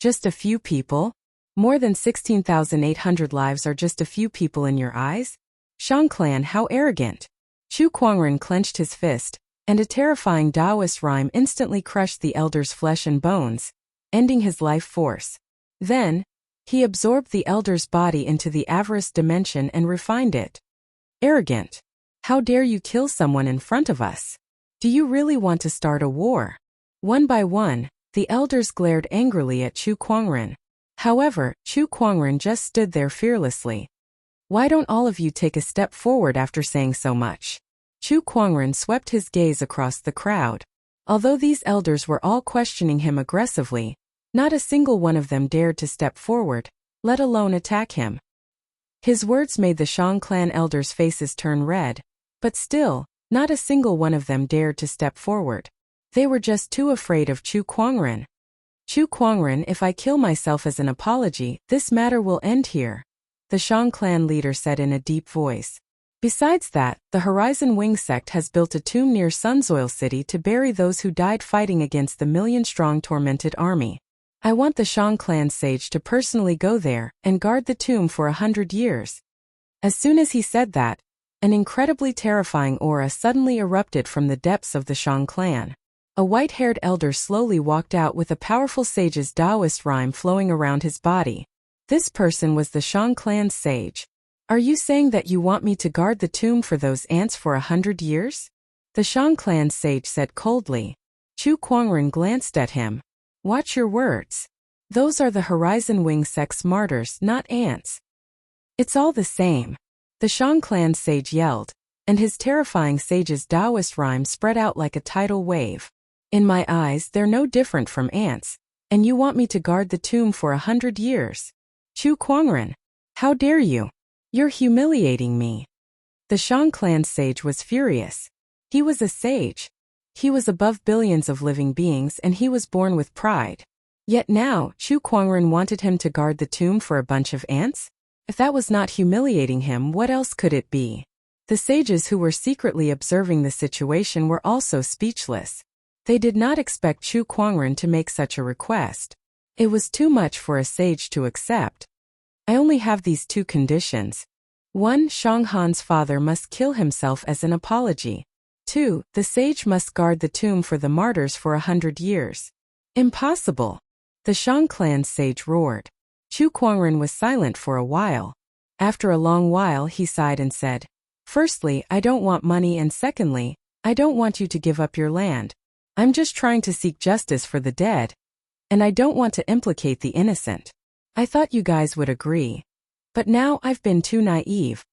Just a few people? More than 16,800 lives are just a few people in your eyes? Shang clan, how arrogant! Chu Kuangren clenched his fist, and a terrifying Taoist rhyme instantly crushed the elder's flesh and bones, ending his life force. Then, he absorbed the elder's body into the avarice dimension and refined it. Arrogant! How dare you kill someone in front of us? Do you really want to start a war? One by one, the elders glared angrily at Chu Kuangren. However, Chu Kuangren just stood there fearlessly. Why don't all of you take a step forward after saying so much? Chu Kuangren swept his gaze across the crowd. Although these elders were all questioning him aggressively, not a single one of them dared to step forward, let alone attack him. His words made the Shang clan elders' faces turn red, but still, not a single one of them dared to step forward. They were just too afraid of Chu Kuangren. Chu Kuangren, if I kill myself as an apology, this matter will end here, the Shang clan leader said in a deep voice. Besides that, the Horizon Wing sect has built a tomb near Sunsoil City to bury those who died fighting against the million-strong tormented army. I want the Shang clan sage to personally go there and guard the tomb for 100 years. As soon as he said that, an incredibly terrifying aura suddenly erupted from the depths of the Shang clan. A white-haired elder slowly walked out with a powerful sage's Taoist rhyme flowing around his body. This person was the Shang clan's sage. Are you saying that you want me to guard the tomb for those ants for 100 years? The Shang clan sage said coldly. Chu Kuangren glanced at him. Watch your words. Those are the Horizon Wing sect's martyrs, not ants. It's all the same. The Shang clan sage yelled, and his terrifying sage's Taoist rhyme spread out like a tidal wave. In my eyes, they're no different from ants, and you want me to guard the tomb for 100 years. Chu Kuangren, how dare you? You're humiliating me. The Shang clan sage was furious. He was a sage. He was above billions of living beings and he was born with pride. Yet now, Chu Kuangren wanted him to guard the tomb for a bunch of ants? If that was not humiliating him, what else could it be? The sages who were secretly observing the situation were also speechless. They did not expect Chu Kuangren to make such a request. It was too much for a sage to accept. I only have these two conditions. 1. Shang Han's father must kill himself as an apology. 2. The sage must guard the tomb for the martyrs for 100 years. Impossible! The Shang clan sage roared. Chu Kuangren was silent for a while. After a long while he sighed and said, Firstly, I don't want money, and secondly, I don't want you to give up your land. I'm just trying to seek justice for the dead. And I don't want to implicate the innocent. I thought you guys would agree. But now I've been too naive.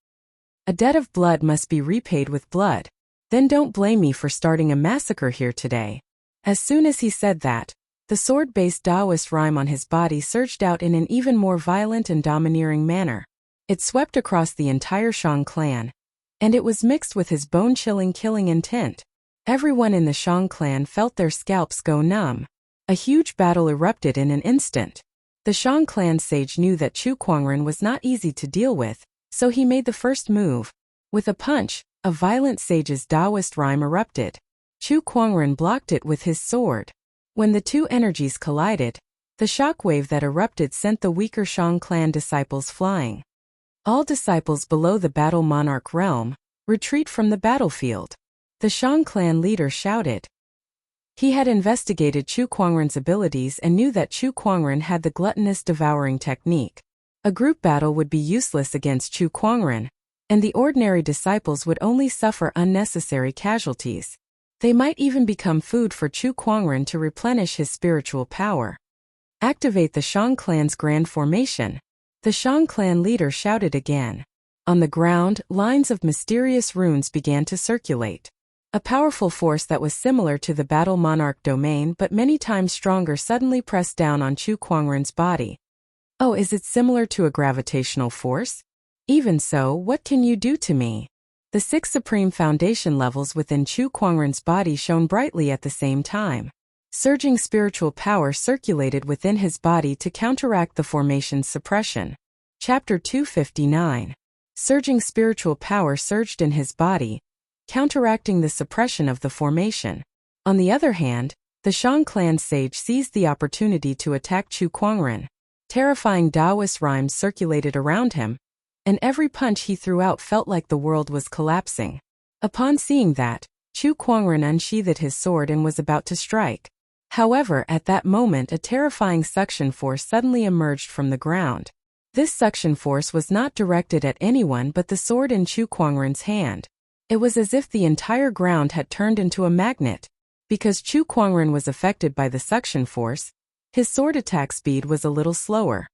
A debt of blood must be repaid with blood. Then don't blame me for starting a massacre here today. As soon as he said that, the sword-based Taoist rhyme on his body surged out in an even more violent and domineering manner. It swept across the entire Shang clan, and it was mixed with his bone-chilling killing intent. Everyone in the Shang clan felt their scalps go numb. A huge battle erupted in an instant. The Shang clan sage knew that Chu Kuangren was not easy to deal with, so he made the first move. With a punch, a violent sage's Taoist rhyme erupted. Chu Kuangren blocked it with his sword. When the two energies collided, the shockwave that erupted sent the weaker Shang clan disciples flying. All disciples below the battle monarch realm, retreat from the battlefield. The Shang clan leader shouted. He had investigated Chu Kuangren's abilities and knew that Chu Kuangren had the gluttonous devouring technique. A group battle would be useless against Chu Kuangren, and the ordinary disciples would only suffer unnecessary casualties. They might even become food for Chu Kuangren to replenish his spiritual power. Activate the Shang clan's grand formation. The Shang clan leader shouted again. On the ground, lines of mysterious runes began to circulate. A powerful force that was similar to the battle monarch domain but many times stronger suddenly pressed down on Chu Kuangren's body. Oh, is it similar to a gravitational force? Even so, what can you do to me? The 6 supreme foundation levels within Chu Kuangren's body shone brightly at the same time. Surging spiritual power circulated within his body to counteract the formation's suppression. Chapter 259. Surging spiritual power surged in his body, counteracting the suppression of the formation. On the other hand, the Shang clan sage seized the opportunity to attack Chu Kuangren. Terrifying Taoist rhymes circulated around him, and every punch he threw out felt like the world was collapsing. Upon seeing that, Chu Kuangren unsheathed his sword and was about to strike. However, at that moment a terrifying suction force suddenly emerged from the ground. This suction force was not directed at anyone but the sword in Chu Kuangren's hand. It was as if the entire ground had turned into a magnet. Because Chu Kuangren was affected by the suction force, his sword attack speed was a little slower.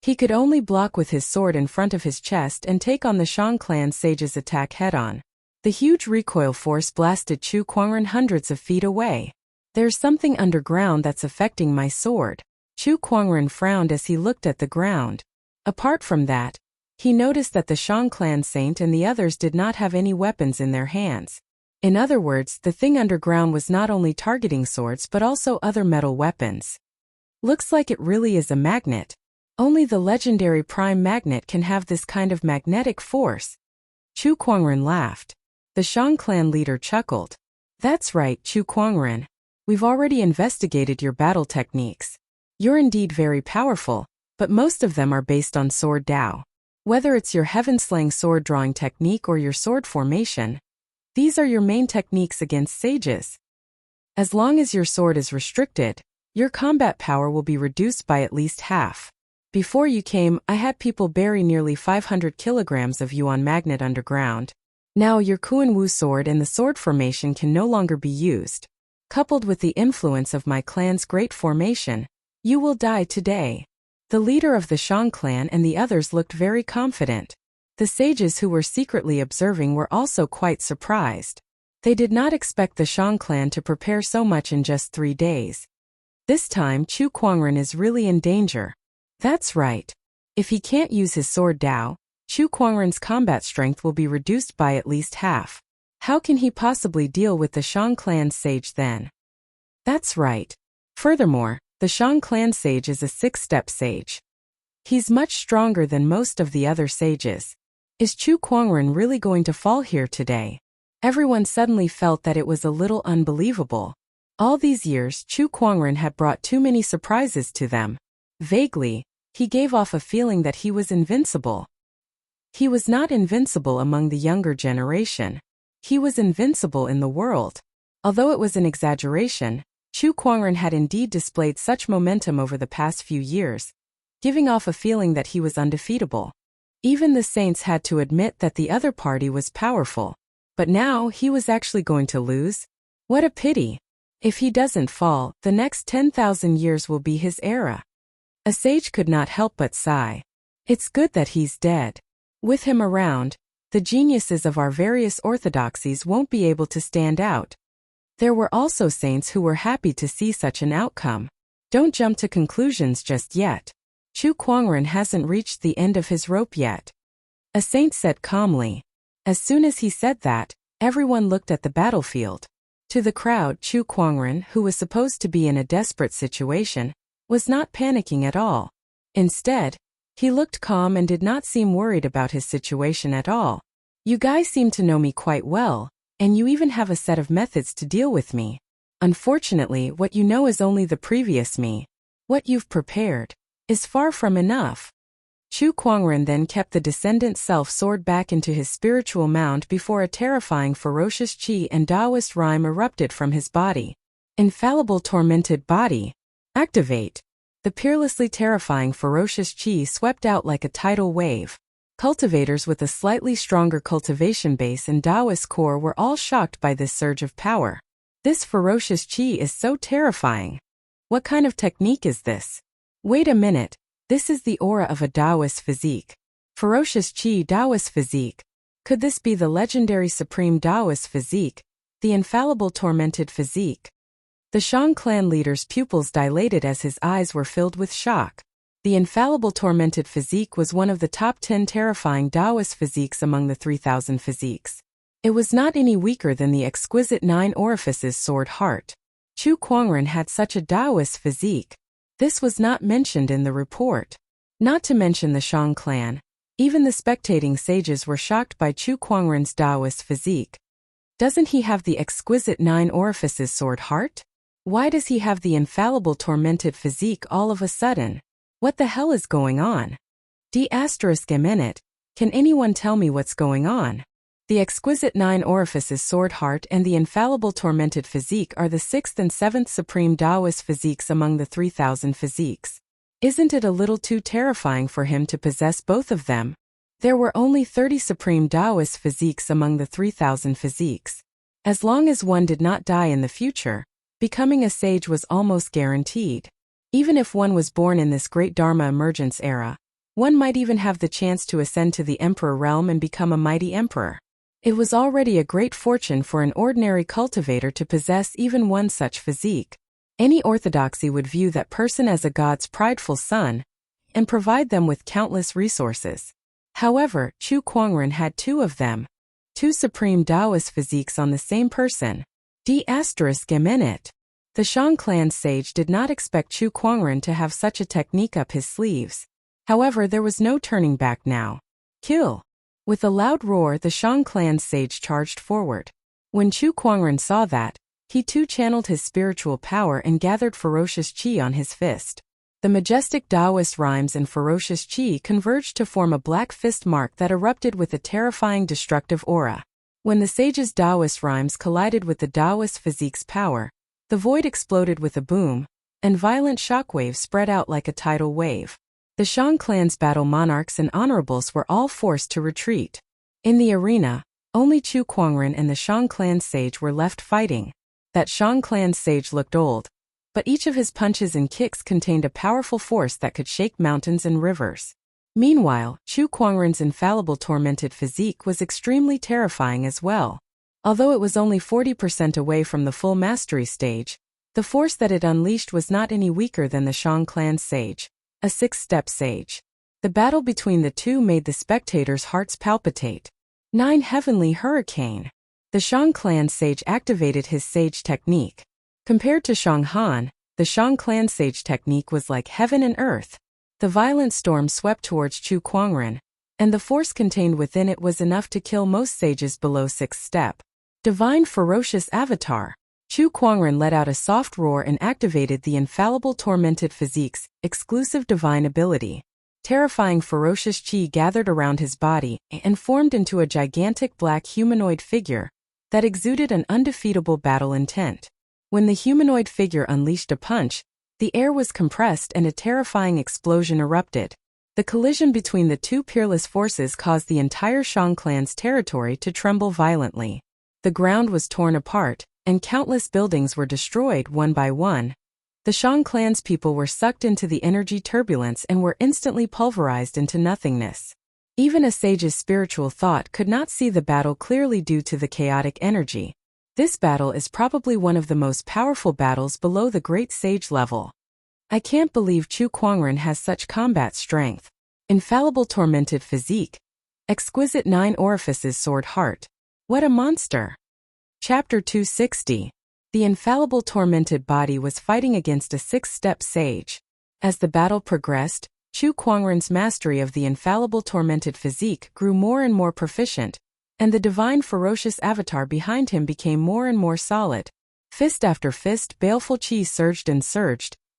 He could only block with his sword in front of his chest and take on the Shang clan sage's attack head-on. The huge recoil force blasted Chu Kuangren hundreds of feet away. There's something underground that's affecting my sword. Chu Kuangren frowned as he looked at the ground. Apart from that, he noticed that the Shang clan saint and the others did not have any weapons in their hands. In other words, the thing underground was not only targeting swords but also other metal weapons. Looks like it really is a magnet. Only the legendary prime magnet can have this kind of magnetic force. Chu Kuangren laughed. The Shang clan leader chuckled. That's right, Chu Kuangren. We've already investigated your battle techniques. You're indeed very powerful, but most of them are based on sword Dao. Whether it's your heaven-slaying sword drawing technique or your sword formation, these are your main techniques against sages. As long as your sword is restricted, your combat power will be reduced by at least half. Before you came, I had people bury nearly 500 kilograms of you on magnet underground. Now your Kuan-Wu sword and the sword formation can no longer be used. Coupled with the influence of my clan's great formation, you will die today. The leader of the Shang clan and the others looked very confident. The sages who were secretly observing were also quite surprised. They did not expect the Shang clan to prepare so much in just 3 days. This time Chu Kuangren is really in danger. That's right. If he can't use his sword Dao, Chu Kuangren's combat strength will be reduced by at least half. How can he possibly deal with the Shang clan sage then? That's right. Furthermore, the Shang clan sage is a 6-step sage. He's much stronger than most of the other sages. Is Chu Kuangren really going to fall here today? Everyone suddenly felt that it was a little unbelievable. All these years, Chu Kuangren had brought too many surprises to them. Vaguely, he gave off a feeling that he was invincible. He was not invincible among the younger generation. He was invincible in the world. Although it was an exaggeration, Chu Kuangren had indeed displayed such momentum over the past few years, giving off a feeling that he was undefeatable. Even the saints had to admit that the other party was powerful. But now he was actually going to lose? What a pity. If he doesn't fall, the next 10,000 years will be his era. A sage could not help but sigh. It's good that he's dead. With him around, the geniuses of our various orthodoxies won't be able to stand out. There were also saints who were happy to see such an outcome. Don't jump to conclusions just yet. Chu Kuangren hasn't reached the end of his rope yet. A saint said calmly. As soon as he said that, everyone looked at the battlefield. To the crowd, Chu Kuangren, who was supposed to be in a desperate situation, was not panicking at all. Instead, he looked calm and did not seem worried about his situation at all. You guys seem to know me quite well, and you even have a set of methods to deal with me. Unfortunately, what you know is only the previous me. What you've prepared is far from enough. Chu Kuangren then kept the descendant self-sword back into his spiritual mound before a terrifying ferocious qi and Taoist rhyme erupted from his body. Infallible tormented body. Activate. The peerlessly terrifying ferocious qi swept out like a tidal wave. Cultivators with a slightly stronger cultivation base and Taoist core were all shocked by this surge of power. This ferocious qi is so terrifying. What kind of technique is this? Wait a minute. This is the aura of a Taoist physique. Ferocious qi Taoist physique. Could this be the legendary supreme Taoist physique, the infallible tormented physique? The Shang clan leader's pupils dilated as his eyes were filled with shock. The infallible tormented physique was one of the top 10 terrifying Taoist physiques among the 3,000 physiques. It was not any weaker than the exquisite 9 orifices sword heart. Chu Kuangren had such a Taoist physique. This was not mentioned in the report. Not to mention the Shang clan. Even the spectating sages were shocked by Chu Kuangren's Taoist physique. Doesn't he have the exquisite 9 orifices sword heart? Why does he have the infallible tormented physique all of a sudden? What the hell is going on? Can anyone tell me what's going on? The exquisite 9 orifices sword heart and the infallible tormented physique are the 6th and 7th supreme Taoist physiques among the 3,000 physiques. Isn't it a little too terrifying for him to possess both of them? There were only 30 supreme Taoist physiques among the 3,000 physiques. As long as one did not die in the future, becoming a sage was almost guaranteed. Even if one was born in this great Dharma emergence era, one might even have the chance to ascend to the emperor realm and become a mighty emperor. It was already a great fortune for an ordinary cultivator to possess even one such physique. Any orthodoxy would view that person as a god's prideful son and provide them with countless resources. However, Chu Kuangren had 2 of them. 2 supreme Taoist physiques on the same person. The Shang clan sage did not expect Chu Kuangren to have such a technique up his sleeves. However, there was no turning back now. Kill! With a loud roar, the Shang clan sage charged forward. When Chu Kuangren saw that, he too channeled his spiritual power and gathered ferocious qi on his fist. The majestic Taoist rhymes and ferocious qi converged to form a black fist mark that erupted with a terrifying destructive aura. When the sage's Taoist rhymes collided with the Taoist physique's power, the void exploded with a boom, and violent shockwaves spread out like a tidal wave. The Shang clan's battle monarchs and honorables were all forced to retreat. In the arena, only Chu Kuangren and the Shang clan sage were left fighting. That Shang clan sage looked old, but each of his punches and kicks contained a powerful force that could shake mountains and rivers. Meanwhile, Chu Kuangren's infallible tormented physique was extremely terrifying as well. Although it was only 40% away from the full mastery stage, the force that it unleashed was not any weaker than the Shang clan sage, a 6-step sage. The battle between the two made the spectators' hearts palpitate. 9 heavenly hurricane. The Shang clan sage activated his sage technique. Compared to Shang Han, the Shang clan sage technique was like heaven and earth. The violent storm swept towards Chu Kuangren, and the force contained within it was enough to kill most sages below 6th step. Divine ferocious avatar. Chu Kuangren let out a soft roar and activated the infallible tormented physique's exclusive divine ability. Terrifying ferocious qi gathered around his body and formed into a gigantic black humanoid figure that exuded an undefeatable battle intent. When the humanoid figure unleashed a punch, the air was compressed and a terrifying explosion erupted. The collision between the two peerless forces caused the entire Shang clan's territory to tremble violently. The ground was torn apart, and countless buildings were destroyed one by one. The Shang clan's people were sucked into the energy turbulence and were instantly pulverized into nothingness. Even a sage's spiritual thought could not see the battle clearly due to the chaotic energy. This battle is probably one of the most powerful battles below the great sage level. I can't believe Chu Kuangren has such combat strength. Infallible tormented physique. Exquisite 9 orifices sword heart. What a monster! Chapter 260. The infallible tormented body was fighting against a 6-step sage. As the battle progressed, Chu Kuangren's mastery of the infallible tormented physique grew more and more proficient, and the divine ferocious avatar behind him became more and more solid. Fist after fist, baleful chi surged,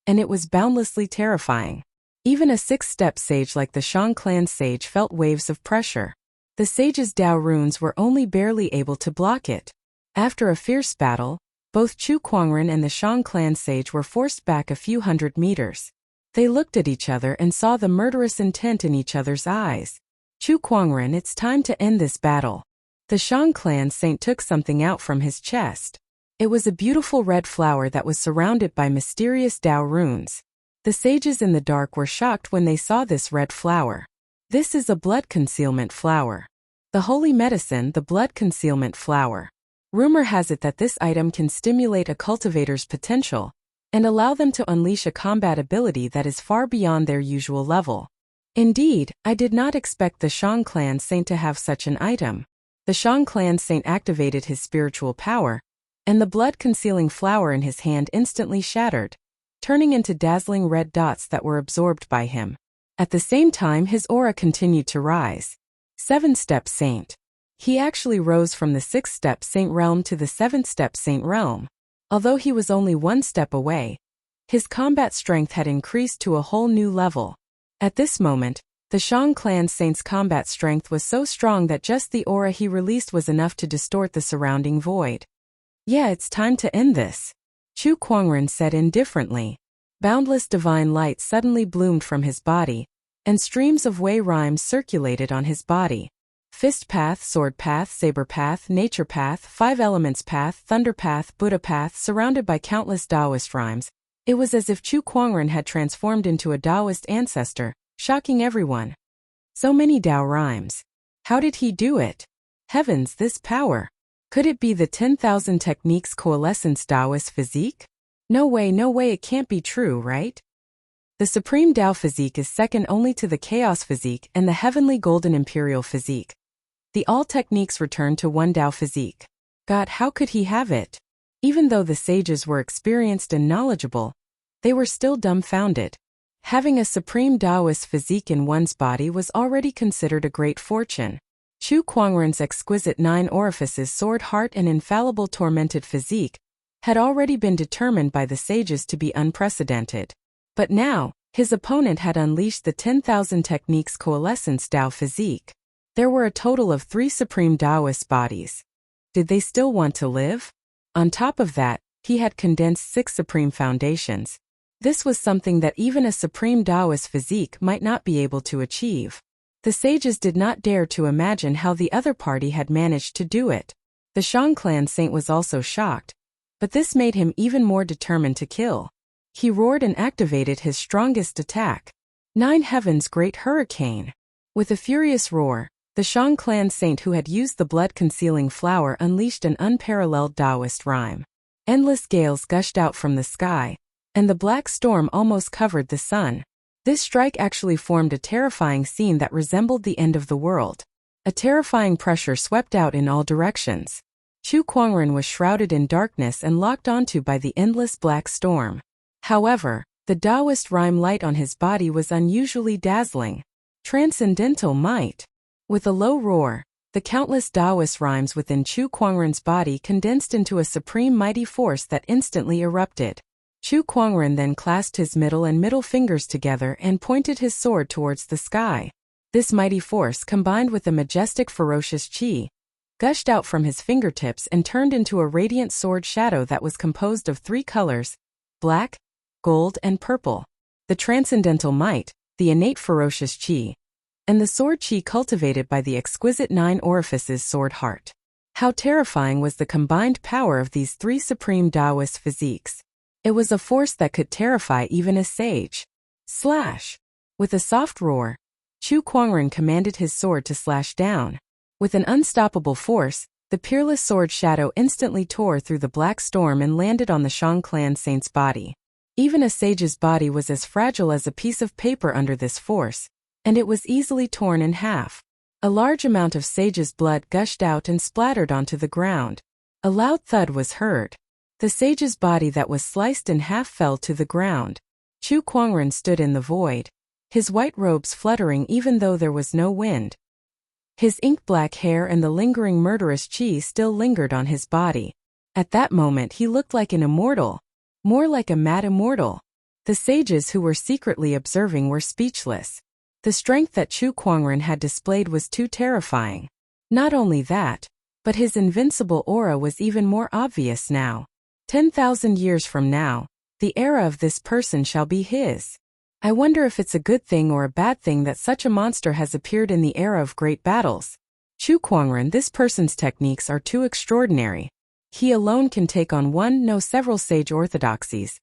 and it was boundlessly terrifying. Even a six-step sage like the Shang clan sage felt waves of pressure. The sage's Dao runes were only barely able to block it. After a fierce battle, both Chu Kuangren and the Shang clan sage were forced back a few hundred meters. They looked at each other and saw the murderous intent in each other's eyes. Chu Kuangren, it's time to end this battle. The Shang clan saint took something out from his chest. It was a beautiful red flower that was surrounded by mysterious Dao runes. The sages in the dark were shocked when they saw this red flower. This is a blood concealment flower. The holy medicine, the blood concealment flower. Rumor has it that this item can stimulate a cultivator's potential and allow them to unleash a combat ability that is far beyond their usual level. Indeed, I did not expect the Shang clan saint to have such an item. The Shang clan saint activated his spiritual power, and the blood-concealing flower in his hand instantly shattered, turning into dazzling red dots that were absorbed by him. At the same time, his aura continued to rise. Seven-step saint. He actually rose from the six-step saint realm to the seventh-step saint realm. Although he was only one step away, his combat strength had increased to a whole new level. At this moment, the Shang clan saint's combat strength was so strong that just the aura he released was enough to distort the surrounding void. Yeah, it's time to end this, Chu Kuangren said indifferently. Boundless divine light suddenly bloomed from his body, and streams of Wei rhymes circulated on his body. Fist path, sword path, saber path, nature path, five elements path, thunder path, Buddha path, surrounded by countless Taoist rhymes. It was as if Chu Kuangren had transformed into a Taoist ancestor, shocking everyone. So many Dao rhymes. How did he do it? Heavens, this power! Could it be the 10,000 techniques coalescence Taoist physique? No way, it can't be true, right? The Supreme Tao physique is second only to the Chaos physique and the Heavenly Golden Imperial physique. The all techniques return to one Tao physique. God, how could he have it? Even though the sages were experienced and knowledgeable, they were still dumbfounded. Having a supreme Taoist physique in one's body was already considered a great fortune. Chu Kuangren's exquisite 9 orifices sword heart and infallible tormented physique had already been determined by the sages to be unprecedented. But now, his opponent had unleashed the 10,000 techniques coalescence Tao physique. There were a total of 3 supreme Taoist bodies. Did they still want to live? On top of that, he had condensed 6 supreme foundations. This was something that even a supreme Taoist physique might not be able to achieve. The sages did not dare to imagine how the other party had managed to do it. The Shang clan saint was also shocked, but this made him even more determined to kill. He roared and activated his strongest attack. 9 Heavens Great Hurricane. With a furious roar, the Shang clan saint who had used the blood-concealing flower unleashed an unparalleled Taoist rhyme. Endless gales gushed out from the sky, and the black storm almost covered the sun. This strike actually formed a terrifying scene that resembled the end of the world. A terrifying pressure swept out in all directions. Chu Kuangren was shrouded in darkness and locked onto by the endless black storm. However, the Taoist rhyme light on his body was unusually dazzling. Transcendental might. With a low roar, the countless Taoist rhymes within Chu Kuangren's body condensed into a supreme mighty force that instantly erupted. Chu Kuangren then clasped his middle fingers together and pointed his sword towards the sky. This mighty force, combined with a majestic ferocious chi, gushed out from his fingertips and turned into a radiant sword shadow that was composed of 3 colors: black, gold, and purple. The transcendental might, the innate ferocious chi, and the sword chi cultivated by the exquisite 9 orifices sword heart. How terrifying was the combined power of these 3 supreme Taoist physiques. It was a force that could terrify even a sage. Slash! With a soft roar, Chu Kuangren commanded his sword to slash down. With an unstoppable force, the peerless sword shadow instantly tore through the black storm and landed on the Shang clan saint's body. Even a sage's body was as fragile as a piece of paper under this force, and it was easily torn in half. A large amount of sage's blood gushed out and splattered onto the ground. A loud thud was heard. The sage's body that was sliced in half fell to the ground. Chu Kuangren stood in the void, his white robes fluttering even though there was no wind. His ink-black hair and the lingering murderous chi still lingered on his body. At that moment he looked like an immortal. More like a mad immortal. The sages who were secretly observing were speechless. The strength that Chu Kuangren had displayed was too terrifying. Not only that, but his invincible aura was even more obvious now. 10,000 years from now, the era of this person shall be his. I wonder if it's a good thing or a bad thing that such a monster has appeared in the era of great battles. Chu Kuangren, this person's techniques are too extraordinary. He alone can take on several sage orthodoxies.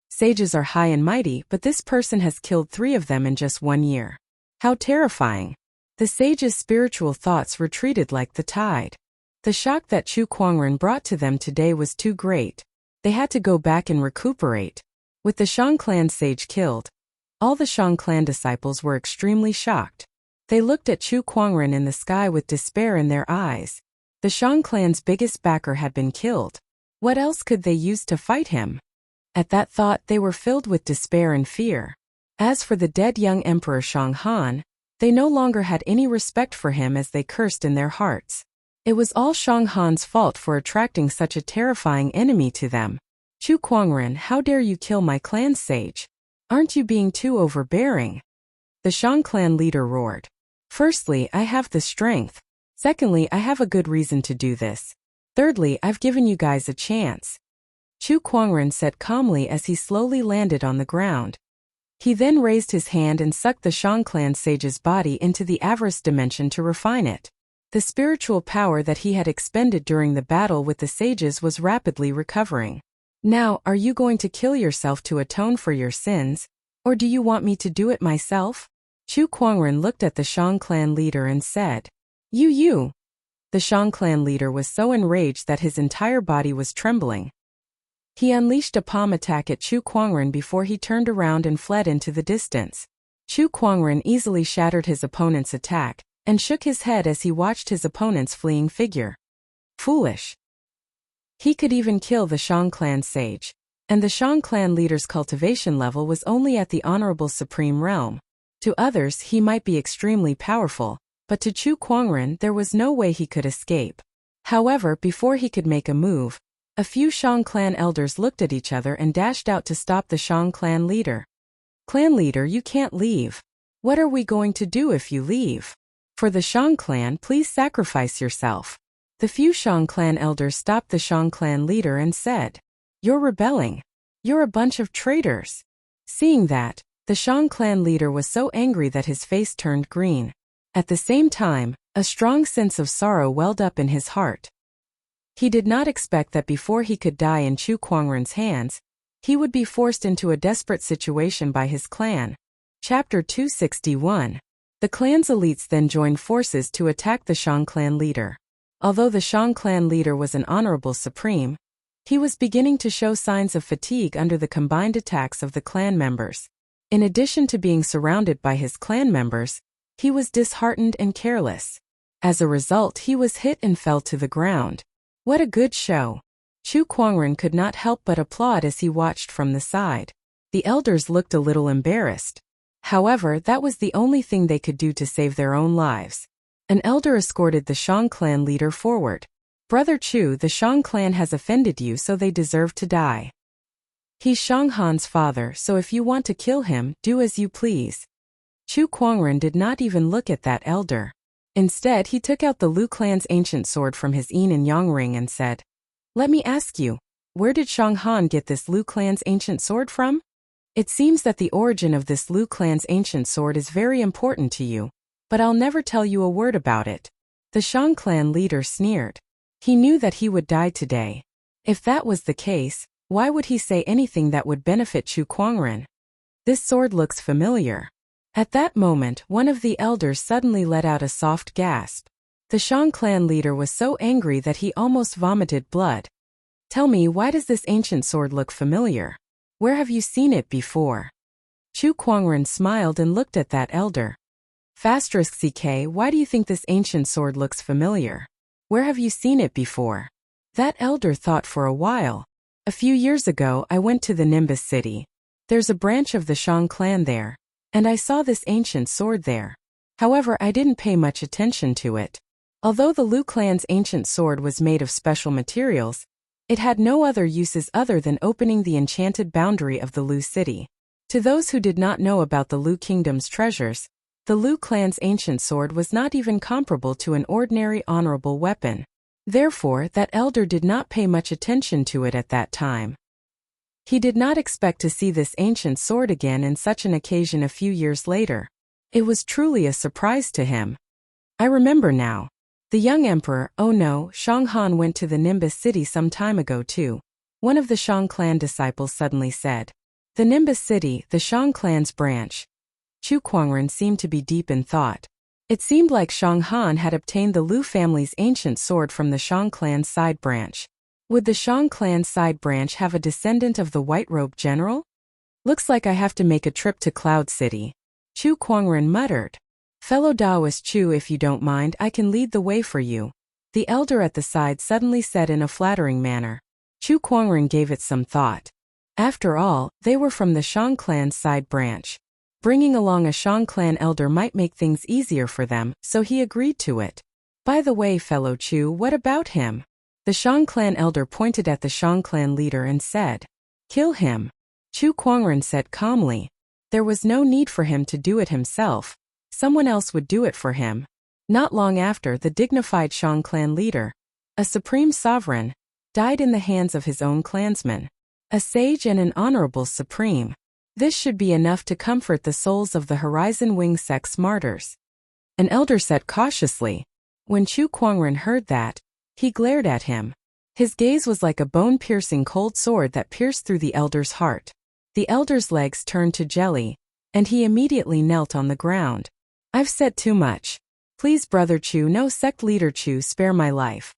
Sages are high and mighty, but this person has killed 3 of them in just 1 year. How terrifying. The sage's spiritual thoughts retreated like the tide. The shock that Chu Kuangren brought to them today was too great. They had to go back and recuperate. With the Shang clan sage killed, all the Shang clan disciples were extremely shocked. They looked at Chu Kuangren in the sky with despair in their eyes. The Shang clan's biggest backer had been killed. What else could they use to fight him? At that thought they were filled with despair and fear. As for the dead young Emperor Shang Han, they no longer had any respect for him as they cursed in their hearts. It was all Shang Han's fault for attracting such a terrifying enemy to them. Chu Kuangren, how dare you kill my clan sage? Aren't you being too overbearing? The Shang clan leader roared. Firstly, I have the strength. Secondly, I have a good reason to do this. Thirdly, I've given you guys a chance. Chu Kuangren said calmly as he slowly landed on the ground. He then raised his hand and sucked the Shang clan sage's body into the avarice dimension to refine it. The spiritual power that he had expended during the battle with the sages was rapidly recovering. Now, are you going to kill yourself to atone for your sins, or do you want me to do it myself? Chu Kuangren looked at the Shang clan leader and said, You. The Shang clan leader was so enraged that his entire body was trembling. He unleashed a palm attack at Chu Kuangren before he turned around and fled into the distance. Chu Kuangren easily shattered his opponent's attack, and shook his head as he watched his opponent's fleeing figure. Foolish. He could even kill the Shang clan sage, and the Shang clan leader's cultivation level was only at the honorable supreme realm. To others he might be extremely powerful, but to Chu Kuangren there was no way he could escape. However, before he could make a move, a few Shang clan elders looked at each other and dashed out to stop the Shang clan leader. Clan leader, you can't leave. What are we going to do if you leave? For the Shang clan, please sacrifice yourself. The few Shang clan elders stopped the Shang clan leader and said, You're rebelling. You're a bunch of traitors. Seeing that, the Shang clan leader was so angry that his face turned green. At the same time, a strong sense of sorrow welled up in his heart. He did not expect that before he could die in Chu Kuangren's hands, he would be forced into a desperate situation by his clan. Chapter 261. The clan's elites then joined forces to attack the Shang clan leader. Although the Shang clan leader was an honorable supreme, he was beginning to show signs of fatigue under the combined attacks of the clan members. In addition to being surrounded by his clan members, he was disheartened and careless. As a result, he was hit and fell to the ground. What a good show! Chu Kuangren could not help but applaud as he watched from the side. The elders looked a little embarrassed. However, that was the only thing they could do to save their own lives. An elder escorted the Shang clan leader forward. Brother Chu, the Shang clan has offended you, so they deserve to die. He's Shang Han's father, so if you want to kill him, do as you please. Chu Kuangren did not even look at that elder. Instead, he took out the Lu clan's ancient sword from his yin and yang ring and said, Let me ask you, where did Shang Han get this Lu clan's ancient sword from? It seems that the origin of this Lu clan's ancient sword is very important to you, but I'll never tell you a word about it. The Shang clan leader sneered. He knew that he would die today. If that was the case, why would he say anything that would benefit Chu Kuangren? This sword looks familiar. At that moment, one of the elders suddenly let out a soft gasp. The Shang clan leader was so angry that he almost vomited blood. Tell me, why does this ancient sword look familiar? Where have you seen it before? Chu Kuangren smiled and looked at that elder. *CK, why do you think this ancient sword looks familiar? Where have you seen it before? That elder thought for a while. A few years ago, I went to the Nimbus city. There's a branch of the Shang clan there, and I saw this ancient sword there. However, I didn't pay much attention to it. Although the Lu clan's ancient sword was made of special materials, It had no other uses other than opening the enchanted boundary of the Lu city. To those who did not know about the Lu kingdom's treasures, the Lu clan's ancient sword was not even comparable to an ordinary honorable weapon. Therefore, that elder did not pay much attention to it at that time. He did not expect to see this ancient sword again in such an occasion a few years later. It was truly a surprise to him. I remember now. The young emperor, oh no, Shang Han went to the Nimbus city some time ago too. One of the Shang clan disciples suddenly said. The Nimbus city, the Shang clan's branch. Chu Kuangren seemed to be deep in thought. It seemed like Shang Han had obtained the Lu family's ancient sword from the Shang clan's side branch. Would the Shang clan's side branch have a descendant of the white-robed general? Looks like I have to make a trip to Cloud City. Chu Kuangren muttered. Fellow Taoist Chu, if you don't mind, I can lead the way for you. The elder at the side suddenly said in a flattering manner. Chu Kuangren gave it some thought. After all, they were from the Shang clan's side branch. Bringing along a Shang clan elder might make things easier for them, so he agreed to it. By the way, fellow Chu, what about him? The Shang clan elder pointed at the Shang clan leader and said, Kill him. Chu Kuangren said calmly. There was no need for him to do it himself. Someone else would do it for him. Not long after, the dignified Shang clan leader, a supreme sovereign, died in the hands of his own clansmen. A sage and an honorable supreme. This should be enough to comfort the souls of the Horizon Wing sect's martyrs. An elder said cautiously. When Chu Kuangren heard that, he glared at him. His gaze was like a bone-piercing cold sword that pierced through the elder's heart. The elder's legs turned to jelly, and he immediately knelt on the ground. I've said too much. Please, Brother Chu, no sect leader Chu, spare my life.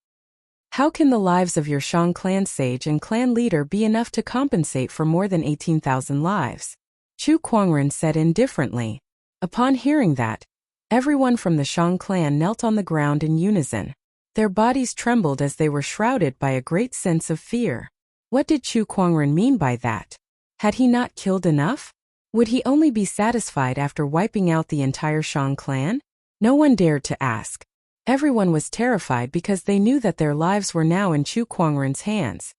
How can the lives of your Shang clan sage and clan leader be enough to compensate for more than 18,000 lives? Chu Kuangren said indifferently. Upon hearing that, everyone from the Shang clan knelt on the ground in unison. Their bodies trembled as they were shrouded by a great sense of fear. What did Chu Kuangren mean by that? Had he not killed enough? Would he only be satisfied after wiping out the entire Shang clan? No one dared to ask. Everyone was terrified because they knew that their lives were now in Chu Kuangren's hands.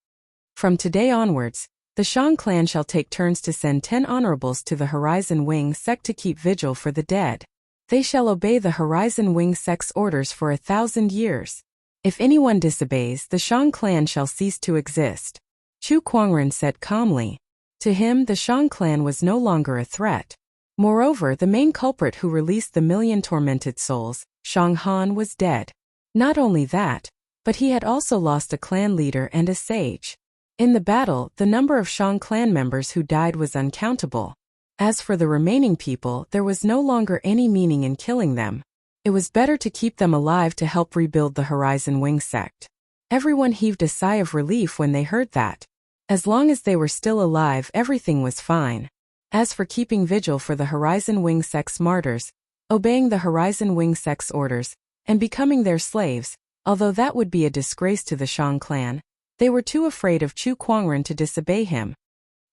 From today onwards, the Shang clan shall take turns to send 10 honorables to the Horizon Wing sect to keep vigil for the dead. They shall obey the Horizon Wing sect's orders for 1,000 years. If anyone disobeys, the Shang clan shall cease to exist. Chu Kuangren said calmly. To him, the Shang clan was no longer a threat. Moreover, the main culprit who released the million tormented souls, Shang Han, was dead. Not only that, but he had also lost a clan leader and a sage. In the battle, the number of Shang clan members who died was uncountable. As for the remaining people, there was no longer any meaning in killing them. It was better to keep them alive to help rebuild the Horizon Wing sect. Everyone heaved a sigh of relief when they heard that. As long as they were still alive, everything was fine. As for keeping vigil for the Horizon Wing sect's martyrs, obeying the Horizon Wing sect's orders, and becoming their slaves, although that would be a disgrace to the Shang clan, they were too afraid of Chu Kuangren to disobey him.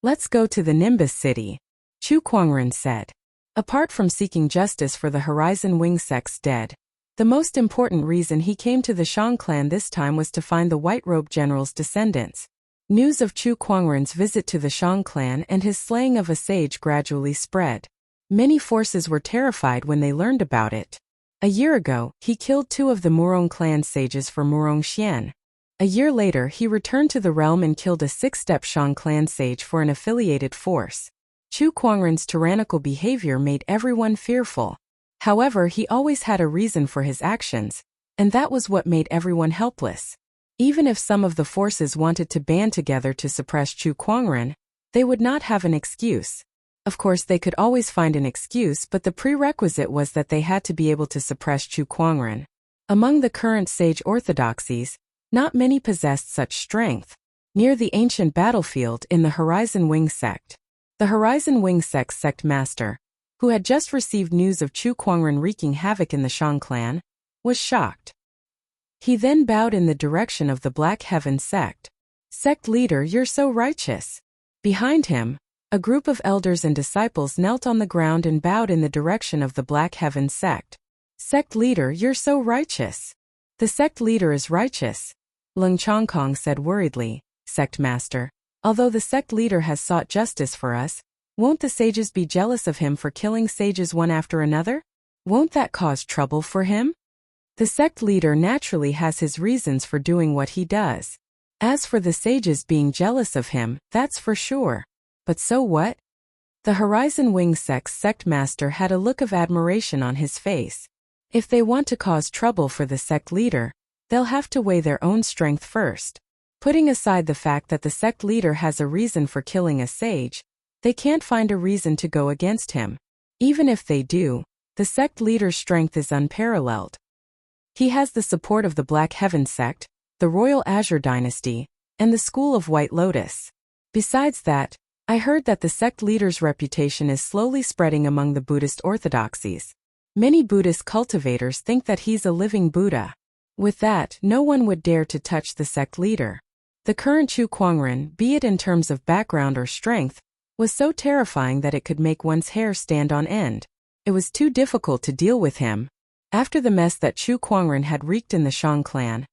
Let's go to the Nimbus city, Chu Kuangren said. Apart from seeking justice for the Horizon Wing sect's dead, the most important reason he came to the Shang clan this time was to find the white-robed general's descendants. News of Chu Kuangren's visit to the Shang clan and his slaying of a sage gradually spread. Many forces were terrified when they learned about it. A year ago, he killed 2 of the Murong clan sages for Murong Xian. A year later, he returned to the realm and killed a 6-step Shang clan sage for an affiliated force. Chu Kuangren's tyrannical behavior made everyone fearful. However, he always had a reason for his actions, and that was what made everyone helpless. Even if some of the forces wanted to band together to suppress Chu Kuangren, they would not have an excuse. Of course, they could always find an excuse, but the prerequisite was that they had to be able to suppress Chu Kuangren. Among the current sage orthodoxies, not many possessed such strength. Near the ancient battlefield in the Horizon Wing sect, the Horizon Wing sect's sect master, who had just received news of Chu Kuangren wreaking havoc in the Shang clan, was shocked. He then bowed in the direction of the Black Heaven sect. Sect leader, you're so righteous. Behind him, a group of elders and disciples knelt on the ground and bowed in the direction of the Black Heaven sect. Sect leader, you're so righteous. The sect leader is righteous, Leng Chongkong said worriedly. Sect Master. Although the sect leader has sought justice for us, won't the sages be jealous of him for killing sages one after another? Won't that cause trouble for him? The sect leader naturally has his reasons for doing what he does. As for the sages being jealous of him, that's for sure. But so what? The Horizon Wing Sect's sect master had a look of admiration on his face. If they want to cause trouble for the sect leader, they'll have to weigh their own strength first. Putting aside the fact that the sect leader has a reason for killing a sage, they can't find a reason to go against him. Even if they do, the sect leader's strength is unparalleled. He has the support of the Black Heaven sect, the Royal Azure Dynasty, and the School of White Lotus. Besides that, I heard that the sect leader's reputation is slowly spreading among the Buddhist orthodoxies. Many Buddhist cultivators think that he's a living Buddha. With that, no one would dare to touch the sect leader. The current Chu Kuangren, be it in terms of background or strength, was so terrifying that it could make one's hair stand on end. It was too difficult to deal with him. After the mess that Chu Kuangren had wreaked in the Shang clan,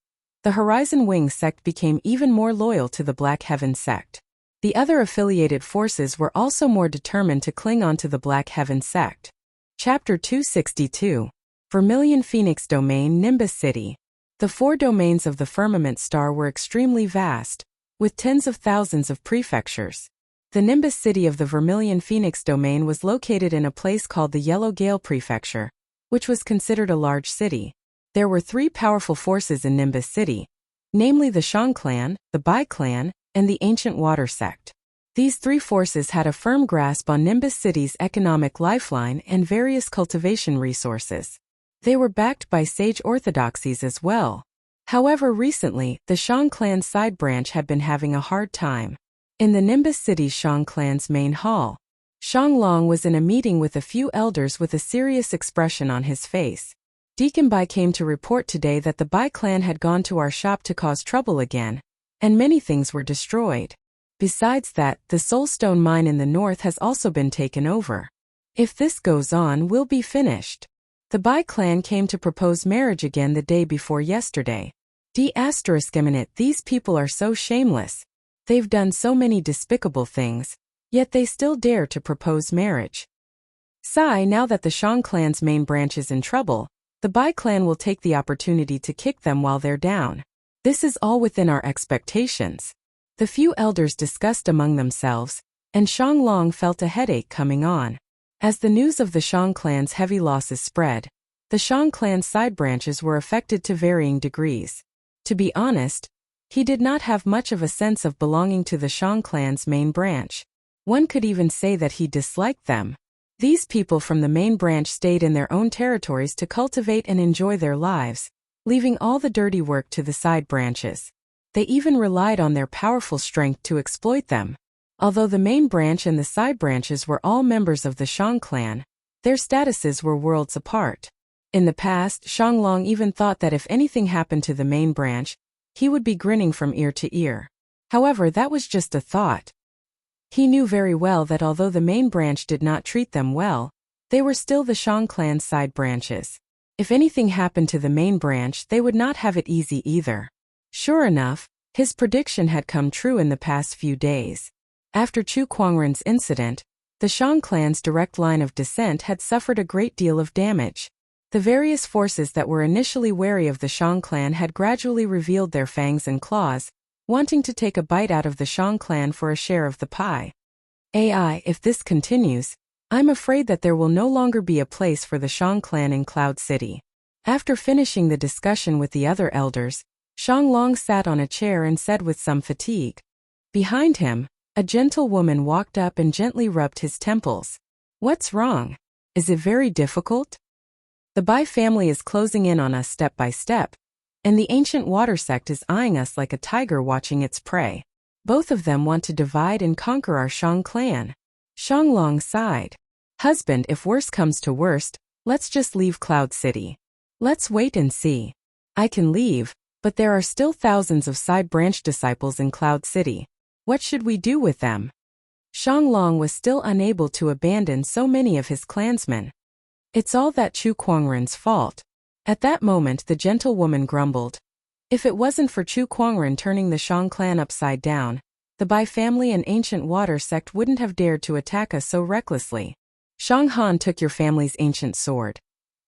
the Horizon Wing sect became even more loyal to the Black Heaven sect. The other affiliated forces were also more determined to cling on to the Black Heaven sect. Chapter 262. Vermilion Phoenix Domain, Nimbus City. The 4 domains of the Firmament Star were extremely vast, with tens of thousands of prefectures. The Nimbus City of the Vermilion Phoenix Domain was located in a place called the Yellow Gale Prefecture, which was considered a large city. There were 3 powerful forces in Nimbus City, namely the Shang clan, the Bai clan, and the Ancient Water sect. These 3 forces had a firm grasp on Nimbus City's economic lifeline and various cultivation resources. They were backed by sage orthodoxies as well. However, recently, the Shang clan's side branch had been having a hard time. In the Nimbus City's Shang clan's main hall, Shang Long was in a meeting with a few elders with a serious expression on his face. Deacon Bai came to report today that the Bai clan had gone to our shop to cause trouble again, and many things were destroyed. Besides that, the Soulstone mine in the north has also been taken over. If this goes on, we'll be finished. The Bai clan came to propose marriage again the day before yesterday. These people are so shameless. They've done so many despicable things, yet they still dare to propose marriage. Now that the Shang clan's main branch is in trouble, the Bai clan will take the opportunity to kick them while they're down. This is all within our expectations. The few elders discussed among themselves, and Shang Long felt a headache coming on. As the news of the Shang clan's heavy losses spread, the Shang clan's side branches were affected to varying degrees. To be honest, he did not have much of a sense of belonging to the Shang clan's main branch. One could even say that he disliked them. These people from the main branch stayed in their own territories to cultivate and enjoy their lives, leaving all the dirty work to the side branches. They even relied on their powerful strength to exploit them. Although the main branch and the side branches were all members of the Shang clan, their statuses were worlds apart. In the past, Shang Long even thought that if anything happened to the main branch, he would be grinning from ear to ear. However, that was just a thought. He knew very well that although the main branch did not treat them well, they were still the Shang clan's side branches. If anything happened to the main branch, they would not have it easy either. Sure enough, his prediction had come true in the past few days. After Chu Kuangren's incident, the Shang clan's direct line of descent had suffered a great deal of damage. The various forces that were initially wary of the Shang clan had gradually revealed their fangs and claws, wanting to take a bite out of the Shang clan for a share of the pie. If this continues, I'm afraid that there will no longer be a place for the Shang clan in Cloud City. After finishing the discussion with the other elders, Shang Long sat on a chair and said with some fatigue. Behind him, a gentle woman walked up and gently rubbed his temples. What's wrong? Is it very difficult? The Bai family is closing in on us step by step, and the Ancient Water sect is eyeing us like a tiger watching its prey. Both of them want to divide and conquer our Shang clan. Shang Long sighed. Husband, if worst comes to worst, let's just leave Cloud City. Let's wait and see. I can leave, but there are still thousands of side branch disciples in Cloud City. What should we do with them? Shang Long was still unable to abandon so many of his clansmen. It's all that Chu Kuangren's fault. At that moment the gentlewoman grumbled. If it wasn't for Chu Kuangren turning the Shang clan upside down, the Bai family and ancient water sect wouldn't have dared to attack us so recklessly. Shang Han took your family's ancient sword,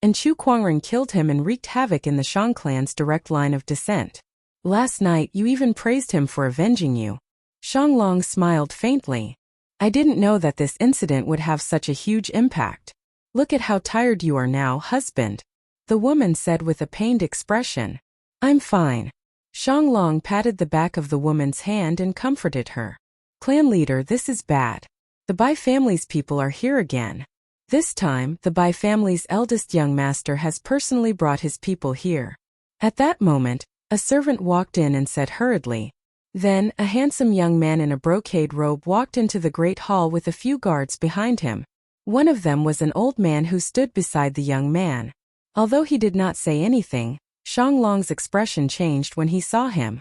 and Chu Kuangren killed him and wreaked havoc in the Shang clan's direct line of descent. Last night you even praised him for avenging you. Shang Long smiled faintly. I didn't know that this incident would have such a huge impact. Look at how tired you are now, husband, the woman said with a pained expression. I'm fine. Shang Long patted the back of the woman's hand and comforted her. Clan leader, this is bad. The Bai family's people are here again. This time, the Bai family's eldest young master has personally brought his people here. At that moment, a servant walked in and said hurriedly. Then, a handsome young man in a brocade robe walked into the great hall with a few guards behind him. One of them was an old man who stood beside the young man. Although he did not say anything, Shang Long's expression changed when he saw him.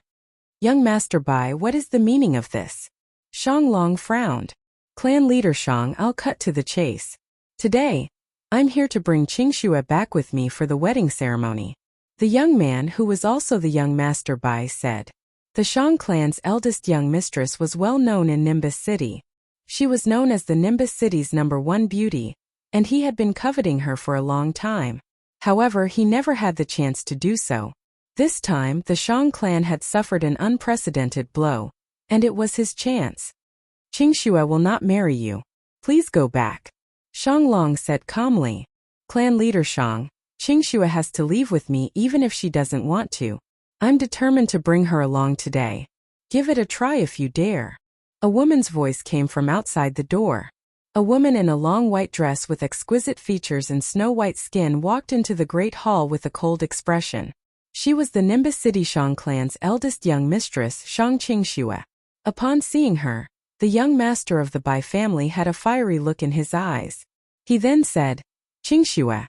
Young Master Bai, what is the meaning of this? Shang Long frowned. Clan leader Shang, I'll cut to the chase. Today, I'm here to bring Qingxue back with me for the wedding ceremony. The young man, who was also the young Master Bai, said. The Shang clan's eldest young mistress was well known in Nimbus City. She was known as the Nimbus City's #1 beauty, and he had been coveting her for a long time. However, he never had the chance to do so. This time, the Shang clan had suffered an unprecedented blow, and it was his chance. Qingxue will not marry you. Please go back. Shang Long said calmly. Clan leader Shang, Qingxue has to leave with me even if she doesn't want to. I'm determined to bring her along today. Give it a try if you dare. A woman's voice came from outside the door. A woman in a long white dress with exquisite features and snow-white skin walked into the great hall with a cold expression. She was the Nimbus City Shang clan's eldest young mistress, Shang Qingxue. Upon seeing her, the young master of the Bai family had a fiery look in his eyes. He then said, Qingxue,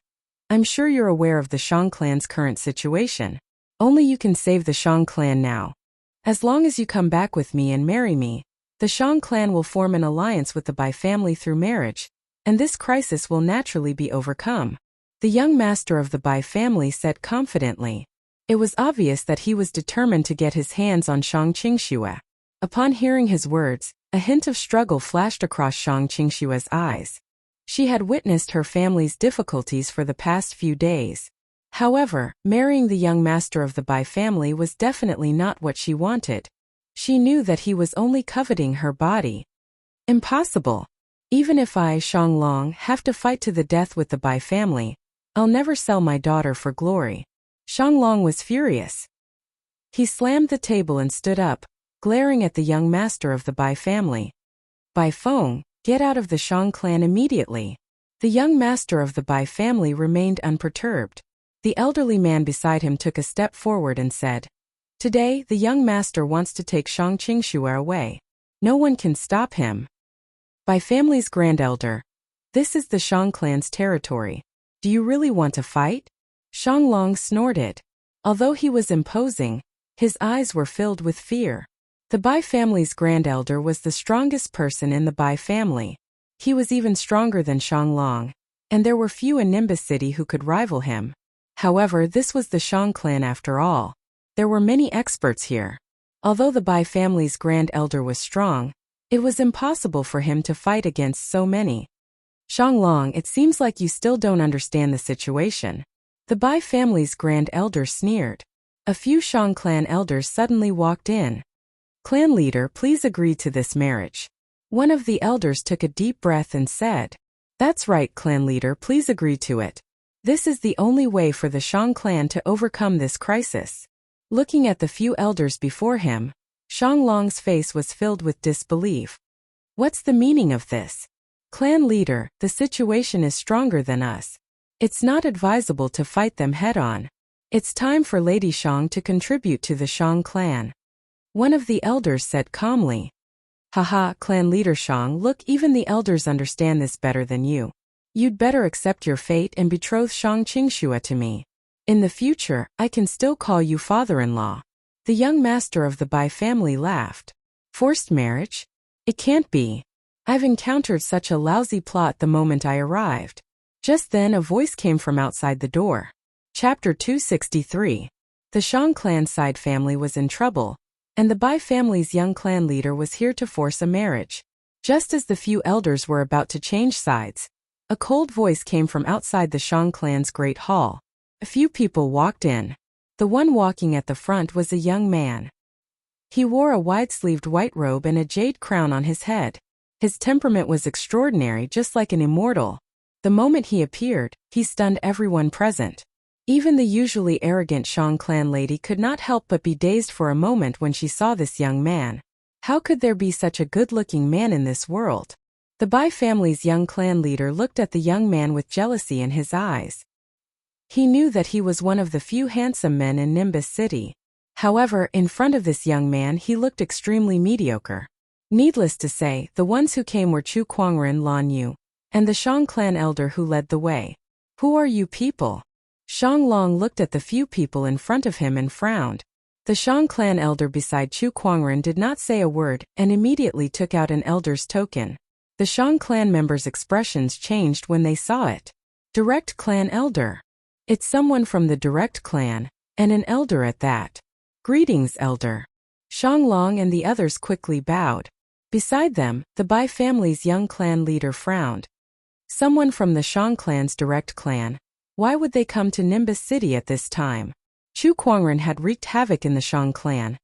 I'm sure you're aware of the Shang clan's current situation. Only you can save the Shang clan now. As long as you come back with me and marry me, the Shang clan will form an alliance with the Bai family through marriage, and this crisis will naturally be overcome. The young master of the Bai family said confidently. It was obvious that he was determined to get his hands on Shang Qingxue. Upon hearing his words, a hint of struggle flashed across Shang Qingxue's eyes. She had witnessed her family's difficulties for the past few days. However, marrying the young master of the Bai family was definitely not what she wanted. She knew that he was only coveting her body. Impossible. Even if I, Shang Long, have to fight to the death with the Bai family, I'll never sell my daughter for glory. Shang Long was furious. He slammed the table and stood up, glaring at the young master of the Bai family. Bai Feng, get out of the Shang clan immediately. The young master of the Bai family remained unperturbed. The elderly man beside him took a step forward and said, Today, the young master wants to take Shang Qingxue away. No one can stop him. Bai family's grand elder. This is the Shang clan's territory. Do you really want to fight? Shang Long snorted. Although he was imposing, his eyes were filled with fear. The Bai family's grand elder was the strongest person in the Bai family. He was even stronger than Shang Long, and there were few in Nimbus City who could rival him. However, this was the Shang clan after all. There were many experts here. Although the Bai family's grand elder was strong, it was impossible for him to fight against so many. Shang Long, it seems like you still don't understand the situation. The Bai family's grand elder sneered. A few Shang clan elders suddenly walked in. Clan leader, please agree to this marriage. One of the elders took a deep breath and said, That's right, clan leader, please agree to it. This is the only way for the Shang clan to overcome this crisis. Looking at the few elders before him, Shang Long's face was filled with disbelief. What's the meaning of this? Clan leader, the situation is stronger than us. It's not advisable to fight them head-on. It's time for Lady Shang to contribute to the Shang clan. One of the elders said calmly. Haha, clan leader Shang, look, even the elders understand this better than you. You'd better accept your fate and betroth Shang Qingxue to me. In the future, I can still call you father-in-law. The young master of the Bai family laughed. Forced marriage? It can't be. I've encountered such a lousy plot the moment I arrived. Just then a voice came from outside the door. Chapter 263. The Shang clan side family was in trouble, and the Bai family's young clan leader was here to force a marriage. Just as the few elders were about to change sides, a cold voice came from outside the Shang clan's great hall. A few people walked in. The one walking at the front was a young man. He wore a wide-sleeved white robe and a jade crown on his head. His temperament was extraordinary, just like an immortal. The moment he appeared, he stunned everyone present. Even the usually arrogant Shang clan lady could not help but be dazed for a moment when she saw this young man. How could there be such a good-looking man in this world? The Bai family's young clan leader looked at the young man with jealousy in his eyes. He knew that he was one of the few handsome men in Nimbus City. However, in front of this young man he looked extremely mediocre. Needless to say, the ones who came were Chu Kuangren, Lan Yu, and the Shang clan elder who led the way. "Who are you people?" Shang Long looked at the few people in front of him and frowned. The Shang clan elder beside Chu Kuangren did not say a word and immediately took out an elder's token. The Shang clan members' expressions changed when they saw it. Direct clan elder. It's someone from the direct clan, and an elder at that. "Greetings, elder." Shang Long and the others quickly bowed. Beside them, the Bai family's young clan leader frowned. Someone from the Shang clan's direct clan. Why would they come to Nimbus City at this time? Chu Kuangren had wreaked havoc in the Shang clan,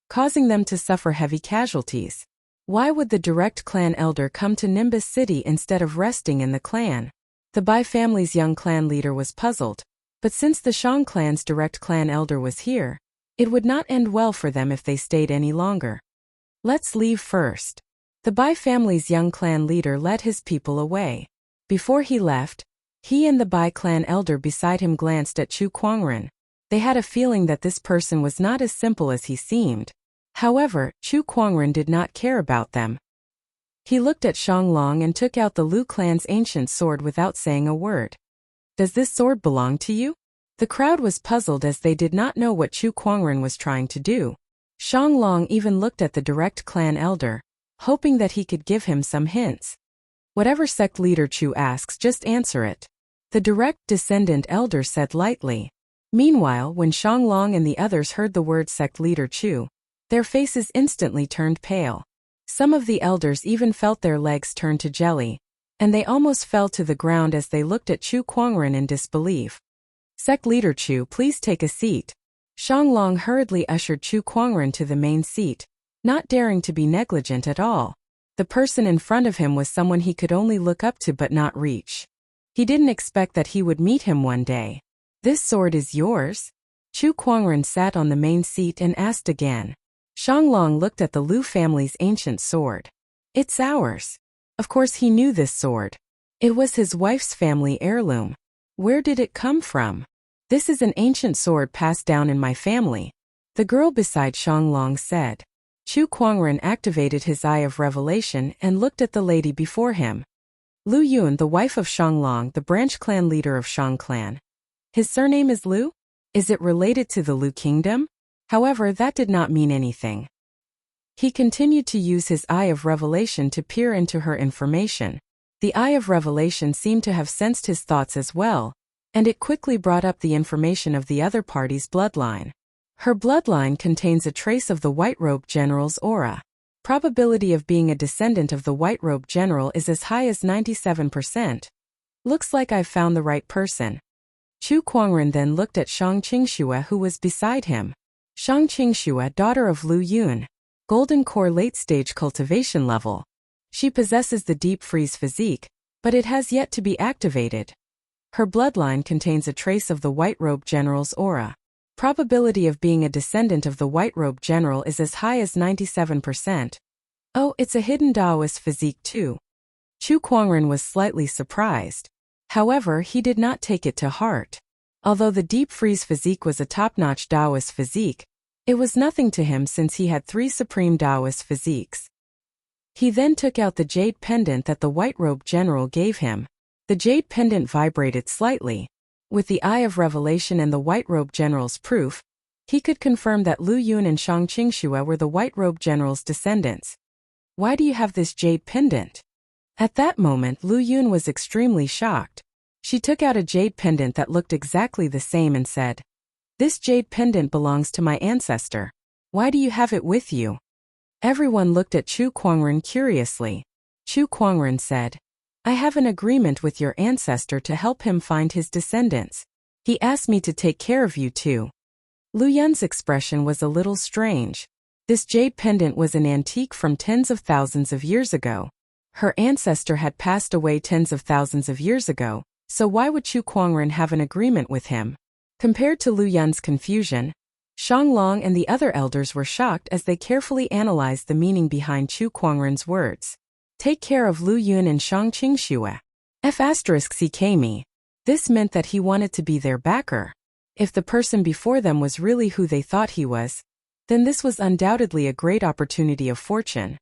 causing them to suffer heavy casualties. Why would the direct clan elder come to Nimbus City instead of resting in the clan? The Bai family's young clan leader was puzzled, but since the Shang clan's direct clan elder was here, it would not end well for them if they stayed any longer. "Let's leave first." The Bai family's young clan leader led his people away. Before he left, he and the Bai clan elder beside him glanced at Chu Kuangren. They had a feeling that this person was not as simple as he seemed. However, Chu Kuangren did not care about them. He looked at Shang Long and took out the Lu clan's ancient sword without saying a word. "Does this sword belong to you?" The crowd was puzzled as they did not know what Chu Kuangren was trying to do. Shang Long even looked at the direct clan elder, hoping that he could give him some hints. "Whatever sect leader Chu asks, just answer it," the direct descendant elder said lightly. Meanwhile, when Shang Long and the others heard the word sect leader Chu, their faces instantly turned pale. Some of the elders even felt their legs turn to jelly, and they almost fell to the ground as they looked at Chu Kuangren in disbelief. "Sect leader Chu, please take a seat." Shang Long hurriedly ushered Chu Kuangren to the main seat, not daring to be negligent at all. The person in front of him was someone he could only look up to but not reach. He didn't expect that he would meet him one day. "This sword is yours?" Chu Kuangren sat on the main seat and asked again. Shang Long looked at the Lu family's ancient sword. "It's ours." Of course he knew this sword. It was his wife's family heirloom. "Where did it come from?" "This is an ancient sword passed down in my family," the girl beside Shang Long said. Chu Kuangren activated his eye of revelation and looked at the lady before him. Lu Yun, the wife of Shang Long, the branch clan leader of Shang clan. His surname is Lu? Is it related to the Lu kingdom? However, that did not mean anything. He continued to use his eye of revelation to peer into her information. The eye of revelation seemed to have sensed his thoughts as well, and it quickly brought up the information of the other party's bloodline. Her bloodline contains a trace of the White Robe General's aura. Probability of being a descendant of the White Robe General is as high as 97%. Looks like I've found the right person. Chu Kuangren then looked at Shang Qingxue who was beside him. Shang Qingxue, daughter of Lu Yun. Golden Core late-stage cultivation level. She possesses the deep freeze physique, but it has yet to be activated. Her bloodline contains a trace of the White Robe General's aura. Probability of being a descendant of the White Robe General is as high as 97%. Oh, it's a hidden Taoist physique too. Chu Kuangren was slightly surprised. However, he did not take it to heart. Although the deep freeze physique was a top-notch Taoist physique, it was nothing to him since he had 3 supreme Taoist physiques. He then took out the jade pendant that the White Robe General gave him. The jade pendant vibrated slightly. With the Eye of Revelation and the White Robe General's proof, he could confirm that Lu Yun and Shang Qingxue were the White Robe General's descendants. "Why do you have this jade pendant?" At that moment, Lu Yun was extremely shocked. She took out a jade pendant that looked exactly the same and said, This jade pendant belongs to my ancestor. Why do you have it with you? Everyone looked at Chu Kuangren curiously. Chu Kuangren said, I have an agreement with your ancestor to help him find his descendants. He asked me to take care of you too. Lu Yun's expression was a little strange. This jade pendant was an antique from tens of thousands of years ago. Her ancestor had passed away tens of thousands of years ago, so why would Chu Kuangren have an agreement with him? Compared to Lu Yun's confusion, Shanglong and the other elders were shocked as they carefully analyzed the meaning behind Chu Kuangren's words. Take care of Lu Yun and Shang Qingxue. F***CKme. This meant that he wanted to be their backer. If the person before them was really who they thought he was, then this was undoubtedly a great opportunity of fortune.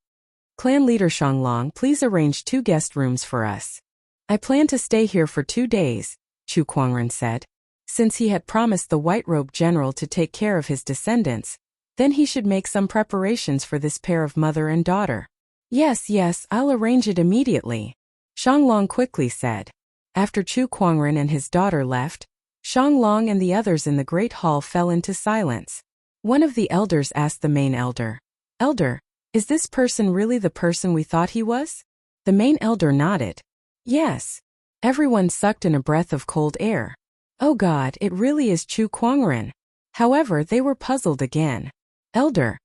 Clan leader Shanglong, please arrange 2 guest rooms for us. I plan to stay here for 2 days, Chu Kuangren said. Since he had promised the white-robed general to take care of his descendants, then he should make some preparations for this pair of mother and daughter. Yes, I'll arrange it immediately, Shanglong quickly said. After Chu Kuangren and his daughter left, Shanglong and the others in the great hall fell into silence. One of the elders asked the main elder, Elder, is this person really the person we thought he was? The main elder nodded. Yes. Everyone sucked in a breath of cold air. Oh God, it really is Chu Kuangren. However, they were puzzled again. Elder,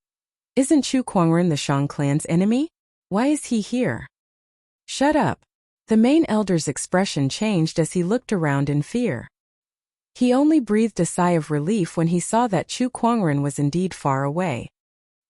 isn't Chu Kuangren the Shang clan's enemy? Why is he here? Shut up. The main elder's expression changed as he looked around in fear. He only breathed a sigh of relief when he saw that Chu Kuangren was indeed far away.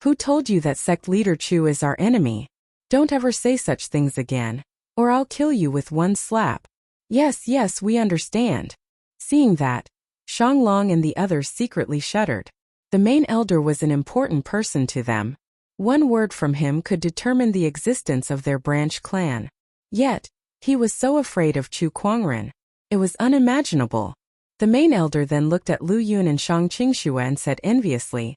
Who told you that sect leader Chu is our enemy? Don't ever say such things again, or I'll kill you with one slap. Yes, we understand. Seeing that, Shanglong and the others secretly shuddered. The main elder was an important person to them. One word from him could determine the existence of their branch clan. Yet, he was so afraid of Chu Kuangren. It was unimaginable. The main elder then looked at Lu Yun and Shang Qingxue and said enviously,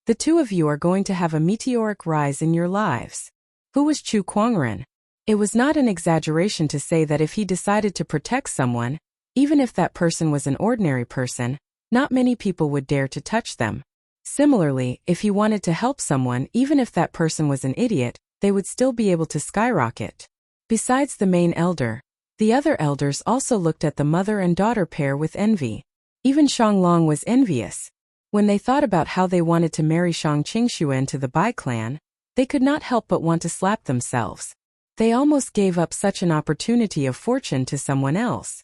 the 2 of you are going to have a meteoric rise in your lives. Who was Chu Kuangren? It was not an exaggeration to say that if he decided to protect someone, even if that person was an ordinary person, not many people would dare to touch them. Similarly, if he wanted to help someone, even if that person was an idiot, they would still be able to skyrocket. Besides the main elder, the other elders also looked at the mother and daughter pair with envy. Even Shanglong was envious. When they thought about how they wanted to marry Shang Qingxue into the Bai clan, they could not help but want to slap themselves. They almost gave up such an opportunity of fortune to someone else.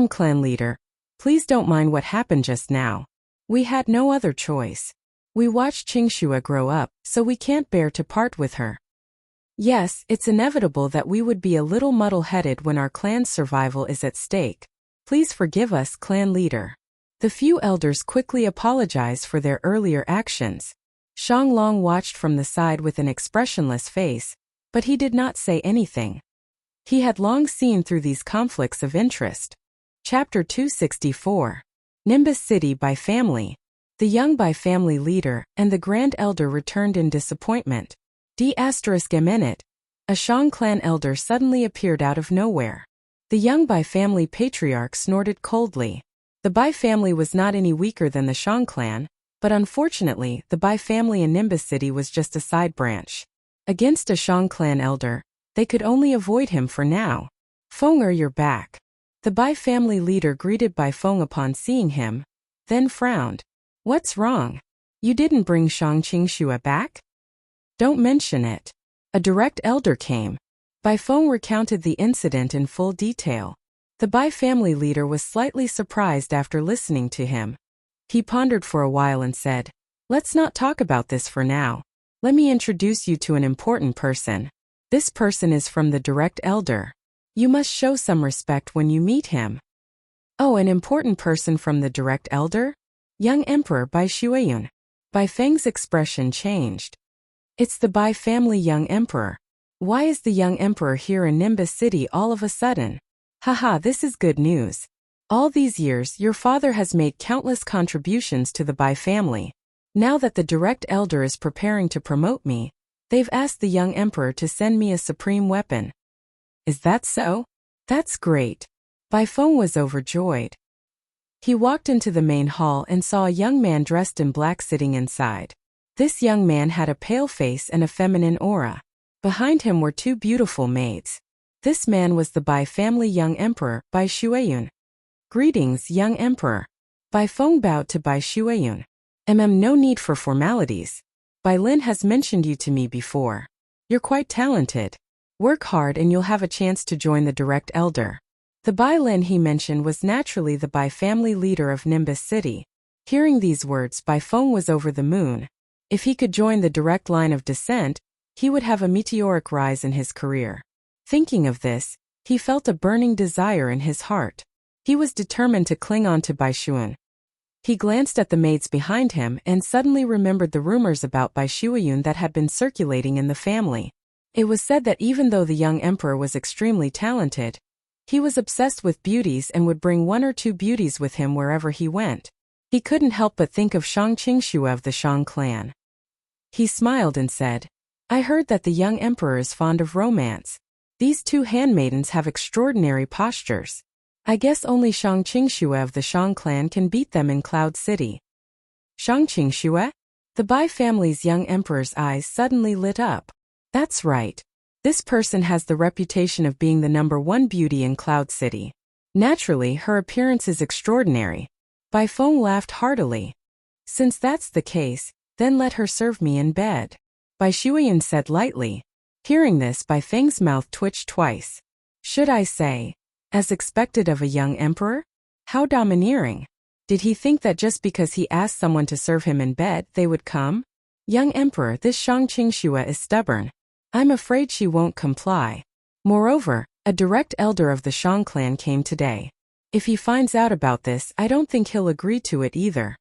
Clan leader, please don't mind what happened just now. We had no other choice. We watched Qingxue grow up, so we can't bear to part with her. Yes, it's inevitable that we would be a little muddle-headed when our clan's survival is at stake. Please forgive us, clan leader. The few elders quickly apologized for their earlier actions. Shanglong watched from the side with an expressionless face, but he did not say anything. He had long seen through these conflicts of interest. Chapter 264. Nimbus City by Family. The young Bai family leader and the Grand Elder returned in disappointment. D***minute. A Shang clan elder suddenly appeared out of nowhere. The young Bai family patriarch snorted coldly. The Bai family was not any weaker than the Shang clan, but unfortunately, the Bai family in Nimbus City was just a side branch. Against a Shang clan elder, they could only avoid him for now. Fenger, you're back. The Bai family leader greeted Bai Feng upon seeing him, then frowned. What's wrong? You didn't bring Shang Qingxue back? Don't mention it. A direct elder came. Bai Feng recounted the incident in full detail. The Bai family leader was slightly surprised after listening to him. He pondered for a while and said, let's not talk about this for now. Let me introduce you to an important person. This person is from the direct elder. You must show some respect when you meet him. Oh, an important person from the direct elder? Young Emperor Bai Shuiyun. Bai Feng's expression changed. It's the Bai family young emperor. Why is the young emperor here in Nimbus City all of a sudden? Haha, this is good news. All these years, your father has made countless contributions to the Bai family. Now that the direct elder is preparing to promote me, they've asked the young emperor to send me a supreme weapon. Is that so? That's great. Bai Feng was overjoyed. He walked into the main hall and saw a young man dressed in black sitting inside. This young man had a pale face and a feminine aura. Behind him were two beautiful maids. This man was the Bai family young emperor, Bai Shuiyun. Greetings, young emperor. Bai Feng bowed to Bai Shuiyun. No need for formalities. Bai Lin has mentioned you to me before. You're quite talented. Work hard and you'll have a chance to join the direct elder. The Bai Lin he mentioned was naturally the Bai family leader of Nimbus City. Hearing these words, Bai Feng was over the moon. If he could join the direct line of descent, he would have a meteoric rise in his career. Thinking of this, he felt a burning desire in his heart. He was determined to cling on to Bai Shuiyun. He glanced at the maids behind him and suddenly remembered the rumors about Bai Shuiyun that had been circulating in the family. It was said that even though the young emperor was extremely talented, he was obsessed with beauties and would bring one or two beauties with him wherever he went. He couldn't help but think of Shang Qingxue of the Shang clan. He smiled and said, I heard that the young emperor is fond of romance. These two handmaidens have extraordinary postures. I guess only Shang Qingxue of the Shang clan can beat them in Cloud City. Shang Qingxue? The Bai family's young emperor's eyes suddenly lit up. That's right. This person has the reputation of being the #1 beauty in Cloud City. Naturally, her appearance is extraordinary. Bai Feng laughed heartily. Since that's the case, then let her serve me in bed. Bai Shuiyun said lightly. Hearing this, Bai Feng's mouth twitched twice. Should I say, as expected of a young emperor? How domineering. Did he think that just because he asked someone to serve him in bed, they would come? Young emperor, this Shang Qingxue is stubborn. I'm afraid she won't comply. Moreover, a direct elder of the Shang clan came today. If he finds out about this, I don't think he'll agree to it either.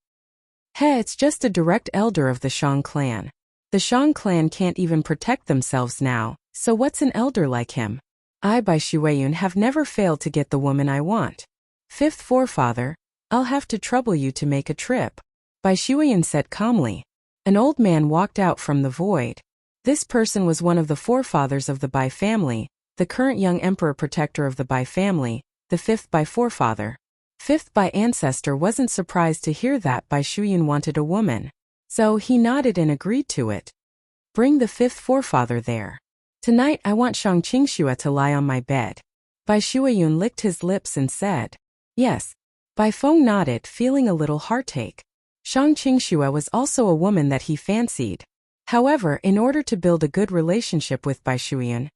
It's just a direct elder of the Shang clan. The Shang clan can't even protect themselves now, so what's an elder like him? I, Bai Shuiyun, have never failed to get the woman I want. Fifth forefather, I'll have to trouble you to make a trip. Bai Shuiyun said calmly. An old man walked out from the void. This person was one of the forefathers of the Bai family, the current young emperor protector of the Bai family, the fifth Bai forefather. Fifth Bai ancestor wasn't surprised to hear that Bai Shuiyun wanted a woman. So he nodded and agreed to it. Bring the fifth forefather there. Tonight I want Shang Qingxue to lie on my bed. Bai Shuiyun licked his lips and said, Yes. Bai Feng nodded, feeling a little heartache. Shang Qingxue was also a woman that he fancied. However, in order to build a good relationship with Bai Shuiyun,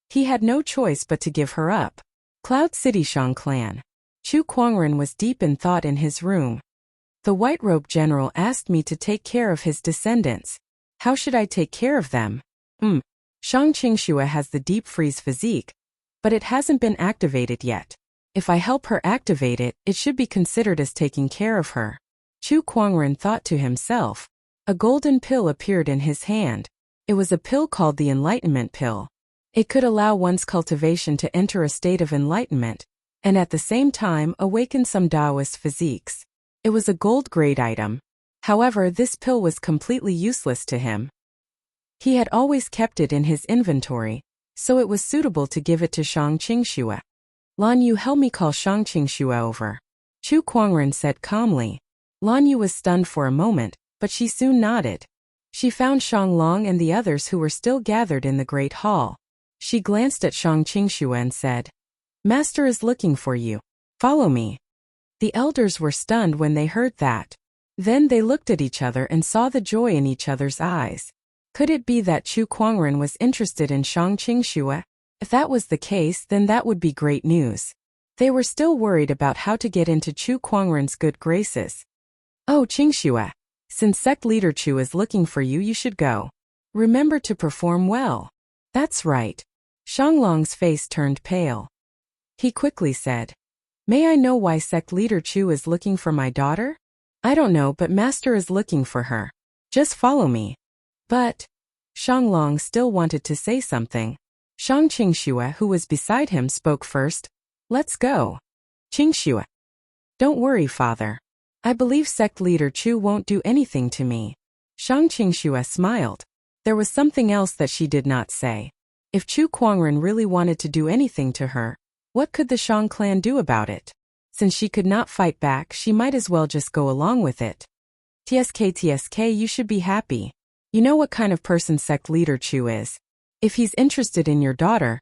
he had no choice but to give her up. Cloud City Shang clan. Chu Kuangren was deep in thought in his room. The white-robed general asked me to take care of his descendants. How should I take care of them? Shang Qingxue has the deep freeze physique, but it hasn't been activated yet. If I help her activate it, it should be considered as taking care of her. Chu Kuangren thought to himself. A golden pill appeared in his hand. It was a pill called the Enlightenment Pill. It could allow one's cultivation to enter a state of enlightenment, and at the same time awaken some Taoist physiques. It was a gold-grade item. However, this pill was completely useless to him. He had always kept it in his inventory, so it was suitable to give it to Shang Qingxue. Lan Yu, help me call Shang Qingxue over. Chu Kuangren said calmly. Lan Yu was stunned for a moment, but she soon nodded. She found Shang Long and the others who were still gathered in the great hall. She glanced at Shang Qingxue and said, Master is looking for you. Follow me. The elders were stunned when they heard that. Then they looked at each other and saw the joy in each other's eyes. Could it be that Chu Kuangren was interested in Shang Qingxue? If that was the case, then that would be great news. They were still worried about how to get into Chu Kuangren's good graces. Oh, Qingxue. Since sect leader Chu is looking for you, you should go. Remember to perform well. That's right. Shanglong's face turned pale. He quickly said, May I know why sect leader Chu is looking for my daughter? I don't know, but master is looking for her. Just follow me. But Shanglong still wanted to say something. Shang Qingxue, who was beside him, spoke first. Let's go. Qingxue. Don't worry, father. I believe sect leader Chu won't do anything to me. Shang Qingxue smiled. There was something else that she did not say. If Chu Kuangren really wanted to do anything to her, what could the Shang clan do about it? Since she could not fight back, she might as well just go along with it. TSK, you should be happy. You know what kind of person sect leader Chu is. If he's interested in your daughter,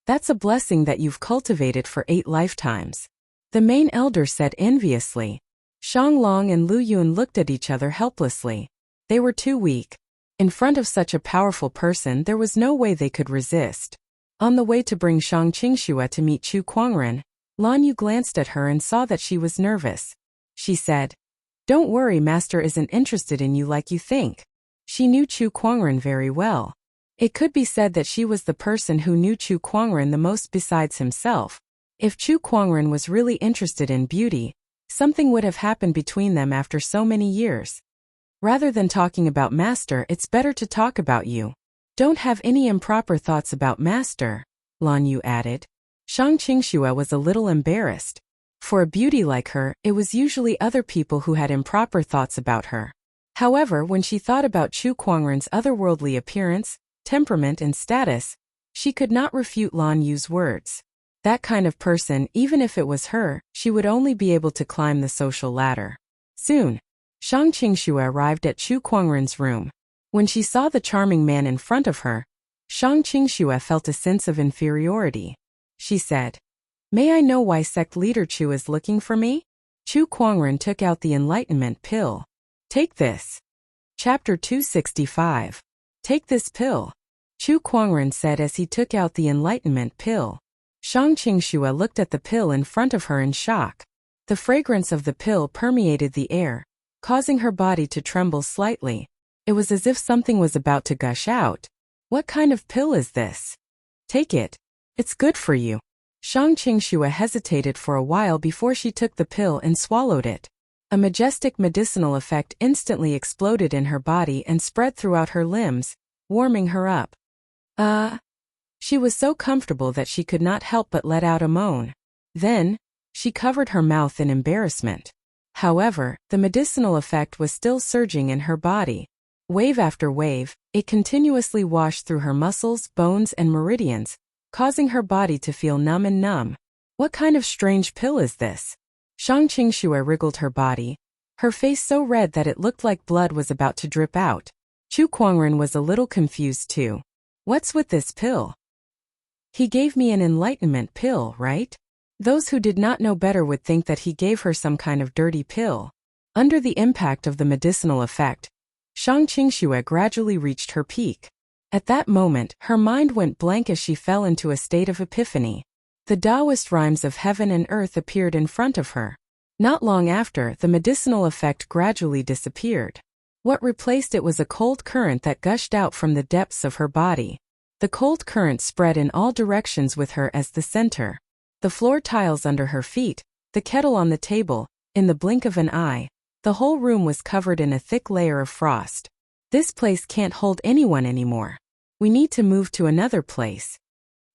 that's a blessing that you've cultivated for 8 lifetimes. The main elder said enviously. Shang Long and Lu Yun looked at each other helplessly. They were too weak. In front of such a powerful person, there was no way they could resist. On the way to bring Shang Qingxue to meet Chu Kuangren, Lan Yu glanced at her and saw that she was nervous. She said, "Don't worry, Master isn't interested in you like you think." She knew Chu Kuangren very well. It could be said that she was the person who knew Chu Kuangren the most besides himself. If Chu Kuangren was really interested in beauty, something would have happened between them after so many years. Rather than talking about Master, it's better to talk about you. Don't have any improper thoughts about Master, Lan Yu added. Shang Qingxue was a little embarrassed. For a beauty like her, it was usually other people who had improper thoughts about her. However, when she thought about Chu Kuangren's otherworldly appearance, temperament and status, she could not refute Lan Yu's words. That kind of person, even if it was her, she would only be able to climb the social ladder. Soon, Shang Qingxue arrived at Chu Kuangren's room. When she saw the charming man in front of her, Shang Qingxue felt a sense of inferiority. She said, "May I know why sect leader Chu is looking for me?" Chu Kuangren took out the enlightenment pill. "Take this." Chapter 265. Take this pill. Chu Kuangren said as he took out the enlightenment pill. Shang Qingxue looked at the pill in front of her in shock. The fragrance of the pill permeated the air, causing her body to tremble slightly. It was as if something was about to gush out. "What kind of pill is this?" "Take it. It's good for you." Shang Qingxue hesitated for a while before she took the pill and swallowed it. A majestic medicinal effect instantly exploded in her body and spread throughout her limbs, warming her up. She was so comfortable that she could not help but let out a moan. Then, she covered her mouth in embarrassment. However, the medicinal effect was still surging in her body. Wave after wave, it continuously washed through her muscles, bones, and meridians, causing her body to feel numb. "What kind of strange pill is this?" Shang Qingxue wriggled her body, her face so red that it looked like blood was about to drip out. Chu Kuangren was a little confused too. "What's with this pill?" "He gave me an enlightenment pill, right?" Those who did not know better would think that he gave her some kind of dirty pill. Under the impact of the medicinal effect, Shang Qingxue gradually reached her peak. At that moment, her mind went blank as she fell into a state of epiphany. The Taoist rhymes of heaven and earth appeared in front of her. Not long after, the medicinal effect gradually disappeared. What replaced it was a cold current that gushed out from the depths of her body. The cold current spread in all directions with her as the center. The floor tiles under her feet, the kettle on the table, in the blink of an eye, the whole room was covered in a thick layer of frost. "This place can't hold anyone anymore. We need to move to another place,"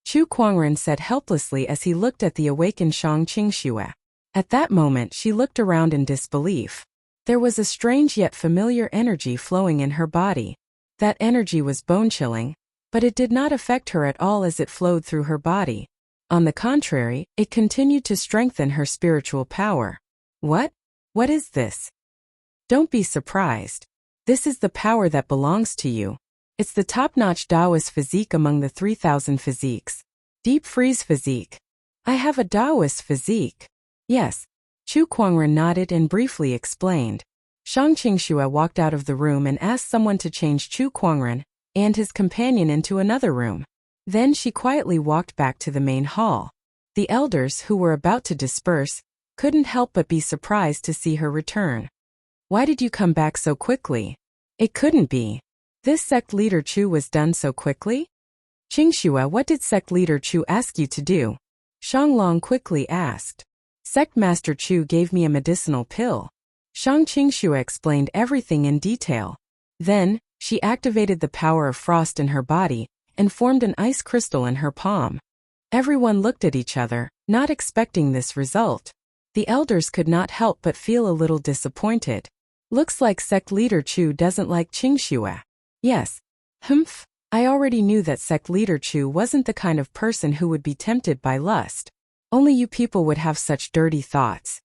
Chu Kuangren said helplessly as he looked at the awakened Shang Qingxue. At that moment she looked around in disbelief. There was a strange yet familiar energy flowing in her body. That energy was bone-chilling, but it did not affect her at all as it flowed through her body. On the contrary, it continued to strengthen her spiritual power. What is this?" "Don't be surprised. This is the power that belongs to you. It's the top-notch Taoist physique among the 3,000 physiques. Deep freeze physique." "I have a Taoist physique." "Yes." Chu Kuangren nodded and briefly explained. Shang Qingxue walked out of the room and asked someone to change Chu Kuangren and his companion into another room. Then she quietly walked back to the main hall. The elders, who were about to disperse, couldn't help but be surprised to see her return. "Why did you come back so quickly?" "It couldn't be. This sect leader Chu was done so quickly?" "Qingxue, what did sect leader Chu ask you to do?" Shang Long quickly asked. "Sect master Chu gave me a medicinal pill." Shang Qingxue explained everything in detail. Then, she activated the power of frost in her body and formed an ice crystal in her palm. Everyone looked at each other, not expecting this result. The elders could not help but feel a little disappointed. Looks like sect leader Chu doesn't like Qingxue. Yes. I already knew that sect leader Chu wasn't the kind of person who would be tempted by lust. Only you people would have such dirty thoughts.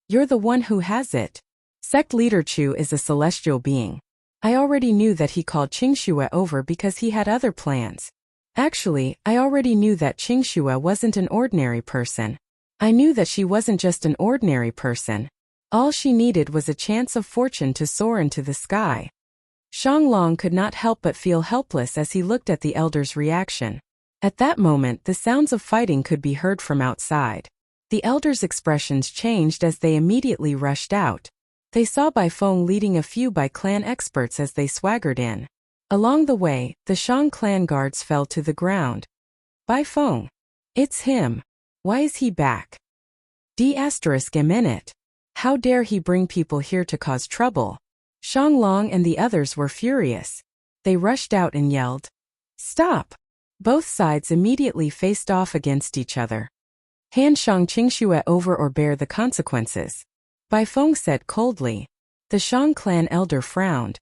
You're the one who has it. Sect leader Chu is a celestial being. I already knew that he called Qingxue over because he had other plans. Actually, I already knew that Qingxue wasn't an ordinary person. I knew that she wasn't just an ordinary person. All she needed was a chance of fortune to soar into the sky. Shanglong could not help but feel helpless as he looked at the elder's reaction. At that moment, the sounds of fighting could be heard from outside. The elders' expressions changed as they immediately rushed out. They saw Bai Feng leading a few Bai clan experts as they swaggered in. Along the way, the Shang clan guards fell to the ground. Bai Feng. It's him. Why is he back? D**a minute. How dare he bring people here to cause trouble? Shanglong and the others were furious. They rushed out and yelled, "Stop!" Both sides immediately faced off against each other. Hand Shang Qingxue over or bear the consequences. Bai Feng said coldly. The Shang clan elder frowned.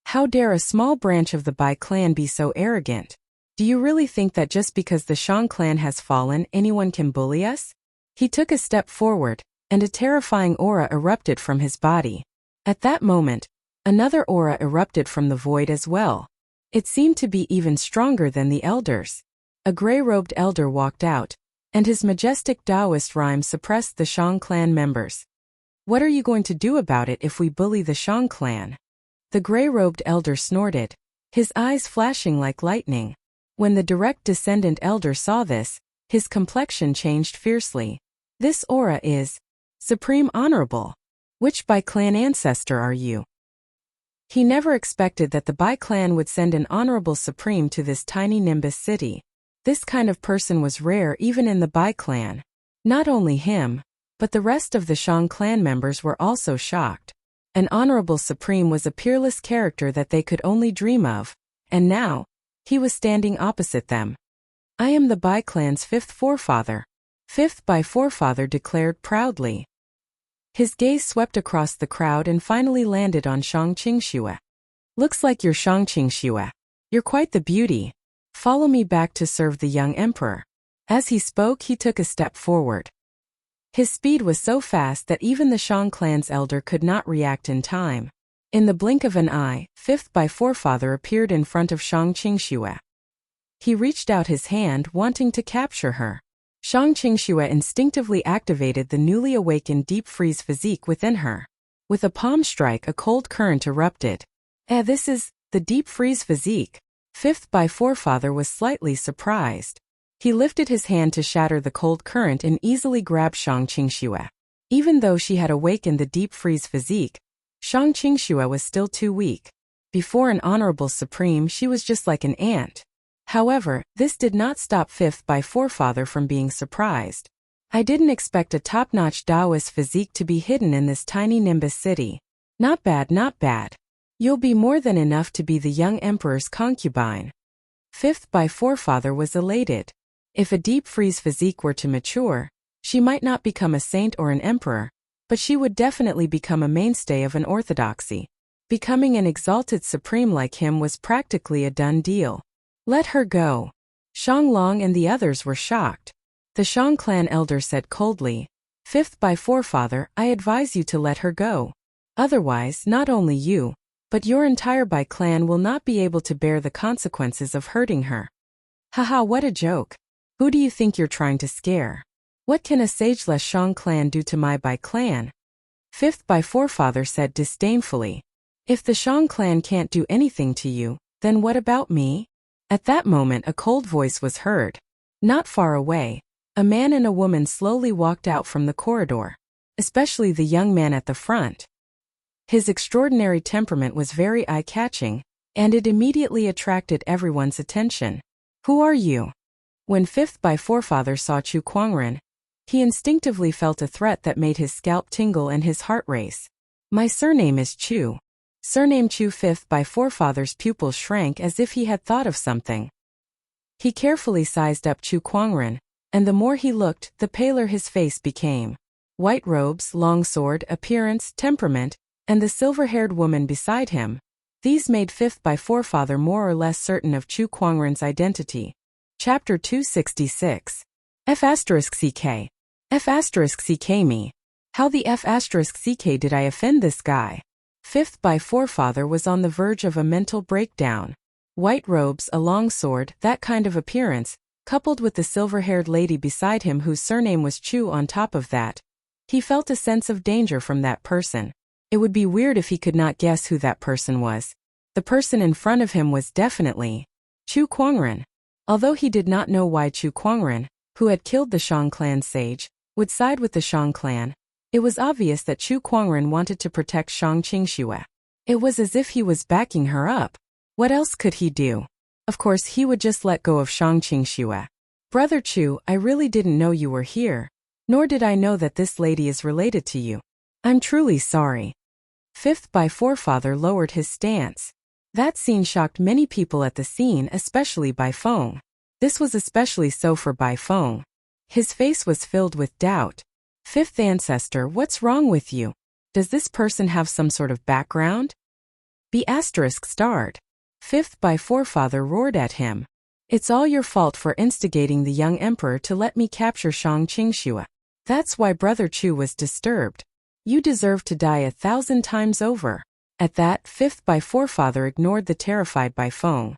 How dare a small branch of the Bai clan be so arrogant? Do you really think that just because the Shang clan has fallen, anyone can bully us? He took a step forward, and a terrifying aura erupted from his body. At that moment, another aura erupted from the void as well. It seemed to be even stronger than the elders. A gray-robed elder walked out, and his majestic Taoist rhyme suppressed the Shang clan members. What are you going to do about it if we bully the Shang clan? The gray-robed elder snorted, his eyes flashing like lightning. When the direct descendant elder saw this, his complexion changed fiercely. This aura is Supreme Honorable. Which Bai clan ancestor are you? He never expected that the Bai clan would send an honorable supreme to this tiny Nimbus city. This kind of person was rare even in the Bai clan. Not only him, but the rest of the Shang clan members were also shocked. An honorable supreme was a peerless character that they could only dream of, and now, he was standing opposite them. I am the Bai clan's fifth forefather. Fifth Bai forefather declared proudly. His gaze swept across the crowd and finally landed on Shang Qingxue. Looks like you're Shang Qingxue. You're quite the beauty. Follow me back to serve the young emperor. As he spoke, he took a step forward. His speed was so fast that even the Shang clan's elder could not react in time. In the blink of an eye, fifth Bai forefather appeared in front of Shang Qingxue. He reached out his hand, wanting to capture her. Shang Qingxue instinctively activated the newly awakened deep freeze physique within her. With a palm strike, a cold current erupted. This is the deep freeze physique. Fifth Bai forefather was slightly surprised. He lifted his hand to shatter the cold current and easily grabbed Shang Qingxue. Even though she had awakened the deep freeze physique, Shang Qingxue was still too weak. Before an honorable supreme, she was just like an ant. However, this did not stop fifth Bai forefather from being surprised. I didn't expect a top-notch Taoist physique to be hidden in this tiny Nimbus city. Not bad, not bad. You'll be more than enough to be the young emperor's concubine. Fifth Bai forefather was elated. If a deep freeze physique were to mature, she might not become a saint or an emperor, but she would definitely become a mainstay of an orthodoxy. Becoming an exalted supreme like him was practically a done deal. Let her go. Shanglong and the others were shocked. The Shang clan elder said coldly, Fifth Bai forefather, I advise you to let her go. Otherwise, not only you, but your entire Bai clan will not be able to bear the consequences of hurting her. Haha, what a joke. Who do you think you're trying to scare? What can a sageless Shang clan do to my Bai clan? Fifth Bai forefather said disdainfully. If the Shang clan can't do anything to you, then what about me? At that moment a cold voice was heard. Not far away, a man and a woman slowly walked out from the corridor, especially the young man at the front. His extraordinary temperament was very eye-catching, and it immediately attracted everyone's attention. Who are you? When fifth Bai forefather saw Chu Kuangren, he instinctively felt a threat that made his scalp tingle and his heart race. My surname is Chu. Surname Chu. Fifth Bai forefather's pupils shrank as if he had thought of something. He carefully sized up Chu Kuangren, and the more he looked, the paler his face became. White robes, long sword, appearance, temperament, and the silver-haired woman beside him. These made fifth Bai forefather more or less certain of Chu Kuangren's identity. Chapter 266. F*ck. F*ck me. How the F*ck did I offend this guy? Fifth by forefather was on the verge of a mental breakdown. White robes, a long sword, that kind of appearance, coupled with the silver-haired lady beside him whose surname was Chu on top of that. He felt a sense of danger from that person. It would be weird if he could not guess who that person was. The person in front of him was definitely Chu Kuangren. Although he did not know why Chu Kuangren, who had killed the Shang clan sage, would side with the Shang clan, it was obvious that Chu Kuangren wanted to protect Shang Qingxue. It was as if he was backing her up. What else could he do? Of course he would just let go of Shang Qingxue. Brother Chu, I really didn't know you were here. Nor did I know that this lady is related to you. I'm truly sorry. Fifth by forefather lowered his stance. That scene shocked many people at the scene, especially Bai Feng. This was especially so for Bai Feng. His face was filled with doubt. Fifth ancestor, what's wrong with you? Does this person have some sort of background? Be asterisk starred. Fifth by forefather roared at him. It's all your fault for instigating the young emperor to let me capture Shang Qingxue. That's why Brother Chu was disturbed. You deserve to die 1,000 times over. At that, Fifth by forefather ignored the terrified Bai Feng.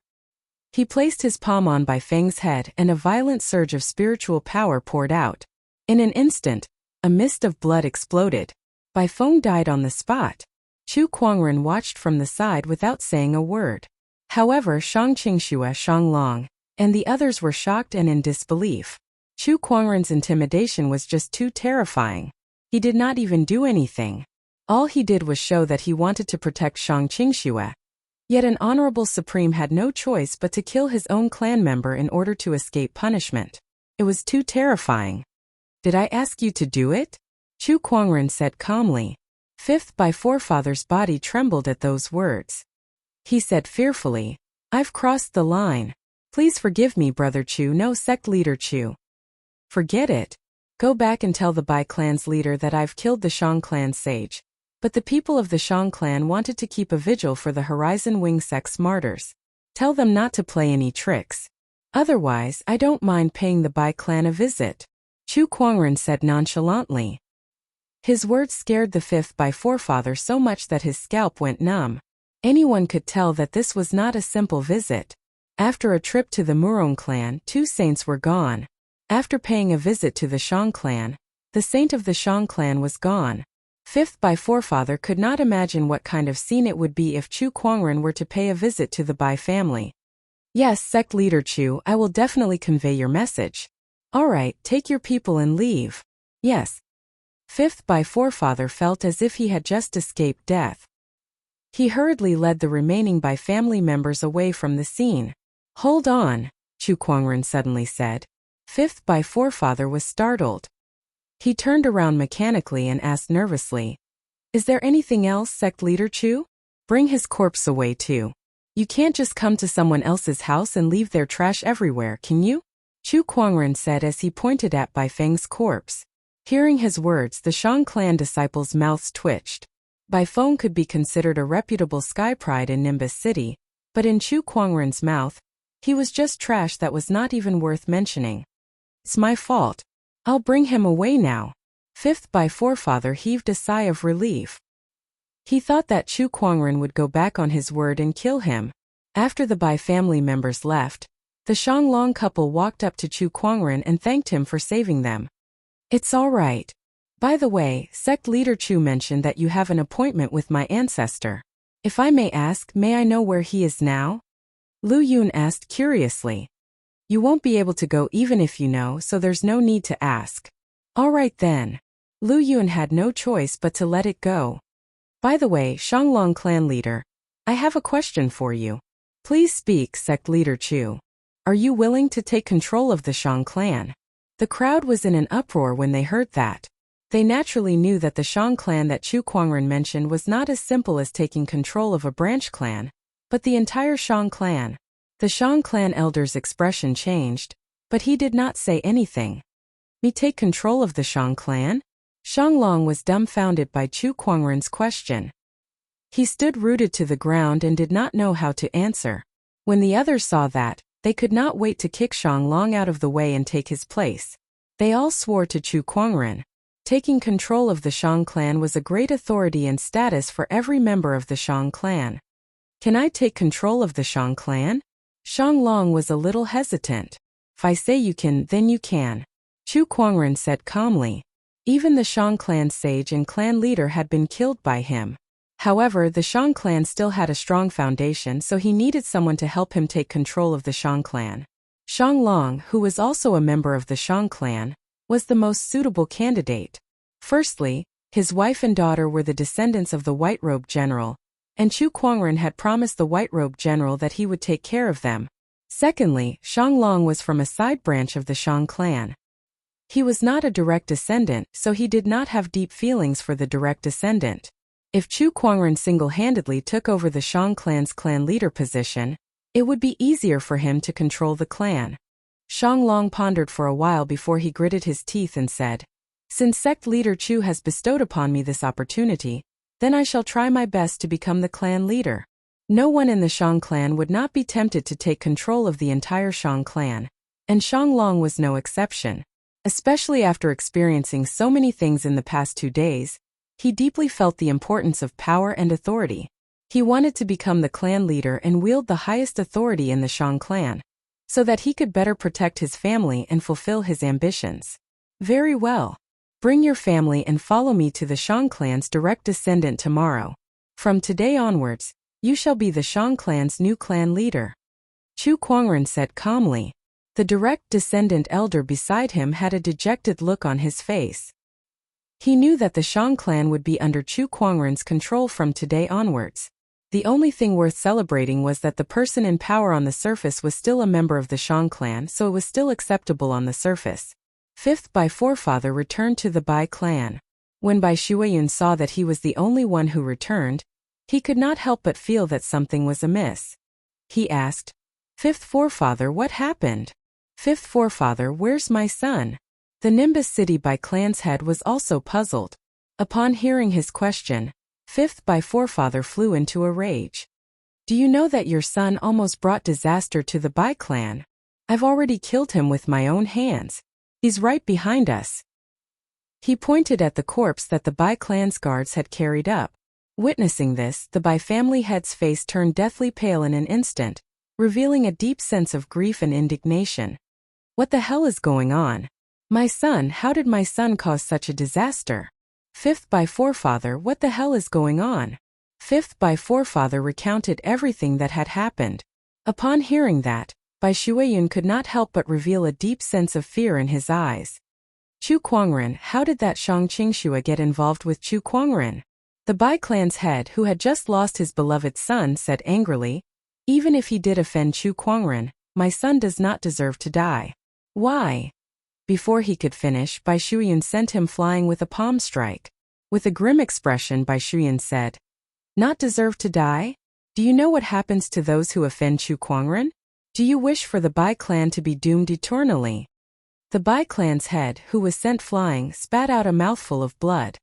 He placed his palm on Bai Feng's head and a violent surge of spiritual power poured out. In an instant, a mist of blood exploded. Bai Feng died on the spot. Chu Kuangren watched from the side without saying a word. However, Shang Qingxue, Shang Long, and the others were shocked and in disbelief. Chu Kuangren's intimidation was just too terrifying. He did not even do anything. All he did was show that he wanted to protect Shang Qingxue. Yet an honorable supreme had no choice but to kill his own clan member in order to escape punishment. It was too terrifying. Did I ask you to do it? Chu Kuangren said calmly. Fifth by forefather's body trembled at those words. He said fearfully, I've crossed the line. Please forgive me, Brother Chu. No, sect leader Chu. Forget it. Go back and tell the Bai clan's leader that I've killed the Shang clan sage. But the people of the Shang clan wanted to keep a vigil for the Horizon Wing sect's martyrs. Tell them not to play any tricks. Otherwise, I don't mind paying the Bai clan a visit. Chu Kuangren said nonchalantly. His words scared the fifth by forefather so much that his scalp went numb. Anyone could tell that this was not a simple visit. After a trip to the Murong clan, 2 saints were gone. After paying a visit to the Shang clan, the saint of the Shang clan was gone. Fifth by forefather could not imagine what kind of scene it would be if Chu Kuangren were to pay a visit to the Bai family. Yes, sect leader Chu, I will definitely convey your message. Alright, take your people and leave. Yes. Fifth by forefather felt as if he had just escaped death. He hurriedly led the remaining Bai family members away from the scene. Hold on, Chu Kuangren suddenly said. Fifth by forefather was startled. He turned around mechanically and asked nervously, Is there anything else, sect leader Chu? Bring his corpse away too. You can't just come to someone else's house and leave their trash everywhere, can you? Chu Kuangren said as he pointed at Bai Feng's corpse. Hearing his words, the Shang clan disciples' mouths twitched. Bai Feng could be considered a reputable sky pride in Nimbus City, but in Chu Kuangren's mouth, he was just trash that was not even worth mentioning. It's my fault. I'll bring him away now. Fifth by forefather heaved a sigh of relief. He thought that Chu Kuangren would go back on his word and kill him. After the Bai family members left, the Shang Long couple walked up to Chu Kuangren and thanked him for saving them. It's all right. By the way, sect leader Chu mentioned that you have an appointment with my ancestor. If I may ask, may I know where he is now? Lu Yun asked curiously. You won't be able to go even if you know, so there's no need to ask. All right then. Lu Yun had no choice but to let it go. By the way, Shanglong clan leader, I have a question for you. Please speak, sect leader Chu. Are you willing to take control of the Shang clan? The crowd was in an uproar when they heard that. They naturally knew that the Shang clan that Chu Kuangren mentioned was not as simple as taking control of a branch clan, but the entire Shang clan. The Shang clan elder's expression changed, but he did not say anything. Me take control of the Shang clan? Shanglong was dumbfounded by Chu Kuangren's question. He stood rooted to the ground and did not know how to answer. When the others saw that, they could not wait to kick Shanglong out of the way and take his place. They all swore to Chu Kuangren. Taking control of the Shang clan was a great authority and status for every member of the Shang clan. Can I take control of the Shang clan? Shang Long was a little hesitant. If I say you can, then you can, Chu Kuangren said calmly. Even the Shang clan sage and clan leader had been killed by him. However, the Shang clan still had a strong foundation, so he needed someone to help him take control of the Shang clan. Shang Long, who was also a member of the Shang clan, was the most suitable candidate. Firstly, his wife and daughter were the descendants of the White Robe General, and Chu Kuangren had promised the White Robe General that he would take care of them. Secondly, Shang Long was from a side branch of the Shang clan. He was not a direct descendant, so he did not have deep feelings for the direct descendant. If Chu Kuangren single-handedly took over the Shang clan's clan leader position, it would be easier for him to control the clan. Shang Long pondered for a while before he gritted his teeth and said, "Since sect leader Chu has bestowed upon me this opportunity, then I shall try my best to become the clan leader." No one in the Shang clan would not be tempted to take control of the entire Shang clan, and Shang Long was no exception. Especially after experiencing so many things in the past 2 days, he deeply felt the importance of power and authority. He wanted to become the clan leader and wield the highest authority in the Shang clan, so that he could better protect his family and fulfill his ambitions. Very well. Bring your family and follow me to the Shang clan's direct descendant tomorrow. From today onwards, you shall be the Shang clan's new clan leader, Chu Kuangren said calmly. The direct descendant elder beside him had a dejected look on his face. He knew that the Shang clan would be under Chu Kuangren's control from today onwards. The only thing worth celebrating was that the person in power on the surface was still a member of the Shang clan, so it was still acceptable on the surface. Fifth Bai forefather returned to the Bai clan. When Bai Shuiyun saw that he was the only one who returned, he could not help but feel that something was amiss. He asked, "Fifth forefather, what happened? Fifth forefather, where's my son?" The Nimbus City Bai clan's head was also puzzled. Upon hearing his question, Fifth Bai forefather flew into a rage. "Do you know that your son almost brought disaster to the Bai clan? I've already killed him with my own hands. He's right behind us." He pointed at the corpse that the Bai clan's guards had carried up. Witnessing this, the Bai family head's face turned deathly pale in an instant, revealing a deep sense of grief and indignation. What the hell is going on? My son, how did my son cause such a disaster? Fifth Bai forefather, what the hell is going on? Fifth Bai forefather recounted everything that had happened. Upon hearing that, Bai Shuiyun could not help but reveal a deep sense of fear in his eyes. Chu Kuangren, how did that Shang Qingxue get involved with Chu Kuangren? The Bai clan's head, who had just lost his beloved son, said angrily, "Even if he did offend Chu Kuangren, my son does not deserve to die." "Why?" Before he could finish, Bai Shuiyun sent him flying with a palm strike. With a grim expression, Bai Shuiyun said, "Not deserve to die? Do you know what happens to those who offend Chu Kuangren? Do you wish for the Bai clan to be doomed eternally?" The Bai clan's head, who was sent flying, spat out a mouthful of blood.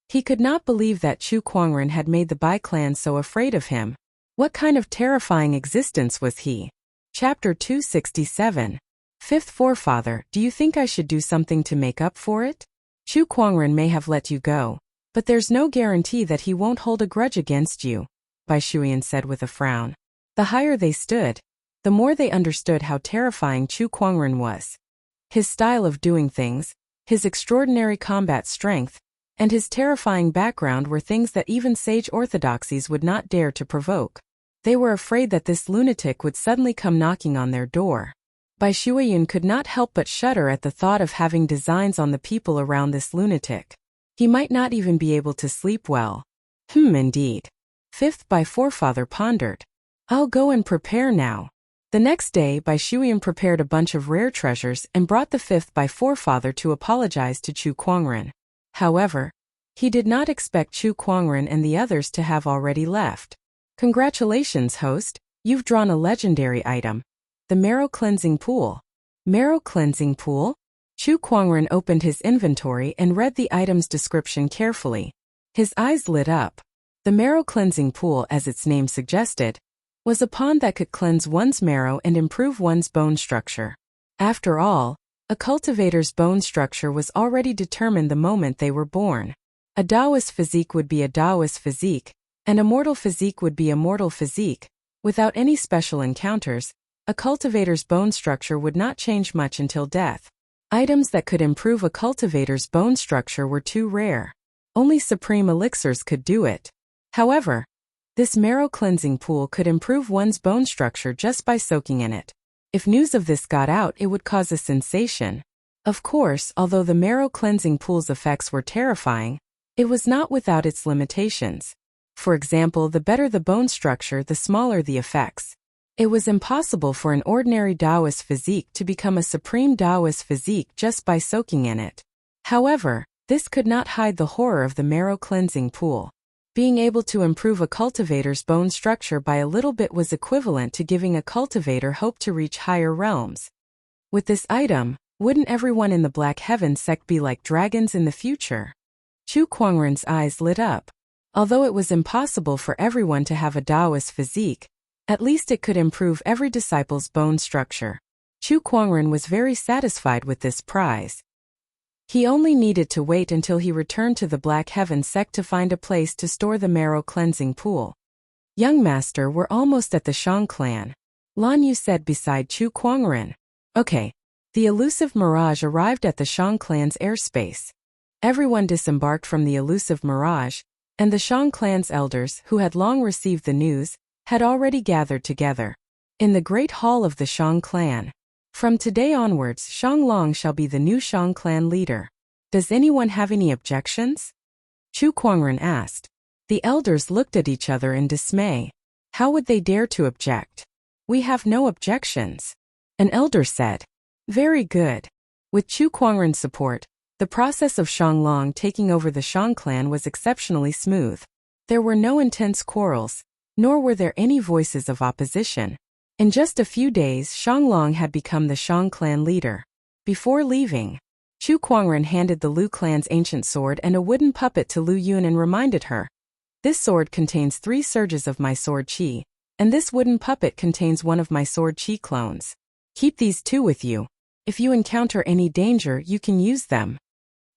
He could not believe that Chu Kuangren had made the Bai clan so afraid of him. What kind of terrifying existence was he? Chapter 267. Fifth forefather, do you think I should do something to make up for it? Chu Kuangren may have let you go, but there's no guarantee that he won't hold a grudge against you, Bai Shuiyun said with a frown. The higher they stood, the more they understood how terrifying Chu Kuangren was. His style of doing things, his extraordinary combat strength, and his terrifying background were things that even sage orthodoxies would not dare to provoke. They were afraid that this lunatic would suddenly come knocking on their door. Bai Shuiyun could not help but shudder at the thought of having designs on the people around this lunatic. He might not even be able to sleep well. Indeed. Fifth Bai forefather pondered. I'll go and prepare now. The next day, Bai Shuiyun prepared a bunch of rare treasures and brought the fifth Bai forefather to apologize to Chu Kuangren. However, he did not expect Chu Kuangren and the others to have already left. Congratulations, host, you've drawn a legendary item. The Marrow Cleansing Pool. Marrow Cleansing Pool? Chu Kuangren opened his inventory and read the item's description carefully. His eyes lit up. The Marrow Cleansing Pool, as its name suggested, was a pond that could cleanse one's marrow and improve one's bone structure. After all, A cultivator's bone structure was already determined the moment they were born. A Taoist physique would be a Taoist physique, and a mortal physique would be a mortal physique. Without any special encounters, a cultivator's bone structure would not change much until death. Items that could improve a cultivator's bone structure were too rare. Only supreme elixirs could do it. However, this marrow cleansing pool could improve one's bone structure just by soaking in it. If news of this got out, it would cause a sensation. Of course, although the marrow cleansing pool's effects were terrifying, it was not without its limitations. For example, the better the bone structure, the smaller the effects. It was impossible for an ordinary Taoist physique to become a supreme Taoist physique just by soaking in it. However, this could not hide the horror of the marrow cleansing pool. Being able to improve a cultivator's bone structure by a little bit was equivalent to giving a cultivator hope to reach higher realms. With this item, wouldn't everyone in the Black Heaven sect be like dragons in the future? Chu Kuangren's eyes lit up. Although it was impossible for everyone to have a Taoist physique, at least it could improve every disciple's bone structure. Chu Kuangren was very satisfied with this prize. He only needed to wait until he returned to the Black Heaven sect to find a place to store the marrow cleansing pool. Young master, we're almost at the Shang clan, Lan Yu said beside Chu Kuangren. Okay. The elusive mirage arrived at the Shang clan's airspace. Everyone disembarked from the elusive mirage, and the Shang clan's elders, who had long received the news, had already gathered together. In the great hall of the Shang clan. From today onwards, Shang Long shall be the new Shang clan leader. Does anyone have any objections? Chu Kuangren asked. The elders looked at each other in dismay. How would they dare to object? We have no objections. An elder said. Very good. With Chu Kuangren's support, the process of Shang Long taking over the Shang clan was exceptionally smooth. There were no intense quarrels, nor were there any voices of opposition. In just a few days, Shang Long had become the Shang clan leader. Before leaving, Chu Kuangren handed the Lu clan's ancient sword and a wooden puppet to Lu Yun and reminded her. This sword contains 3 surges of my sword chi, and this wooden puppet contains one of my sword chi clones. Keep these 2 with you. If you encounter any danger, you can use them.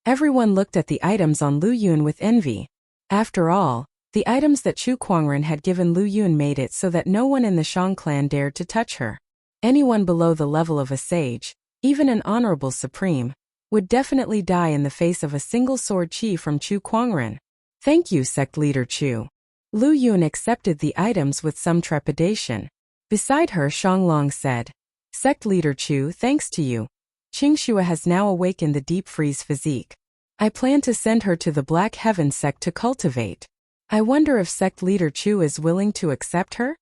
Everyone looked at the items on Lu Yun with envy. After all, the items that Chu Kuangren had given Lu Yun made it so that no one in the Shang clan dared to touch her. Anyone below the level of a sage, even an honorable supreme, would definitely die in the face of a single sword chi from Chu Kuangren. Thank you, sect leader Chu. Lu Yun accepted the items with some trepidation. Beside her, Shang Long said, Sect leader Chu, thanks to you, Qingxue has now awakened the deep freeze physique. I plan to send her to the Black Heaven sect to cultivate. I wonder if sect leader Chu is willing to accept her?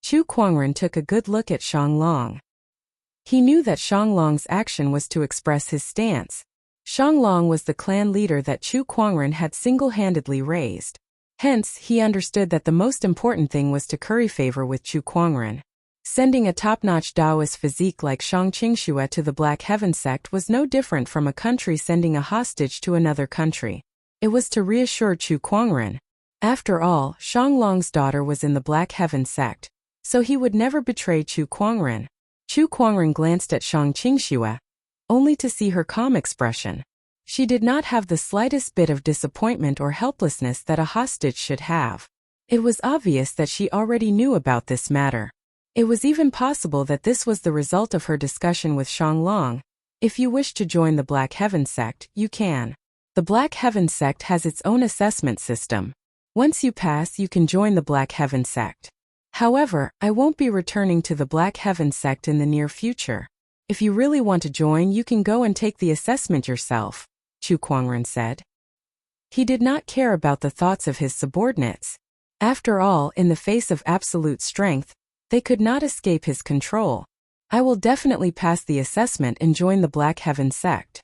Chu Kuangren took a good look at Shang Long. He knew that Shang Long's action was to express his stance. Shang Long was the clan leader that Chu Kuangren had single-handedly raised. Hence, he understood that the most important thing was to curry favor with Chu Kuangren. Sending a top-notch Taoist physique like Shang Qingxue to the Black Heaven sect was no different from a country sending a hostage to another country. It was to reassure Chu Kuangren. After all, Shang Long's daughter was in the Black Heaven sect, so he would never betray Chu Kuangren. Chu Kuangren glanced at Shang Qingxue, only to see her calm expression. She did not have the slightest bit of disappointment or helplessness that a hostage should have. It was obvious that she already knew about this matter. It was even possible that this was the result of her discussion with Shang Long. If you wish to join the Black Heaven sect, you can. The Black Heaven sect has its own assessment system. Once you pass, you can join the Black Heaven sect. However, I won't be returning to the Black Heaven sect in the near future. If you really want to join, you can go and take the assessment yourself, Chu Kuangren said. He did not care about the thoughts of his subordinates. After all, in the face of absolute strength, they could not escape his control. I will definitely pass the assessment and join the Black Heaven sect.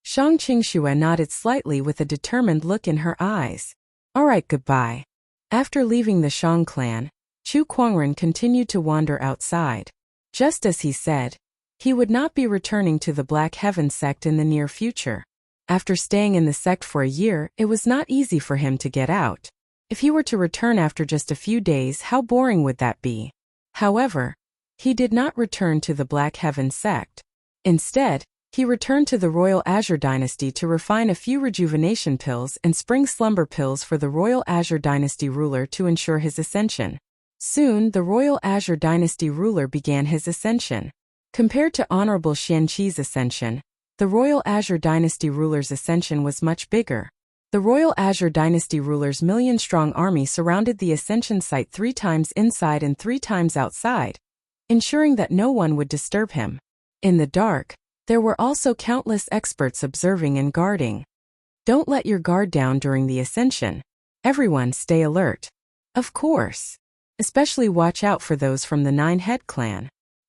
Shang Qingxue nodded slightly with a determined look in her eyes. All right, goodbye. After leaving the Shang clan, Chu Kuangren continued to wander outside. Just as he said, he would not be returning to the Black Heaven sect in the near future. After staying in the sect for a year, it was not easy for him to get out. If he were to return after just a few days, how boring would that be? However, he did not return to the Black Heaven sect. Instead, He returned to the royal Azure dynasty to refine a few rejuvenation pills and spring slumber pills for the royal Azure dynasty ruler to ensure his ascension. Soon, the royal Azure dynasty ruler began his ascension. Compared to Honorable Qianqi's ascension, the royal Azure dynasty ruler's ascension was much bigger. The royal Azure dynasty ruler's million-strong army surrounded the ascension site 3 times inside and 3 times outside, ensuring that no one would disturb him. In the dark, there were also countless experts observing and guarding. Don't let your guard down during the ascension. Everyone stay alert. Of course. Especially watch out for those from the Nine-Head clan.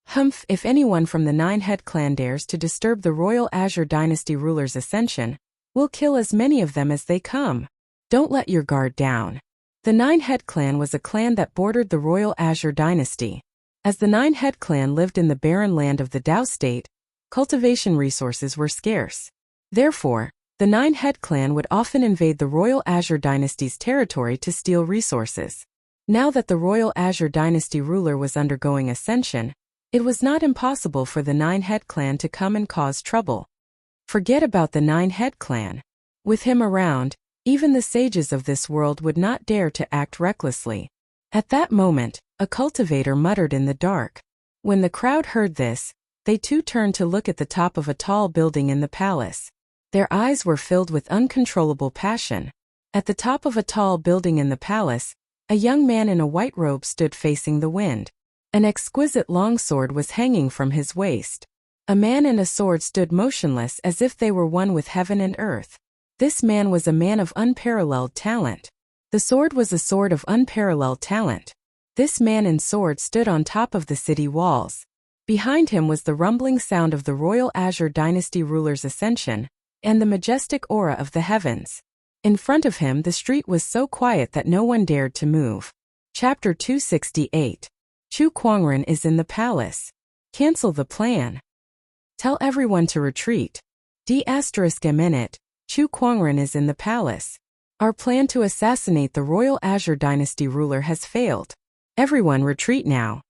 Humph, if anyone from the Nine-Head clan dares to disturb the royal Azure dynasty ruler's ascension, we'll kill as many of them as they come. Don't let your guard down. The Nine-Head clan was a clan that bordered the royal Azure dynasty. As the Nine-Head clan lived in the barren land of the Dao state, cultivation resources were scarce. Therefore, the Nine-Head clan would often invade the royal Azure dynasty's territory to steal resources. Now that the royal Azure dynasty ruler was undergoing ascension, it was not impossible for the Nine-Head clan to come and cause trouble. Forget about the Nine-Head clan. With him around, even the sages of this world would not dare to act recklessly. At that moment, a cultivator muttered in the dark. When the crowd heard this, they too turned to look at the top of a tall building in the palace. Their eyes were filled with uncontrollable passion. At the top of a tall building in the palace, a young man in a white robe stood facing the wind. An exquisite longsword was hanging from his waist. A man and a sword stood motionless as if they were one with heaven and earth. This man was a man of unparalleled talent. The sword was a sword of unparalleled talent. This man and sword stood on top of the city walls. Behind him was the rumbling sound of the royal Azure dynasty ruler's ascension, and the majestic aura of the heavens. In front of him the street was so quiet that no one dared to move. Chapter 268. Chu Kuangren is in the palace. Cancel the plan. Tell everyone to retreat. D***. Chu Kuangren is in the palace. Our plan to assassinate the royal Azure dynasty ruler has failed. Everyone retreat now.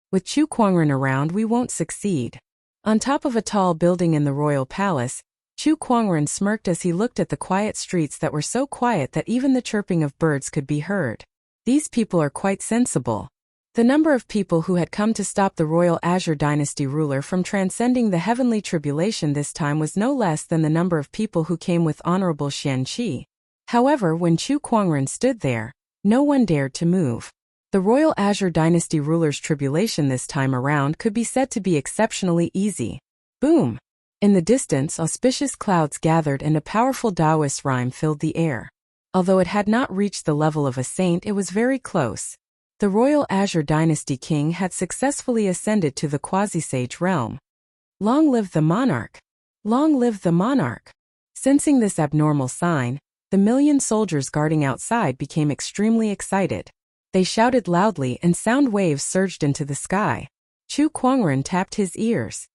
With Chu Kuangren around, we won't succeed. On top of a tall building in the royal palace, Chu Kuangren smirked as he looked at the quiet streets that were so quiet that even the chirping of birds could be heard. These people are quite sensible. The number of people who had come to stop the royal Azure dynasty ruler from transcending the heavenly tribulation this time was no less than the number of people who came with Honorable Qianqi. However, when Chu Kuangren stood there, no one dared to move. The royal Azure dynasty ruler's tribulation this time around could be said to be exceptionally easy. Boom! In the distance, auspicious clouds gathered and a powerful Taoist rhyme filled the air. Although it had not reached the level of a saint, it was very close. The royal Azure dynasty king had successfully ascended to the quasi-sage realm. Long live the monarch! Long live the monarch! Sensing this abnormal sign, the million soldiers guarding outside became extremely excited. They shouted loudly and sound waves surged into the sky. Chu Kuangren tapped his ears.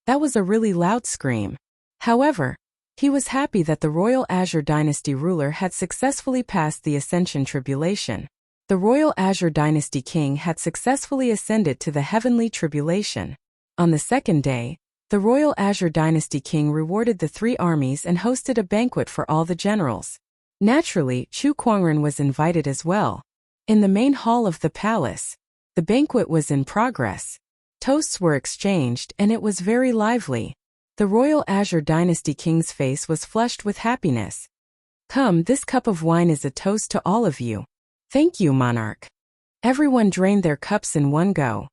That was a really loud scream. However, he was happy that the royal Azure dynasty ruler had successfully passed the ascension tribulation. The royal Azure dynasty king had successfully ascended to the heavenly tribulation. On the second day, the royal Azure dynasty king rewarded the 3 armies and hosted a banquet for all the generals. Naturally, Chu Kuangren was invited as well. In the main hall of the palace, the banquet was in progress. Toasts were exchanged and it was very lively. The royal Azure dynasty king's face was flushed with happiness. Come, this cup of wine is a toast to all of you. Thank you, monarch. Everyone drained their cups in one go.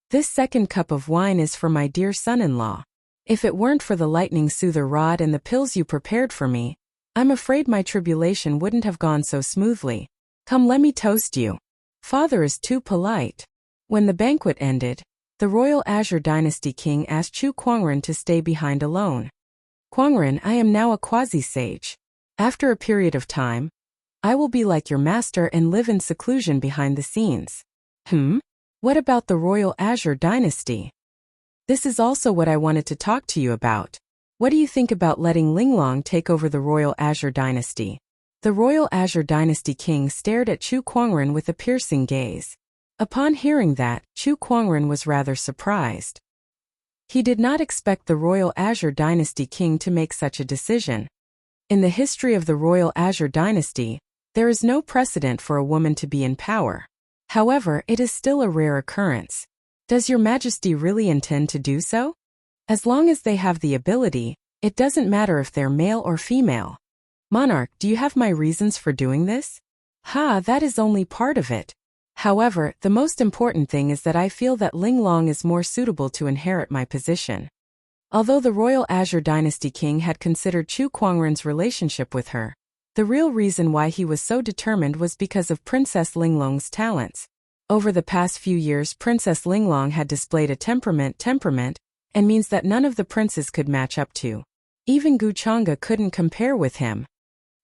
This second cup of wine is for my dear son-in-law. If it weren't for the lightning soother rod and the pills you prepared for me, I'm afraid my tribulation wouldn't have gone so smoothly. Come, let me toast you. Father is too polite. When the banquet ended, the royal Azure dynasty king asked Chu Kuangren to stay behind alone. Kuangren, I am now a quasi-sage. After a period of time, I will be like your master and live in seclusion behind the scenes. What about the royal Azure dynasty? This is also what I wanted to talk to you about. What do you think about letting Linglong take over the royal Azure dynasty? The royal Azure dynasty king stared at Chu Kuangren with a piercing gaze. Upon hearing that, Chu Kuangren was rather surprised. He did not expect the royal Azure Dynasty king to make such a decision. In the history of the royal Azure Dynasty, there is no precedent for a woman to be in power. However, it is still a rare occurrence. Does your majesty really intend to do so? As long as they have the ability, it doesn't matter if they're male or female. Monarch, do you have my reasons for doing this? That is only part of it. However, the most important thing is that I feel that Linglong is more suitable to inherit my position. Although the royal Azure Dynasty king had considered Chu Kuangren's relationship with her, the real reason why he was so determined was because of Princess Linglong's talents. Over the past few years, Princess Linglong had displayed a temperament, and means that none of the princes could match up to. Even Gu Chang'e couldn't compare with him.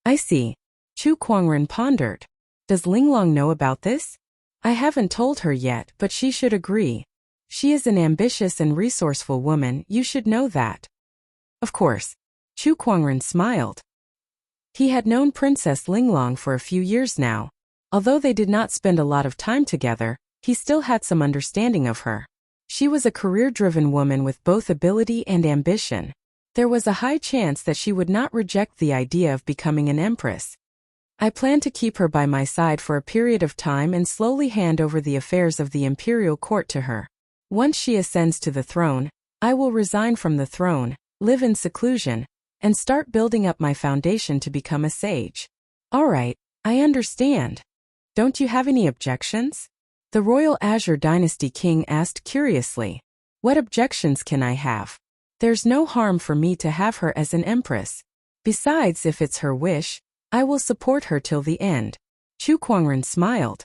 I see. Chu Kuangren pondered. Does Linglong know about this? I haven't told her yet, but she should agree. She is an ambitious and resourceful woman, you should know that. Of course. Chu Kuangren smiled. He had known Princess Linglong for a few years now. Although they did not spend a lot of time together, he still had some understanding of her. She was a career-driven woman with both ability and ambition. There was a high chance that she would not reject the idea of becoming an empress. I plan to keep her by my side for a period of time and slowly hand over the affairs of the imperial court to her. Once she ascends to the throne, I will resign from the throne, live in seclusion, and start building up my foundation to become a sage. All right, I understand. Don't you have any objections? The royal Azure Dynasty king asked curiously. What objections can I have? There's no harm for me to have her as an empress. Besides, if it's her wish, I will support her till the end. Chu Kuangren smiled.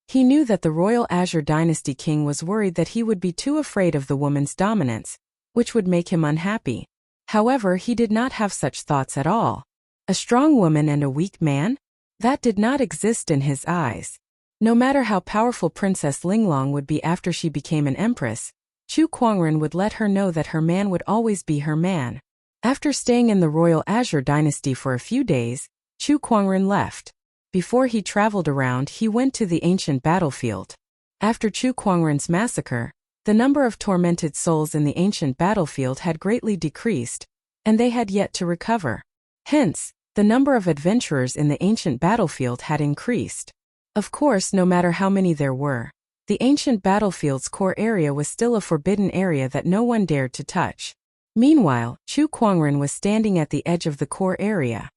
He knew that the royal Azure Dynasty king was worried that he would be too afraid of the woman's dominance, which would make him unhappy. However, he did not have such thoughts at all. A strong woman and a weak man? That did not exist in his eyes. No matter how powerful Princess Linglong would be after she became an empress, Chu Kuangren would let her know that her man would always be her man. After staying in the royal Azure Dynasty for a few days, Chu Kuangren left. Before he traveled around, he went to the ancient battlefield. After Chu Kuangren's massacre, the number of tormented souls in the ancient battlefield had greatly decreased, and they had yet to recover. Hence, the number of adventurers in the ancient battlefield had increased. Of course, no matter how many there were, the ancient battlefield's core area was still a forbidden area that no one dared to touch. Meanwhile, Chu Kuangren was standing at the edge of the core area.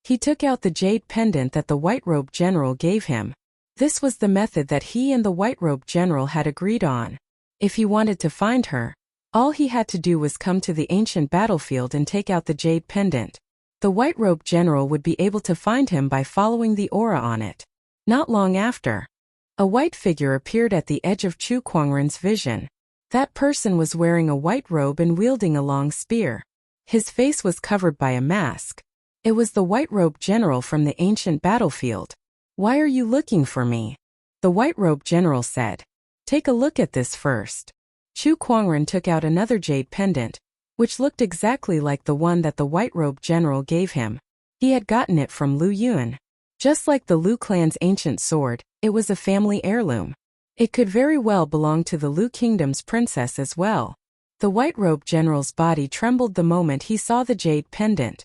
He took out the jade pendant that the white-robed general gave him. This was the method that he and the white-robed general had agreed on. If he wanted to find her, all he had to do was come to the ancient battlefield and take out the jade pendant. The white-robed general would be able to find him by following the aura on it. Not long after, a white figure appeared at the edge of Chu Kuangren's vision. That person was wearing a white robe and wielding a long spear. His face was covered by a mask. It was the white-robed general from the ancient battlefield. Why are you looking for me? The white-robed general said. Take a look at this first. Chu Kuangren took out another jade pendant, which looked exactly like the one that the white-robed general gave him. He had gotten it from Lu Yun. Just like the Lu clan's ancient sword, it was a family heirloom. It could very well belong to the Lu kingdom's princess as well. The white-robed general's body trembled the moment he saw the jade pendant.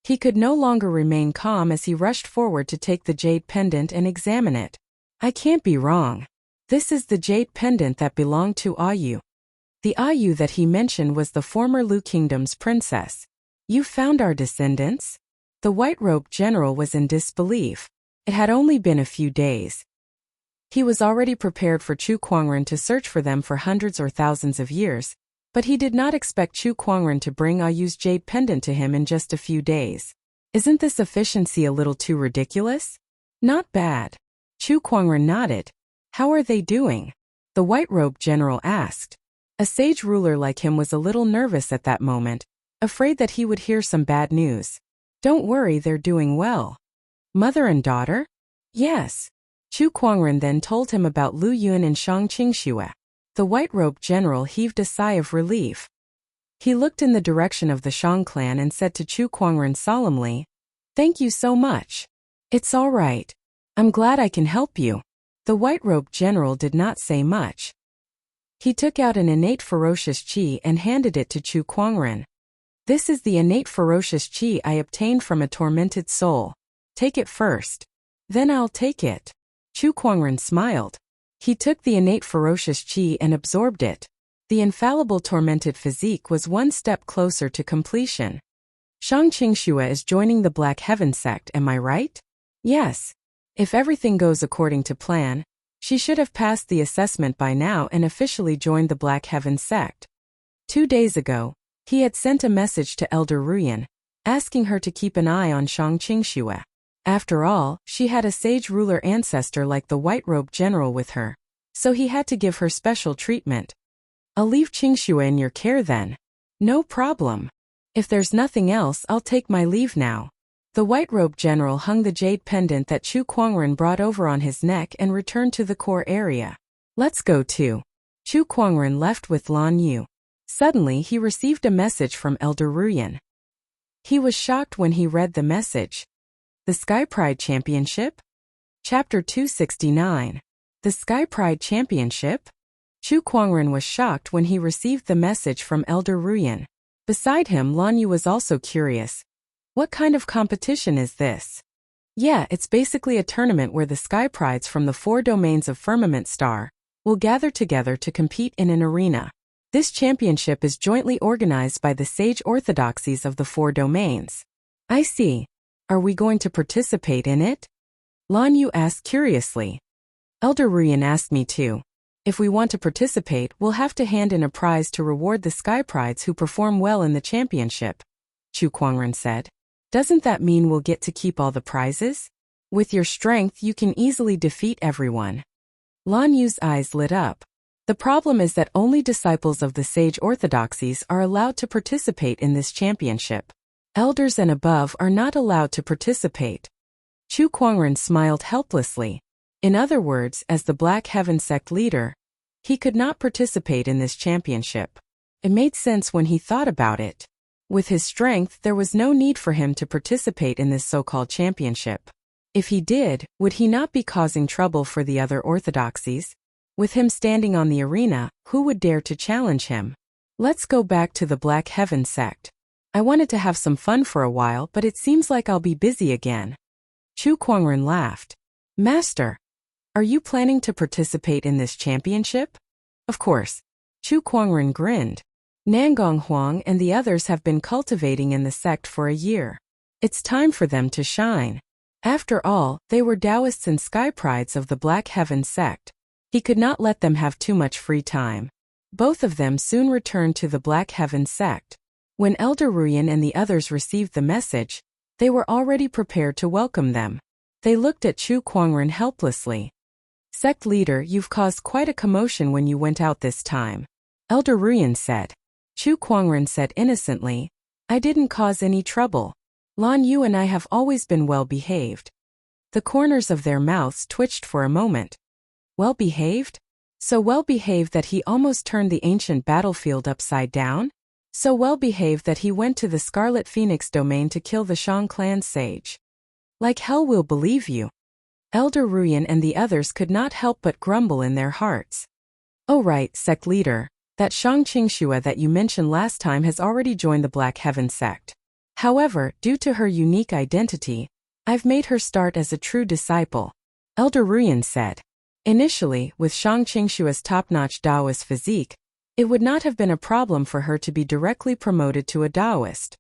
He could no longer remain calm as he rushed forward to take the jade pendant and examine it. I can't be wrong. This is the jade pendant that belonged to Ayu. The Ayu that he mentioned was the former Lu kingdom's princess. You found our descendants? The white-robed general was in disbelief. It had only been a few days. He was already prepared for Chu Kuangren to search for them for hundreds or thousands of years, but he did not expect Chu Kuangren to bring Ayu's jade pendant to him in just a few days. Isn't this efficiency a little too ridiculous? Not bad. Chu Kuangren nodded. How are they doing? The white-robed general asked. A sage ruler like him was a little nervous at that moment, afraid that he would hear some bad news. Don't worry, they're doing well. Mother and daughter? Yes. Chu Kuangren then told him about Lu Yun and Shang Qingxue. The white-robed general heaved a sigh of relief. He looked in the direction of the Shang clan and said to Chu Kuangren solemnly, "Thank you so much. It's all right. I'm glad I can help you." The white-robed general did not say much. He took out an innate ferocious qi and handed it to Chu Kuangren. This is the innate ferocious qi I obtained from a tormented soul. Take it first. Then I'll take it. Chu Kuangren smiled. He took the innate ferocious qi and absorbed it. The infallible tormented physique was one step closer to completion. Shang Qingxue is joining the Black Heaven sect, am I right? Yes. If everything goes according to plan, she should have passed the assessment by now and officially joined the Black Heaven sect. 2 days ago, he had sent a message to Elder Ruyan, asking her to keep an eye on Shang Qingxue. After all, she had a sage ruler ancestor like the white-robed general with her, so he had to give her special treatment. I'll leave Qingxue in your care then. No problem. If there's nothing else, I'll take my leave now. The white-robed general hung the jade pendant that Chu Kuangren brought over on his neck and returned to the core area. Let's go too. Chu Kuangren left with Lan Yu. Suddenly he received a message from Elder Ruyan. He was shocked when he read the message. The Sky Pride Championship? Chapter 269. The Sky Pride Championship? Chu Kuangren was shocked when he received the message from Elder Ruyan. Beside him, Lan Yu was also curious. What kind of competition is this? Yeah, it's basically a tournament where the Sky Prides from the 4 domains of Firmament Star will gather together to compete in an arena. This championship is jointly organized by the sage orthodoxies of the 4 domains. I see. Are we going to participate in it? Lan Yu asked curiously. Elder Ruyan asked me too. If we want to participate, we'll have to hand in a prize to reward the Sky Prides who perform well in the championship, Chu Kuangren said. Doesn't that mean we'll get to keep all the prizes? With your strength, you can easily defeat everyone. Lan Yu's eyes lit up. The problem is that only disciples of the sage orthodoxies are allowed to participate in this championship. Elders and above are not allowed to participate. Chu Kuangren smiled helplessly. In other words, as the Black Heaven sect leader, he could not participate in this championship. It made sense when he thought about it. With his strength, there was no need for him to participate in this so-called championship. If he did, would he not be causing trouble for the other orthodoxies? With him standing on the arena, who would dare to challenge him? Let's go back to the Black Heaven sect. I wanted to have some fun for a while, but it seems like I'll be busy again. Chu Kuangren laughed. Master, are you planning to participate in this championship? Of course. Chu Kuangren grinned. Nangong Huang and the others have been cultivating in the sect for a year. It's time for them to shine. After all, they were Taoists and Sky Prides of the Black Heaven sect. He could not let them have too much free time. Both of them soon returned to the Black Heaven sect. When Elder Ruyan and the others received the message, they were already prepared to welcome them. They looked at Chu Kuangren helplessly. Sect leader, you've caused quite a commotion when you went out this time. Elder Ruyan said. Chu Kuangren said innocently, I didn't cause any trouble. Lan Yu and I have always been well-behaved. The corners of their mouths twitched for a moment. Well-behaved? So well-behaved that he almost turned the ancient battlefield upside down? So well-behaved that he went to the Scarlet Phoenix domain to kill the Shang clan sage. Like hell we'll believe you. Elder Ruyan and the others could not help but grumble in their hearts. Oh right, sect leader. That Shang Qingxue that you mentioned last time has already joined the Black Heaven sect. However, due to her unique identity, I've made her start as a true disciple. Elder Ruyan said. Initially, with Shang Qingxue's top-notch Taoist physique, it would not have been a problem for her to be directly promoted to a Taoist.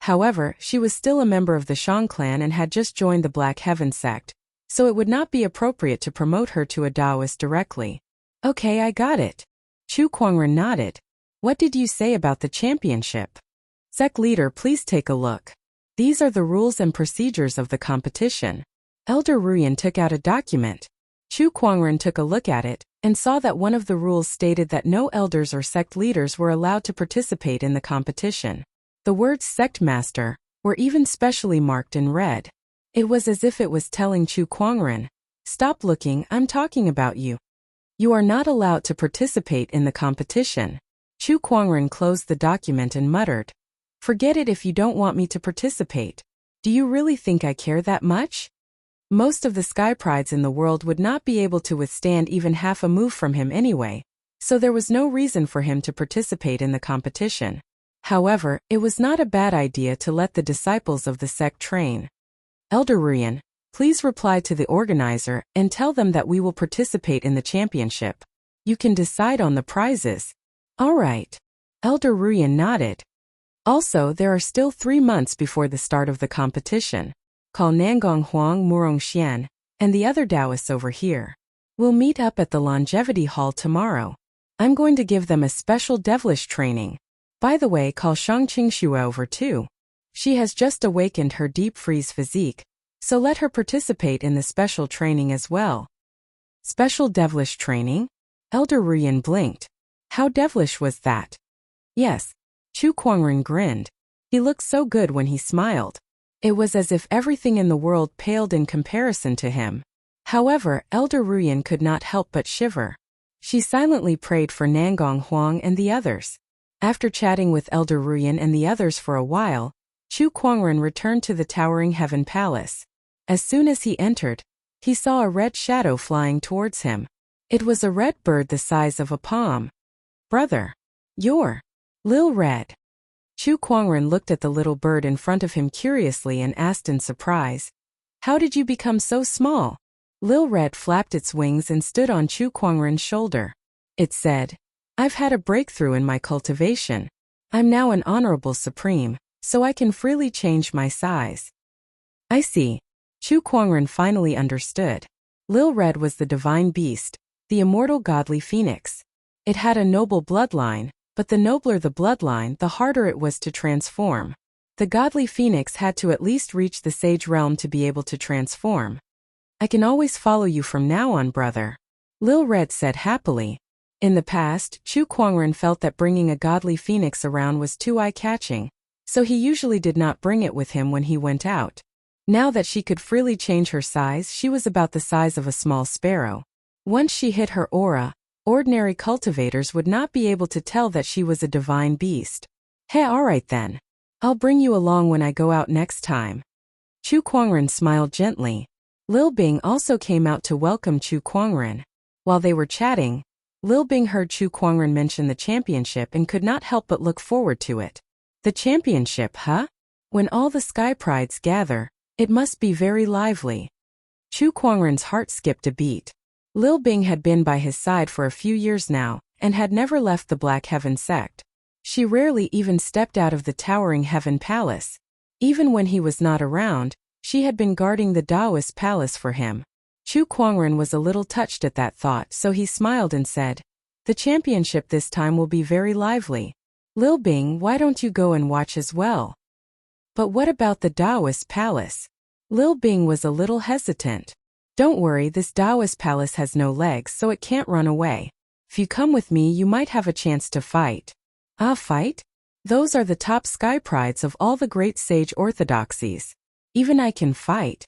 However, she was still a member of the Shang clan and had just joined the Black Heaven sect, so it would not be appropriate to promote her to a Taoist directly. Okay, I got it. Chu Kuangren nodded. What did you say about the championship? Sect leader, please take a look. These are the rules and procedures of the competition. Elder Ruyan took out a document. Chu Kuangren took a look at it, and saw that one of the rules stated that no elders or sect leaders were allowed to participate in the competition. The words sect master were even specially marked in red. It was as if it was telling Chu Kuangren, stop looking, I'm talking about you. You are not allowed to participate in the competition. Chu Kuangren closed the document and muttered, forget it if you don't want me to participate. Do you really think I care that much? Most of the Sky Prides in the world would not be able to withstand even half a move from him anyway, so there was no reason for him to participate in the competition. However, it was not a bad idea to let the disciples of the sect train. Elder Ruyan, please reply to the organizer and tell them that we will participate in the championship. You can decide on the prizes. All right. Elder Ruyan nodded. Also, there are still 3 months before the start of the competition. Call Nangong Huang Murong Xian and the other Taoists over here. We'll meet up at the Longevity Hall tomorrow. I'm going to give them a special devilish training. By the way, call Shang Qingxue over too. She has just awakened her deep freeze physique, so let her participate in the special training as well. Special devilish training? Elder Ruyan blinked. How devilish was that? Yes. Chu Kuangren grinned. He looked so good when he smiled. It was as if everything in the world paled in comparison to him. However, Elder Ruyan could not help but shiver. She silently prayed for Nangong Huang and the others. After chatting with Elder Ruyan and the others for a while, Chu Kuangren returned to the towering heaven palace. As soon as he entered, he saw a red shadow flying towards him. It was a red bird the size of a palm. Brother, you're Lil Red. Chu Kuangren looked at the little bird in front of him curiously and asked in surprise, how did you become so small? Lil Red flapped its wings and stood on Chu Kuangren's shoulder. It said, I've had a breakthrough in my cultivation. I'm now an honorable supreme, so I can freely change my size. I see. Chu Kuangren finally understood. Lil Red was the divine beast, the immortal godly phoenix. It had a noble bloodline, but the nobler the bloodline, the harder it was to transform. The godly phoenix had to at least reach the sage realm to be able to transform. I can always follow you from now on, brother. Lil Red said happily. In the past, Chu Kuangren felt that bringing a godly phoenix around was too eye-catching, so he usually did not bring it with him when he went out. Now that she could freely change her size, she was about the size of a small sparrow. Once she hit her aura, ordinary cultivators would not be able to tell that she was a divine beast. Hey, alright then. I'll bring you along when I go out next time. Chu Kuangren smiled gently. Lil Bing also came out to welcome Chu Kuangren. While they were chatting, Lil Bing heard Chu Kuangren mention the championship and could not help but look forward to it. The championship, huh? When all the sky prides gather, it must be very lively. Chu Kuangren's heart skipped a beat. Lil Bing had been by his side for a few years now, and had never left the Black Heaven sect. She rarely even stepped out of the towering Heaven Palace. Even when he was not around, she had been guarding the Taoist palace for him. Chu Kuangren was a little touched at that thought, so he smiled and said, the championship this time will be very lively. Lil Bing, why don't you go and watch as well? But what about the Taoist palace? Lil Bing was a little hesitant. Don't worry, this Taoist palace has no legs, so it can't run away. If you come with me, you might have a chance to fight. Ah, fight? Those are the top sky prides of all the great sage orthodoxies. Even I can fight.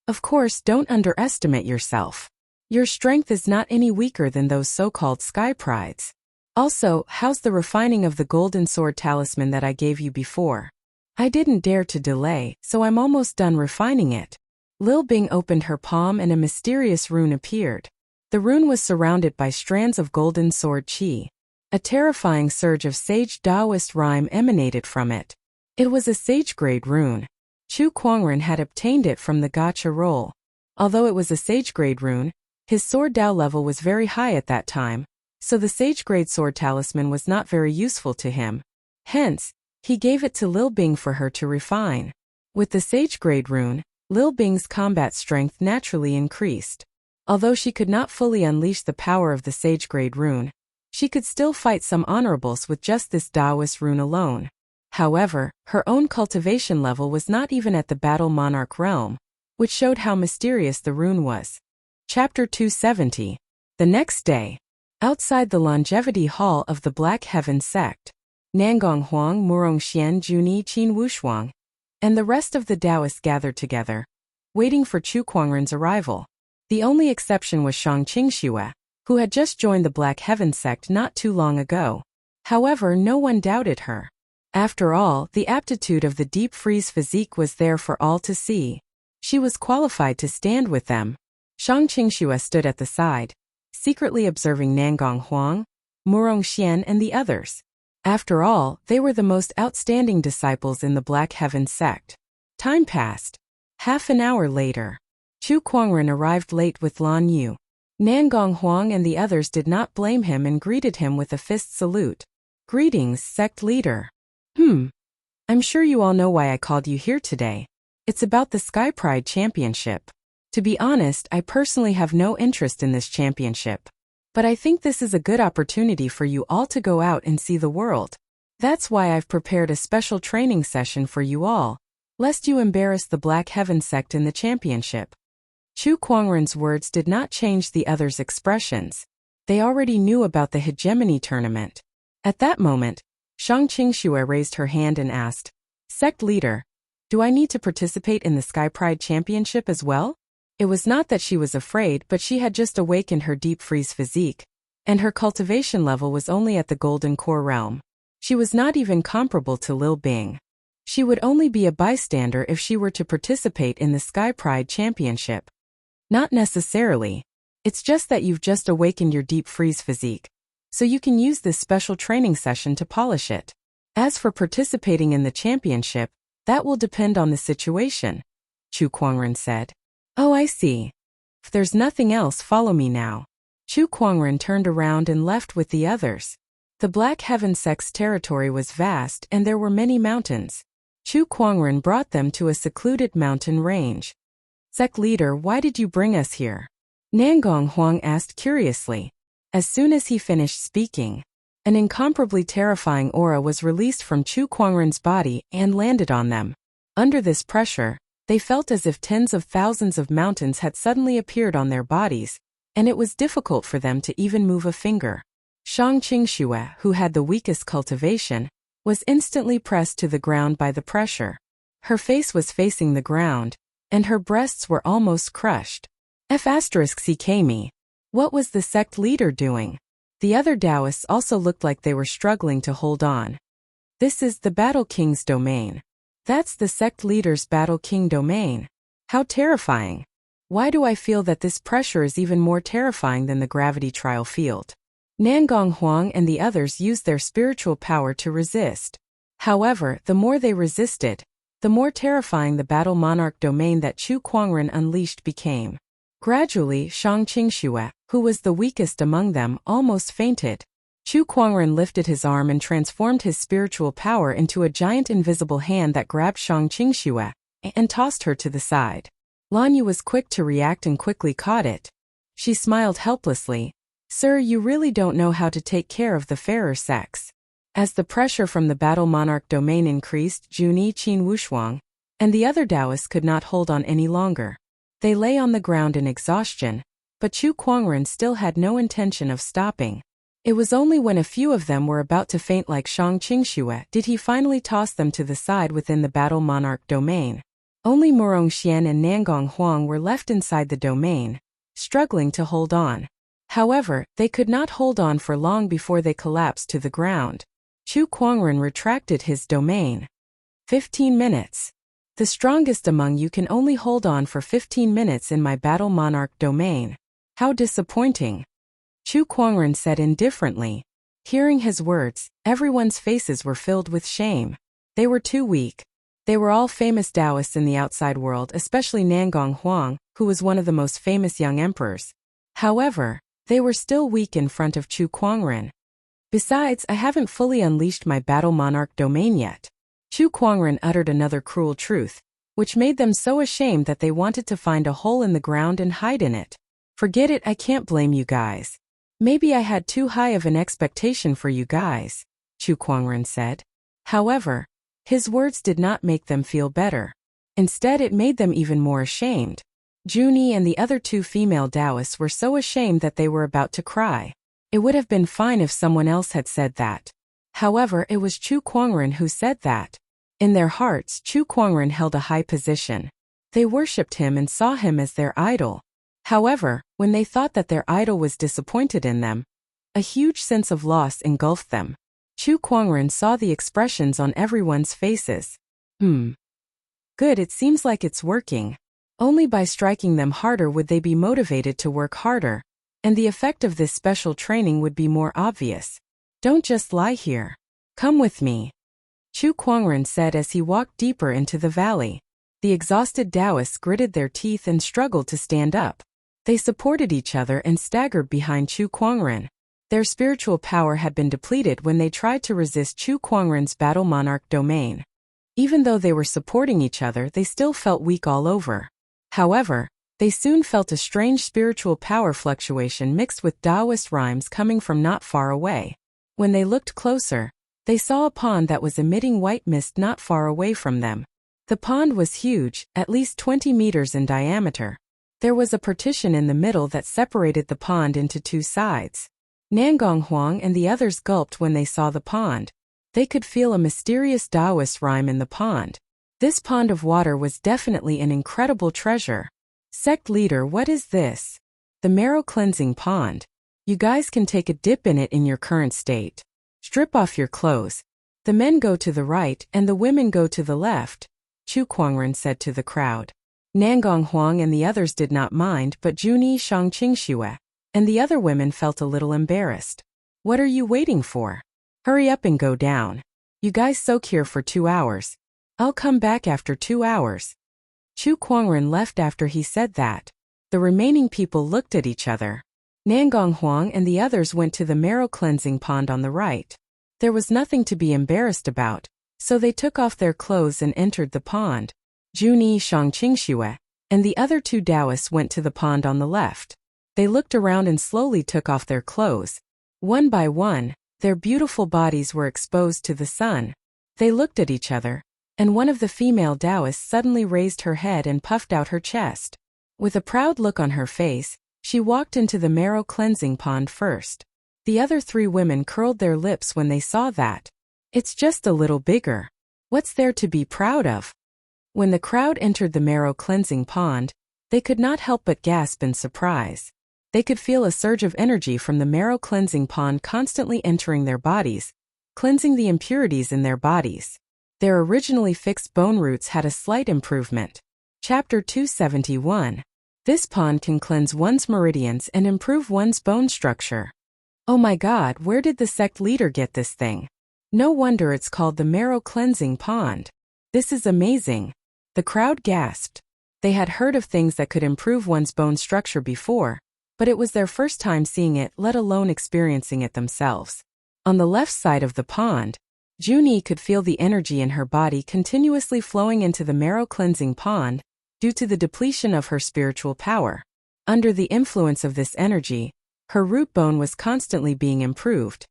Of course, don't underestimate yourself. Your strength is not any weaker than those so-called sky prides. Also, how's the refining of the golden sword talisman that I gave you before? I didn't dare to delay, so I'm almost done refining it. Lil Bing opened her palm and a mysterious rune appeared. The rune was surrounded by strands of golden sword chi. A terrifying surge of sage Taoist rhyme emanated from it. It was a sage-grade rune. Chu Kuangren had obtained it from the gacha roll. Although it was a sage-grade rune, his sword Dao level was very high at that time, so the sage-grade sword talisman was not very useful to him. Hence, he gave it to Lil Bing for her to refine. With the sage-grade rune, Lil Bing's combat strength naturally increased. Although she could not fully unleash the power of the sage-grade rune, she could still fight some honorables with just this Taoist rune alone. However, her own cultivation level was not even at the Battle Monarch realm, which showed how mysterious the rune was. Chapter 270. The next day, outside the Longevity Hall of the Black Heaven sect, Nangong Huang Murong Xian Juni Qin Wushuang, and the rest of the Taoists gathered together, waiting for Chu Kuangren's arrival. The only exception was Shang Qingxue, who had just joined the Black Heaven sect not too long ago. However, no one doubted her. After all, the aptitude of the deep freeze physique was there for all to see. She was qualified to stand with them. Shang Qingxue stood at the side, secretly observing Nangong Huang, Wuxia and the others. After all, they were the most outstanding disciples in the Black Heaven sect. Time passed. Half an hour later, Chu Kuangren arrived late with Lan Yu. Nangong Huang and the others did not blame him and greeted him with a fist salute. Greetings, sect leader. I'm sure you all know why I called you here today. It's about the Sky Pride Championship. To be honest, I personally have no interest in this championship. But I think this is a good opportunity for you all to go out and see the world. That's why I've prepared a special training session for you all, lest you embarrass the Black Heaven sect in the championship. Chu Kuangren's words did not change the others' expressions. They already knew about the hegemony tournament. At that moment, Shang Qingxue raised her hand and asked, Sect leader, do I need to participate in the Sky Pride Championship as well? It was not that she was afraid, but she had just awakened her deep freeze physique, and her cultivation level was only at the golden core realm. She was not even comparable to Lil Bing. She would only be a bystander if she were to participate in the Sky Pride Championship. Not necessarily. It's just that you've just awakened your deep freeze physique, so you can use this special training session to polish it. As for participating in the championship, that will depend on the situation, Chu Kuangren said. Oh, I see. If there's nothing else, follow me now. Chu Kuangren turned around and left with the others. The Black Heaven sect's territory was vast and there were many mountains. Chu Kuangren brought them to a secluded mountain range. Sect leader, why did you bring us here? Nangong Huang asked curiously. As soon as he finished speaking, an incomparably terrifying aura was released from Chu Kuangren's body and landed on them. Under this pressure, they felt as if tens of thousands of mountains had suddenly appeared on their bodies, and it was difficult for them to even move a finger. Shang Qingxue, who had the weakest cultivation, was instantly pressed to the ground by the pressure. Her face was facing the ground, and her breasts were almost crushed. F***CKme. What was the sect leader doing? The other Taoists also looked like they were struggling to hold on. This is the Battle King's domain. That's the sect leader's Battle King domain. How terrifying. Why do I feel that this pressure is even more terrifying than the gravity trial field? Nangong Huang and the others used their spiritual power to resist. However, the more they resisted, the more terrifying the Battle Monarch domain that Chu Kuangren unleashed became. Gradually, Shang Qingxue, who was the weakest among them, almost fainted. Chu Kuangren lifted his arm and transformed his spiritual power into a giant invisible hand that grabbed Shang Qingxue and tossed her to the side. Lan Yu was quick to react and quickly caught it. She smiled helplessly. Sir, you really don't know how to take care of the fairer sex. As the pressure from the Battle Monarch domain increased, Juni Qin Wushuang and the other Taoists could not hold on any longer. They lay on the ground in exhaustion, but Chu Kuangren still had no intention of stopping. It was only when a few of them were about to faint like Shang Qingxue did he finally toss them to the side within the Battle Monarch domain. Only Wuxia and Nangong Huang were left inside the domain, struggling to hold on. However, they could not hold on for long before they collapsed to the ground. Chu Kuangren retracted his domain. 15 minutes. The strongest among you can only hold on for 15 minutes in my Battle Monarch domain. How disappointing. Chu Kuangren said indifferently. Hearing his words, everyone's faces were filled with shame. They were too weak. They were all famous Taoists in the outside world, especially Nangong Huang, who was one of the most famous young emperors. However, they were still weak in front of Chu Kuangren. Besides, I haven't fully unleashed my Battle Monarch domain yet. Chu Kuangren uttered another cruel truth, which made them so ashamed that they wanted to find a hole in the ground and hide in it. Forget it, I can't blame you guys. Maybe I had too high of an expectation for you guys, Chu Kuangren said. However, his words did not make them feel better. Instead, it made them even more ashamed. Juni and the other two female Taoists were so ashamed that they were about to cry. It would have been fine if someone else had said that. However, it was Chu Kuangren who said that. In their hearts, Chu Kuangren held a high position. They worshipped him and saw him as their idol. However, when they thought that their idol was disappointed in them, a huge sense of loss engulfed them. Chu Kuangren saw the expressions on everyone's faces. Good, it seems like it's working. Only by striking them harder would they be motivated to work harder. and the effect of this special training would be more obvious. Don't just lie here. Come with me, Chu Kuangren said as he walked deeper into the valley. The exhausted Taoists gritted their teeth and struggled to stand up. They supported each other and staggered behind Chu Kuangren. Their spiritual power had been depleted when they tried to resist Chu Kuangren's battle monarch domain. Even though they were supporting each other, they still felt weak all over. However, they soon felt a strange spiritual power fluctuation mixed with Taoist rhymes coming from not far away. When they looked closer, they saw a pond that was emitting white mist not far away from them. The pond was huge, at least 20 meters in diameter. There was a partition in the middle that separated the pond into two sides. Nangong Huang and the others gulped when they saw the pond. They could feel a mysterious Taoist rhyme in the pond. This pond of water was definitely an incredible treasure. Sect leader, what is this? The marrow cleansing pond. You guys can take a dip in it in your current state. Strip off your clothes. The men go to the right and the women go to the left, Chu Kuangren said to the crowd. Nangong Huang and the others did not mind, but Junyi Shangqingxue and the other women felt a little embarrassed. What are you waiting for? Hurry up and go down. You guys soak here for 2 hours. I'll come back after 2 hours. Chu Kuangren left after he said that. The remaining people looked at each other. Nangong Huang and the others went to the marrow cleansing pond on the right. There was nothing to be embarrassed about, so they took off their clothes and entered the pond. Junyi Shangqingxue and the other two Taoists went to the pond on the left. They looked around and slowly took off their clothes. One by one, their beautiful bodies were exposed to the sun. They looked at each other, and one of the female Taoists suddenly raised her head and puffed out her chest. With a proud look on her face, she walked into the marrow cleansing pond first. The other 3 women curled their lips when they saw that. It's just a little bigger. What's there to be proud of? When the crowd entered the marrow cleansing pond, they could not help but gasp in surprise. They could feel a surge of energy from the marrow cleansing pond constantly entering their bodies, cleansing the impurities in their bodies. Their originally fixed bone roots had a slight improvement. Chapter 271. This pond can cleanse one's meridians and improve one's bone structure. Oh my God, where did the sect leader get this thing? No wonder it's called the marrow cleansing pond. This is amazing. The crowd gasped. They had heard of things that could improve one's bone structure before, but it was their first time seeing it, let alone experiencing it themselves. On the left side of the pond, Junyi could feel the energy in her body continuously flowing into the marrow cleansing pond, due to the depletion of her spiritual power. Under the influence of this energy, her root bone was constantly being improved.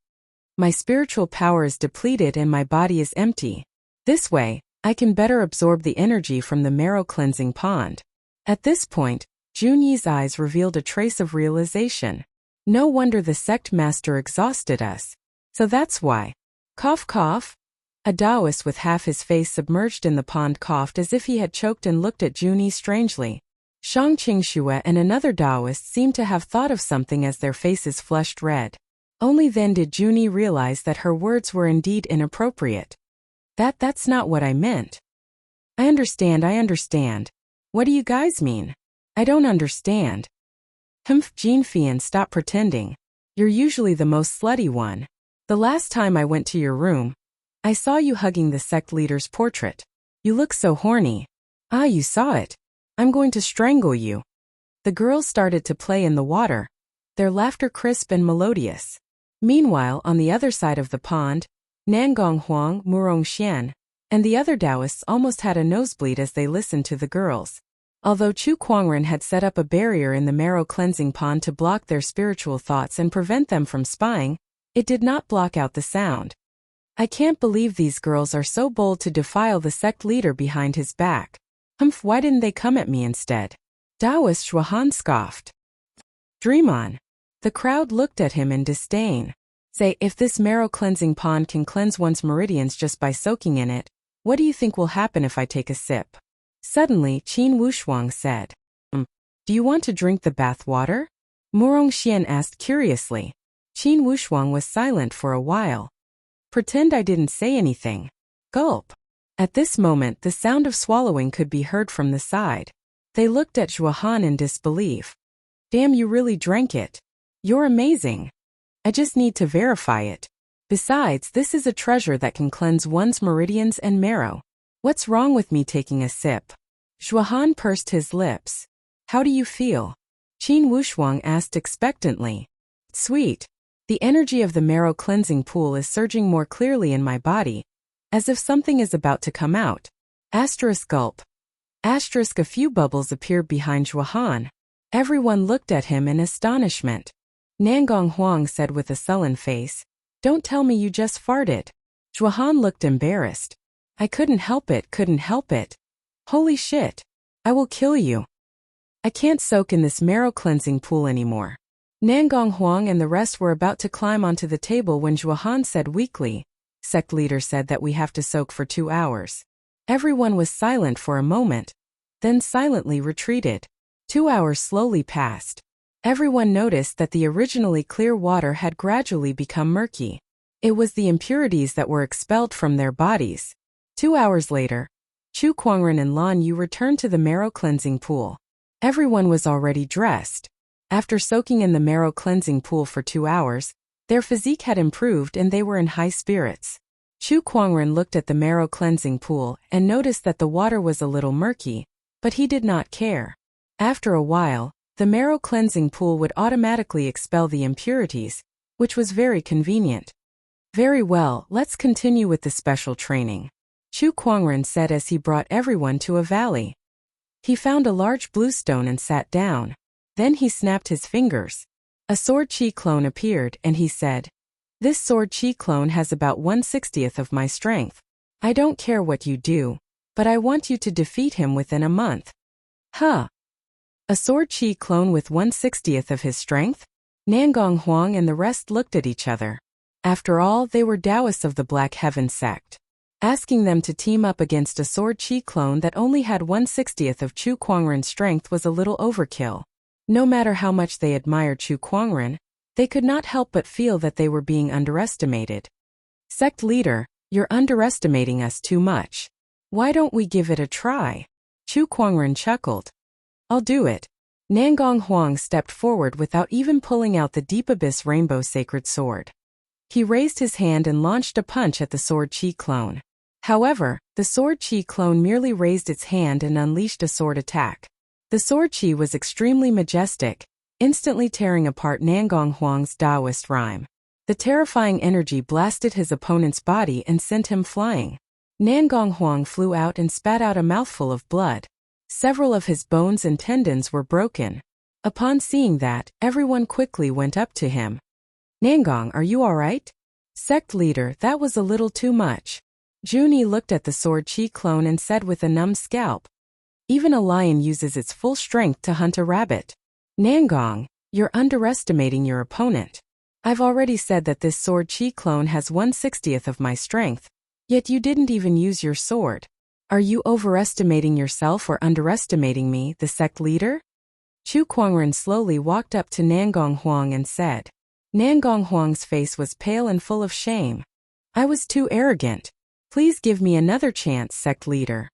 My spiritual power is depleted and my body is empty. This way, I can better absorb the energy from the marrow cleansing pond. At this point, Junyi's eyes revealed a trace of realization. No wonder the sect master exhausted us. So that's why. Cough cough. A Taoist with half his face submerged in the pond coughed as if he had choked and looked at Junyi strangely. Shangqingxue and another Taoist seemed to have thought of something as their faces flushed red. Only then did Junyi realize that her words were indeed inappropriate. That's not what I meant. I understand. What do you guys mean? I don't understand. Jinfian, stop pretending. You're usually the most slutty one. The last time I went to your room, I saw you hugging the sect leader's portrait. You look so horny. Ah, you saw it. I'm going to strangle you. The girls started to play in the water, their laughter crisp and melodious. Meanwhile, on the other side of the pond, Nangong Huang, Murongxian, and the other Taoists almost had a nosebleed as they listened to the girls. Although Chu Kuangren had set up a barrier in the marrow cleansing pond to block their spiritual thoughts and prevent them from spying, it did not block out the sound. I can't believe these girls are so bold to defile the sect leader behind his back. Why didn't they come at me instead? Taoist Zhuohan scoffed. Dream on. The crowd looked at him in disdain. Say, if this marrow cleansing pond can cleanse one's meridians just by soaking in it, what do you think will happen if I take a sip? Suddenly, Qin Wushuang said. Do you want to drink the bath water? Murongxian asked curiously. Qin Wushuang was silent for a while. Pretend I didn't say anything. Gulp. At this moment, the sound of swallowing could be heard from the side. They looked at Zhuohan in disbelief. Damn, you really drank it. You're amazing. I just need to verify it. Besides, this is a treasure that can cleanse one's meridians and marrow. What's wrong with me taking a sip? Zhuohan pursed his lips. How do you feel? Qin Wushuang asked expectantly. Sweet. The energy of the marrow cleansing pool is surging more clearly in my body, as if something is about to come out. Asterisk gulp. Asterisk a few bubbles appeared behind Zhuohan. Everyone looked at him in astonishment. Nangong Huang said with a sullen face, Don't tell me you just farted. Zhuohan looked embarrassed. I couldn't help it. Holy shit. I will kill you. I can't soak in this marrow cleansing pool anymore. Nangong Huang and the rest were about to climb onto the table when Zhuohan said weakly, Sect leader said that we have to soak for 2 hours. Everyone was silent for a moment, then silently retreated. 2 hours slowly passed. Everyone noticed that the originally clear water had gradually become murky. It was the impurities that were expelled from their bodies. 2 hours later, Chu Kuangren and Lan Yu returned to the marrow cleansing pool. Everyone was already dressed. After soaking in the marrow cleansing pool for 2 hours, their physique had improved and they were in high spirits. Chu Kuangren looked at the marrow cleansing pool and noticed that the water was a little murky, but he did not care. After a while, the marrow cleansing pool would automatically expel the impurities, which was very convenient. Very well, let's continue with the special training. Chu Kuangren said as he brought everyone to a valley. He found a large blue stone and sat down. Then he snapped his fingers. A sword chi clone appeared and he said, This sword chi clone has about 1/60th of my strength. I don't care what you do, but I want you to defeat him within a month. Huh? A sword chi clone with 1/60th of his strength? Nangong Huang and the rest looked at each other. After all, they were Taoists of the Black Heaven sect. Asking them to team up against a sword chi clone that only had 1/60th of Chu Kuangren's strength was a little overkill. No matter how much they admired Chu Kuangren, they could not help but feel that they were being underestimated. Sect leader, you're underestimating us too much. Why don't we give it a try? Chu Kuangren chuckled. I'll do it. Nangong Huang stepped forward without even pulling out the Deep Abyss Rainbow Sacred Sword. He raised his hand and launched a punch at the sword chi clone. However, the sword chi clone merely raised its hand and unleashed a sword attack. The sword chi was extremely majestic, instantly tearing apart Nangong Huang's Taoist rhyme. The terrifying energy blasted his opponent's body and sent him flying. Nangong Huang flew out and spat out a mouthful of blood. Several of his bones and tendons were broken. Upon seeing that, everyone quickly went up to him. Nangong, are you alright? Sect leader, that was a little too much. Junie looked at the sword chi clone and said with a numb scalp. Even a lion uses its full strength to hunt a rabbit. Nangong, you're underestimating your opponent. I've already said that this sword chi clone has 1/60th of my strength, yet you didn't even use your sword. Are you overestimating yourself or underestimating me, the sect leader? Chu Kuangren slowly walked up to Nangong Huang and said. Nangong Huang's face was pale and full of shame. I was too arrogant. Please give me another chance, sect leader.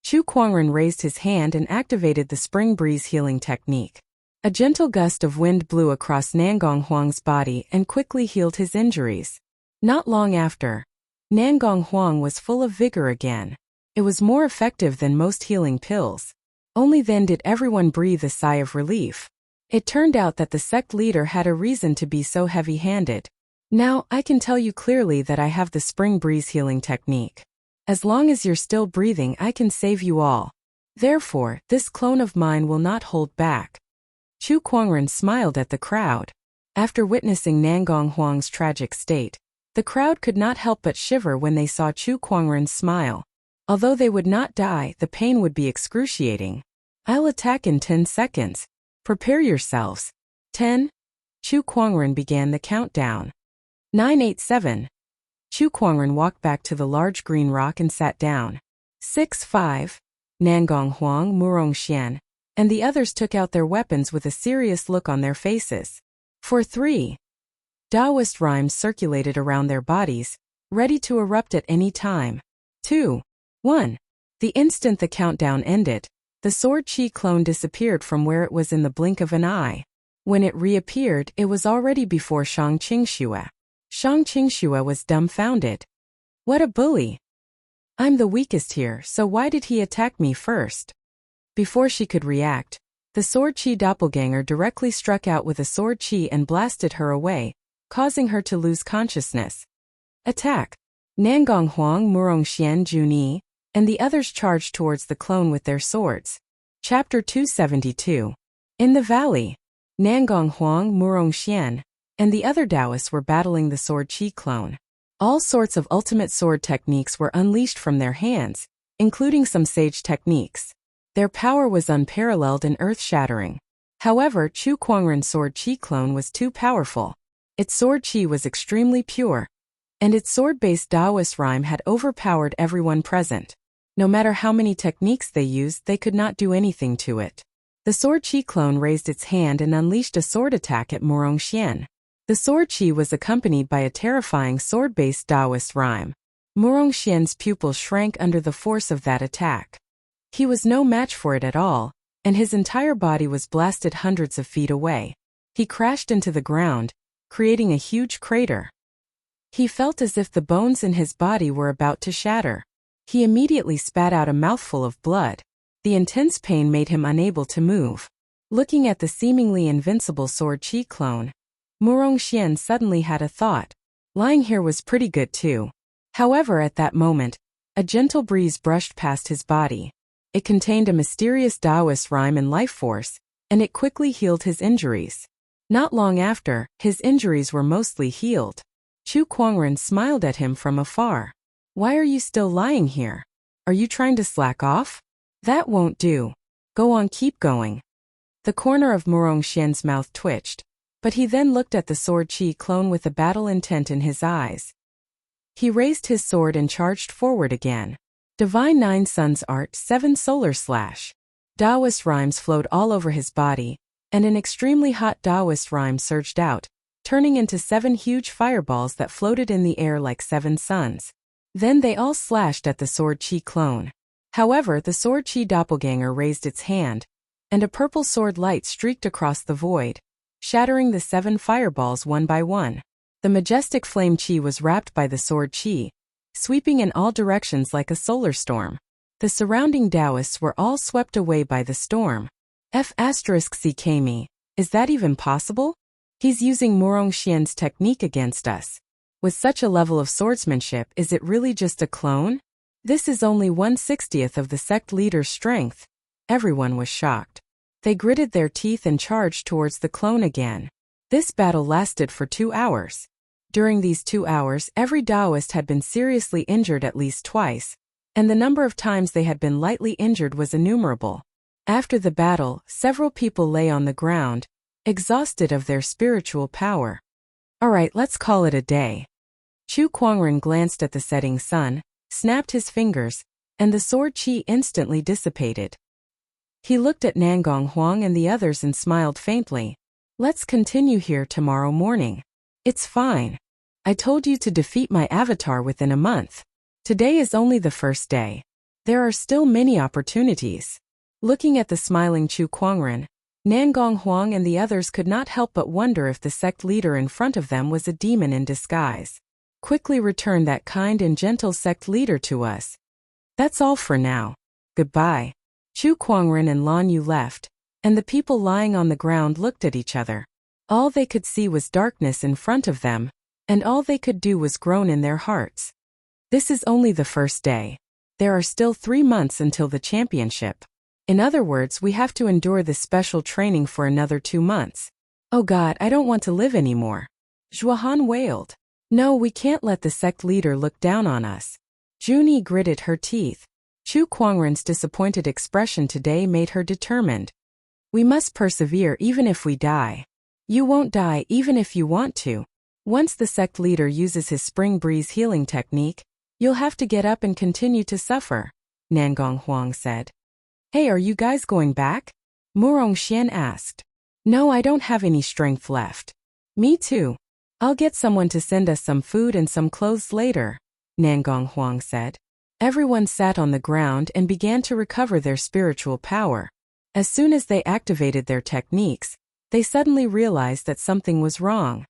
Chu Kuangren raised his hand and activated the spring breeze healing technique. A gentle gust of wind blew across Nangong Huang's body and quickly healed his injuries. Not long after, Nangong Huang was full of vigor again. It was more effective than most healing pills. Only then did everyone breathe a sigh of relief. It turned out that the sect leader had a reason to be so heavy-handed. Now, I can tell you clearly that I have the spring breeze healing technique. As long as you're still breathing, I can save you all. Therefore, this clone of mine will not hold back. Chu Kuangren smiled at the crowd. After witnessing Nangong Huang's tragic state, the crowd could not help but shiver when they saw Chu Kuangren's smile. Although they would not die, the pain would be excruciating. I'll attack in 10 seconds. Prepare yourselves. 10. Chu Kuangren began the countdown. 9, 8, 7. Chu Kuangren walked back to the large green rock and sat down. 6, 5. Nangong Huang, Murong Xian, and the others took out their weapons with a serious look on their faces. 4, 3. Taoist rhymes circulated around their bodies, ready to erupt at any time. 2, 1. The instant the countdown ended, the sword chi clone disappeared from where it was in the blink of an eye. When it reappeared, it was already before Shang Qingxue. Shang Qingxue was dumbfounded. What a bully! I'm the weakest here, so why did he attack me first? Before she could react, the sword chi doppelganger directly struck out with a sword chi and blasted her away, causing her to lose consciousness. Attack! Nangong Huang Murong Xian Juni, and the others charged towards the clone with their swords. Chapter 272. In the valley, Nangong Huang Murong Xian and the other Taoists were battling the sword chi clone. All sorts of ultimate sword techniques were unleashed from their hands, including some sage techniques. Their power was unparalleled and earth-shattering. However, Chu Kuangren's sword chi clone was too powerful. Its sword chi was extremely pure, and its sword-based Taoist rhyme had overpowered everyone present. No matter how many techniques they used, they could not do anything to it. The sword chi clone raised its hand and unleashed a sword attack at Murong Xian. The sword chi was accompanied by a terrifying sword-based Taoist rhyme. Murong Xian's pupils shrank under the force of that attack. He was no match for it at all, and his entire body was blasted hundreds of feet away. He crashed into the ground, creating a huge crater. He felt as if the bones in his body were about to shatter. He immediately spat out a mouthful of blood. The intense pain made him unable to move. Looking at the seemingly invincible sword chi clone, Murong Xian suddenly had a thought. Lying here was pretty good too. However, at that moment, a gentle breeze brushed past his body. It contained a mysterious Taoist rhyme and life force, and it quickly healed his injuries. Not long after, his injuries were mostly healed. Chu Kuangren smiled at him from afar. Why are you still lying here? Are you trying to slack off? That won't do. Go on, keep going. The corner of Murong Xian's mouth twitched, but he then looked at the sword chi clone with a battle intent in his eyes. He raised his sword and charged forward again. Divine Nine Suns Art 7 Solar Slash. Taoist rhymes flowed all over his body, and an extremely hot Taoist rhyme surged out, turning into 7 huge fireballs that floated in the air like 7 suns. Then they all slashed at the sword chi clone. However, the sword chi doppelganger raised its hand, and a purple sword light streaked across the void, shattering the 7 fireballs one by one. The majestic flame chi was wrapped by the sword chi, sweeping in all directions like a solar storm. The surrounding Taoists were all swept away by the storm. F***CKME, is that even possible? He's using Murong Xian's technique against us. With such a level of swordsmanship, is it really just a clone? This is only 1/60th of the sect leader's strength. Everyone was shocked. They gritted their teeth and charged towards the clone again. This battle lasted for 2 hours. During these 2 hours, every Taoist had been seriously injured at least twice, and the number of times they had been lightly injured was innumerable. After the battle, several people lay on the ground, exhausted of their spiritual power. Alright, let's call it a day. Chu Kuangren glanced at the setting sun, snapped his fingers, and the sword chi instantly dissipated. He looked at Nangong Huang and the others and smiled faintly. Let's continue here tomorrow morning. It's fine. I told you to defeat my avatar within a month. Today is only the first day. There are still many opportunities. Looking at the smiling Chu Kuangren, Nangong Huang and the others could not help but wonder if the sect leader in front of them was a demon in disguise. Quickly return that kind and gentle sect leader to us. That's all for now. Goodbye. Chu Kuangren and Lan Yu left, and the people lying on the ground looked at each other. All they could see was darkness in front of them, and all they could do was groan in their hearts. This is only the first day. There are still 3 months until the championship. In other words, we have to endure this special training for another 2 months. Oh God, I don't want to live anymore. Zhuahan wailed. No, we can't let the sect leader look down on us. Junie gritted her teeth. Chu Kuangren's disappointed expression today made her determined. We must persevere even if we die. You won't die even if you want to. Once the sect leader uses his spring breeze healing technique, you'll have to get up and continue to suffer, Nangong Huang said. Hey, are you guys going back? Murong Xian asked. No, I don't have any strength left. Me too. I'll get someone to send us some food and some clothes later, Nangong Huang said. Everyone sat on the ground and began to recover their spiritual power. As soon as they activated their techniques, They suddenly realized that something was wrong.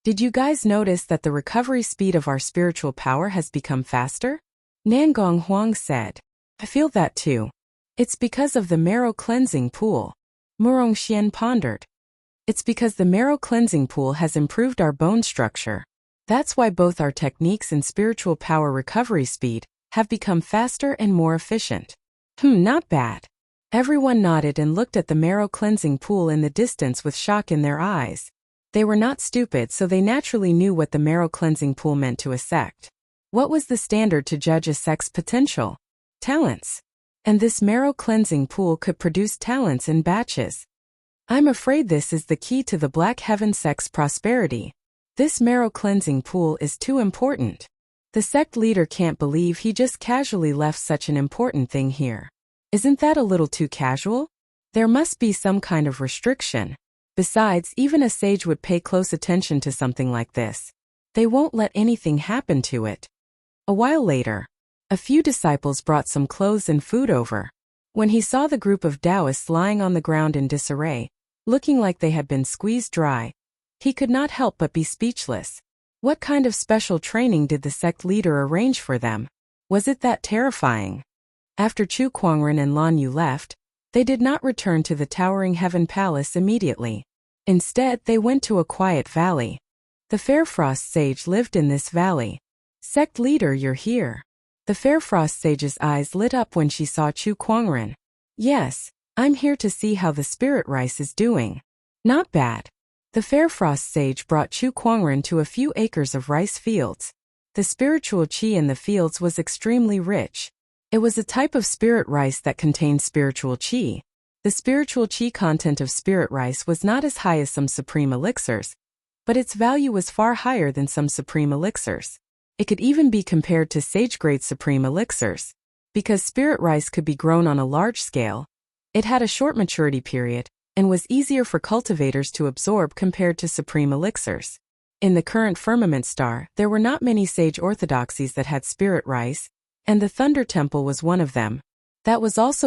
Did you guys notice that the recovery speed of our spiritual power has become faster? Nangong Huang said. I feel that too. It's because of the marrow cleansing pool. Murong Xian pondered. It's because the marrow cleansing pool has improved our bone structure. That's why both our techniques and spiritual power recovery speed have become faster and more efficient. Not bad. Everyone nodded and looked at the marrow cleansing pool in the distance with shock in their eyes. They were not stupid, so they naturally knew what the marrow cleansing pool meant to a sect. What was the standard to judge a sect's potential? Talents. And this marrow cleansing pool could produce talents in batches. I'm afraid this is the key to the Black Heaven sect's prosperity. This marrow cleansing pool is too important. The sect leader can't believe he just casually left such an important thing here. Isn't that a little too casual? There must be some kind of restriction. Besides, even a sage would pay close attention to something like this. They won't let anything happen to it. A while later, a few disciples brought some clothes and food over. When he saw the group of Taoists lying on the ground in disarray, looking like they had been squeezed dry, he could not help but be speechless. What kind of special training did the sect leader arrange for them? Was it that terrifying? After Chu Kuangren and Lan Yu left, they did not return to the towering Heaven Palace immediately. Instead, they went to a quiet valley. The Fairfrost sage lived in this valley. Sect leader, you're here. The Fairfrost sage's eyes lit up when she saw Chu Kuangren. Yes, I'm here to see how the spirit rice is doing. Not bad. The Fairfrost sage brought Chu Kuangren to a few acres of rice fields. The spiritual qi in the fields was extremely rich. It was a type of spirit rice that contained spiritual qi. The spiritual qi content of spirit rice was not as high as some supreme elixirs, but its value was far higher than some supreme elixirs. It could even be compared to sage-grade supreme elixirs. Because spirit rice could be grown on a large scale, it had a short maturity period and was easier for cultivators to absorb compared to supreme elixirs. In the current firmament star, there were not many sage orthodoxies that had spirit rice, and the Thunder Temple was one of them. That was also